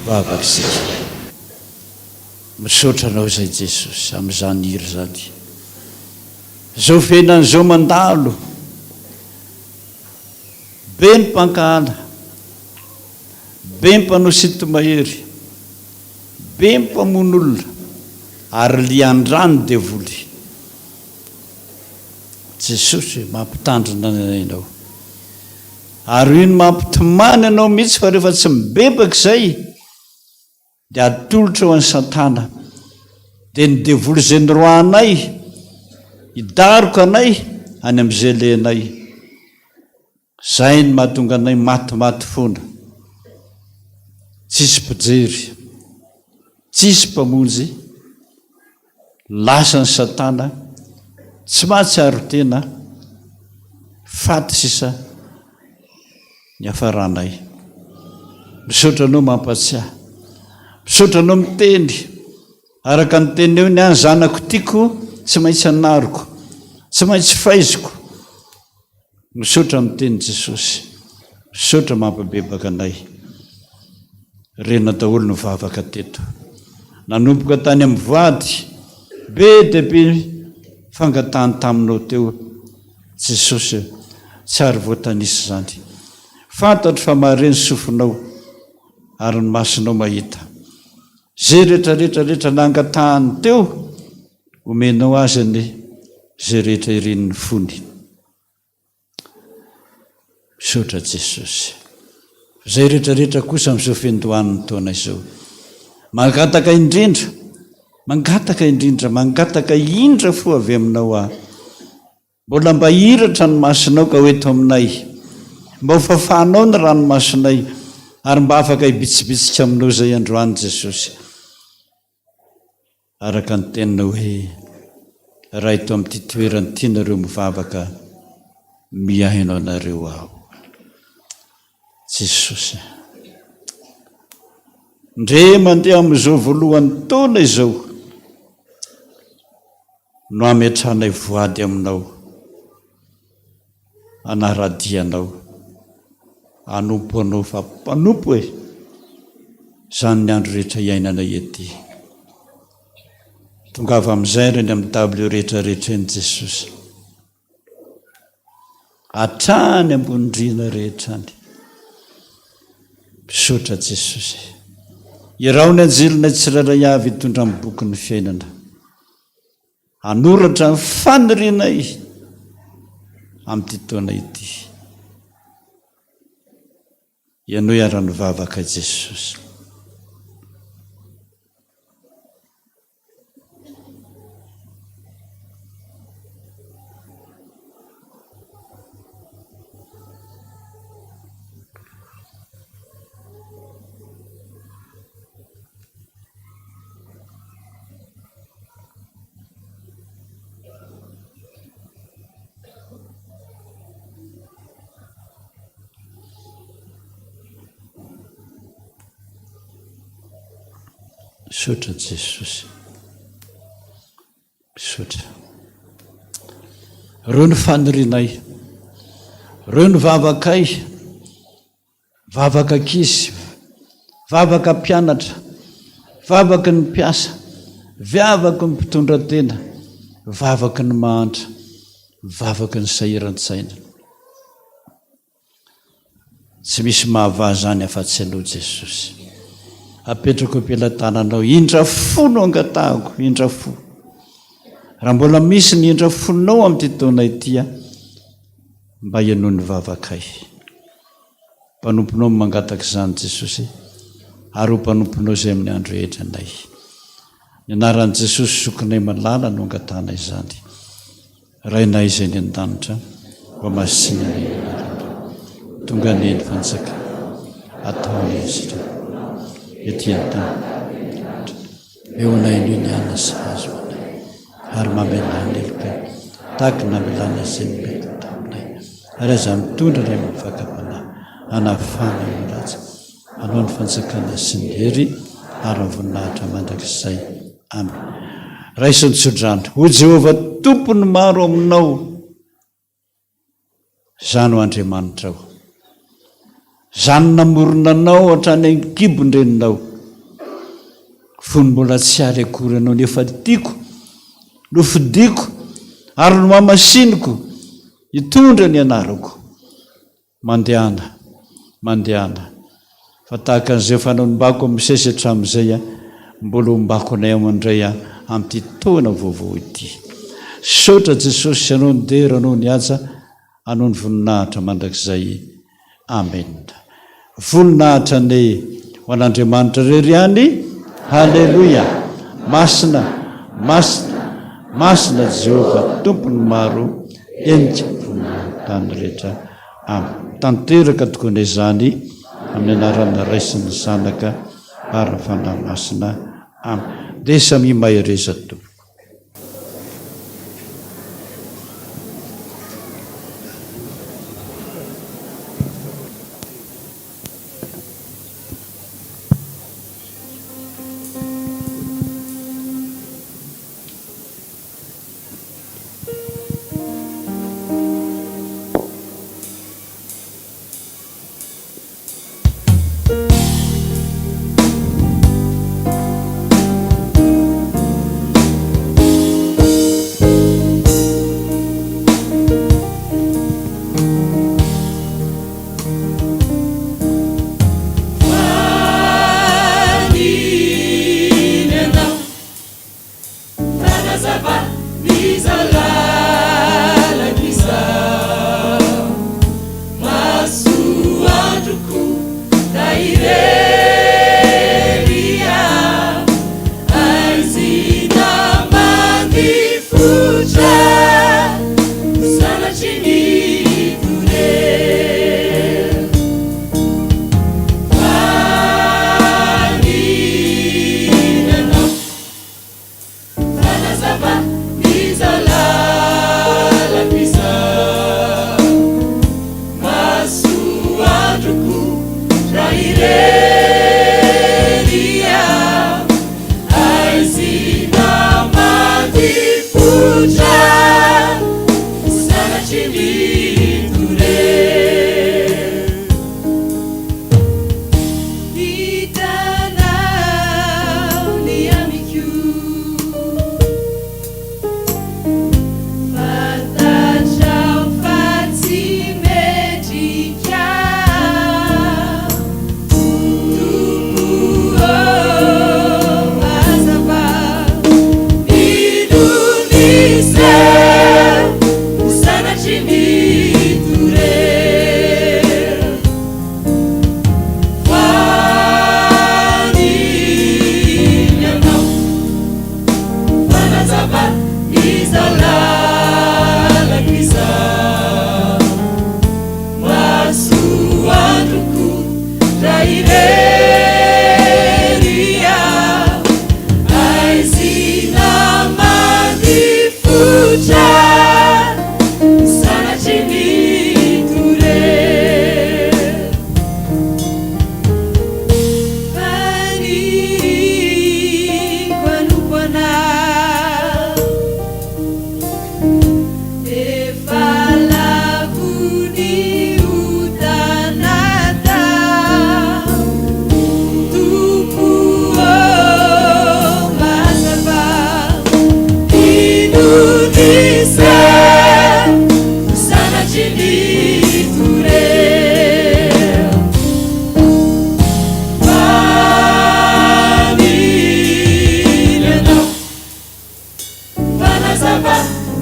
vavakisika misaotranao zay Jesosy amin'izany hiry zany zao fenan'izao mandalo be ny mpankala be ny mpanao sitomahery be ny mpamon'olona ary liandrano devoly Jesosy mampitandrina ianao ary ino mampitomany ianao mihitsy fa rehefa tsy mibebaka izay dia atolotra ho an'ny Satana dia ny devoly izay nyroanay hidaroko anay any amin'izay lenay izay ny mahatonga anay matimaty fona tsisy mpijery tsisy mpamonjy lasa ny Satana tsy mahatsiaro tena faty sisa ny hafaranay misaotra anao mampatsiahy misaotra anao miteny araka ny teny eo ny any zanako tiako tsy maintsy anariko tsy maintsy faiziko misaotra miteny Jesosy misaotra mampabebaka anay rena daholo ny vavaka teto nanomboka tany amin'ny vady be dia be fangatahany taminao teo Jesosy tsy ary voatanisy izany fantatro fa mahare ny sofinao ary ny masonao mahita zay rehetrarehetrarehetra nangatahany teo omenao azy ny zay rehetra irin'ny fony misaotra Jesosy zay rehetrarehetra kosa amin'izao fiandohan'ny taona izao mangataka indrindra mangataka indra fo avy aminao aho mbola mba hiratra ny masonao ka hoeto aminay mba ho fafanao ny ranomasonay ary mba afaka hibitsibitsika aminao izay androany Jesosy araka ny teninao hoe raha ito amin'ity toerany ity nareo mivavaka miahinao anareo aho Jesosy ndre mandeha amin'izao voalohan'ny taona izao no ametranay voady aminao anaradianao anompo anao fa mpanompo e izany ny andro rehetra iainanay ety tongava amin'izay reny amin'ny table rehetrarehetra eny Jesosy hatrany ambonindrina rehetra any misaotra Jesosy irao ny anjilina tsiraray avy hitondra amin'ny boky ny fiainana anoratra ny fanirinay amin'ity taona ity ianao iara-ny vavaka Jesosy misaotra Jesosy misaotra reo ny fanirinay reo ny vavakay vavaka ankizy vavaka mpianatra vavaka ny mpiasa vavaka ny mpitondra tena vavaka ny mahantra vavaka ny sahiran-tsaina tsy misy mahavaha zany afa-tsy anao Jesosy apetrako ampelantananao indra fo no angatahako indra fo raha mbola misy ny indra fonao amin'ity taona ity mba ianao ny vavakay mpanomponao mangataka izany Jesosy ary ho mpanomponao izay amin'ny andro rehetra anay ny anaran'i Jesosy sokonay malala no angatahana izany rainay izay ny an-danitra mba masina tonga neny fansaka atao izy ety an-tany eo anay ny ana sy hazo anay ary mamelana eloka tahaka namelana izay mety taminay ary aza mitondra ray mivakapanahy anafana milaza anao ny fansakana sy ny hery ary voninahitra mandrakizay amen raisy ny sodrano ho Jehova tompony maro aminao zany ho Andriamanitra ao zany namoronanao hatrany ankibondreninao fony mbola tsy ary akory anao nefa tiako no fidiko ary no mamasiniko hitondra ny anarako mandehana fa tahaka an'izay fanaombako misesy hatramin'izay a mbola ombako anay amandray a amin'ity toana vaovao ity saotra Jesosy anao ny dera anao ny aja anao ny voninahitra mandrakizay amen voninahitra ny ho an'Andriamanitra rery ihany halleloia masina Jehova tompony maro endrika voninahitany rehetra tanteraka tokonay zany amin'ny anarana raisiny zanaka ara fanahy masina dia samy mahereza tompoko.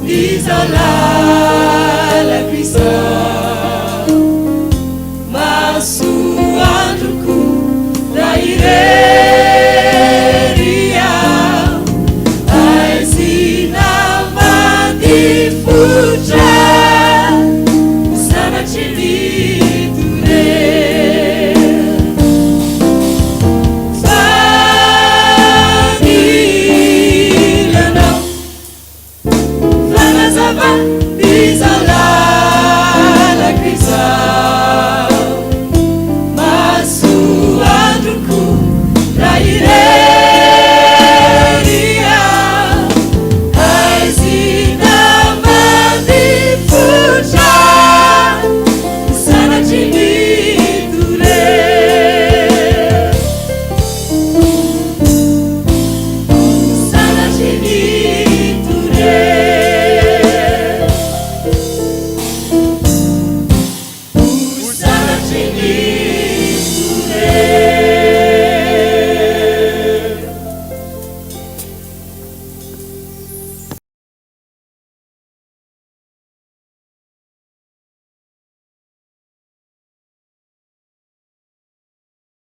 He's alive.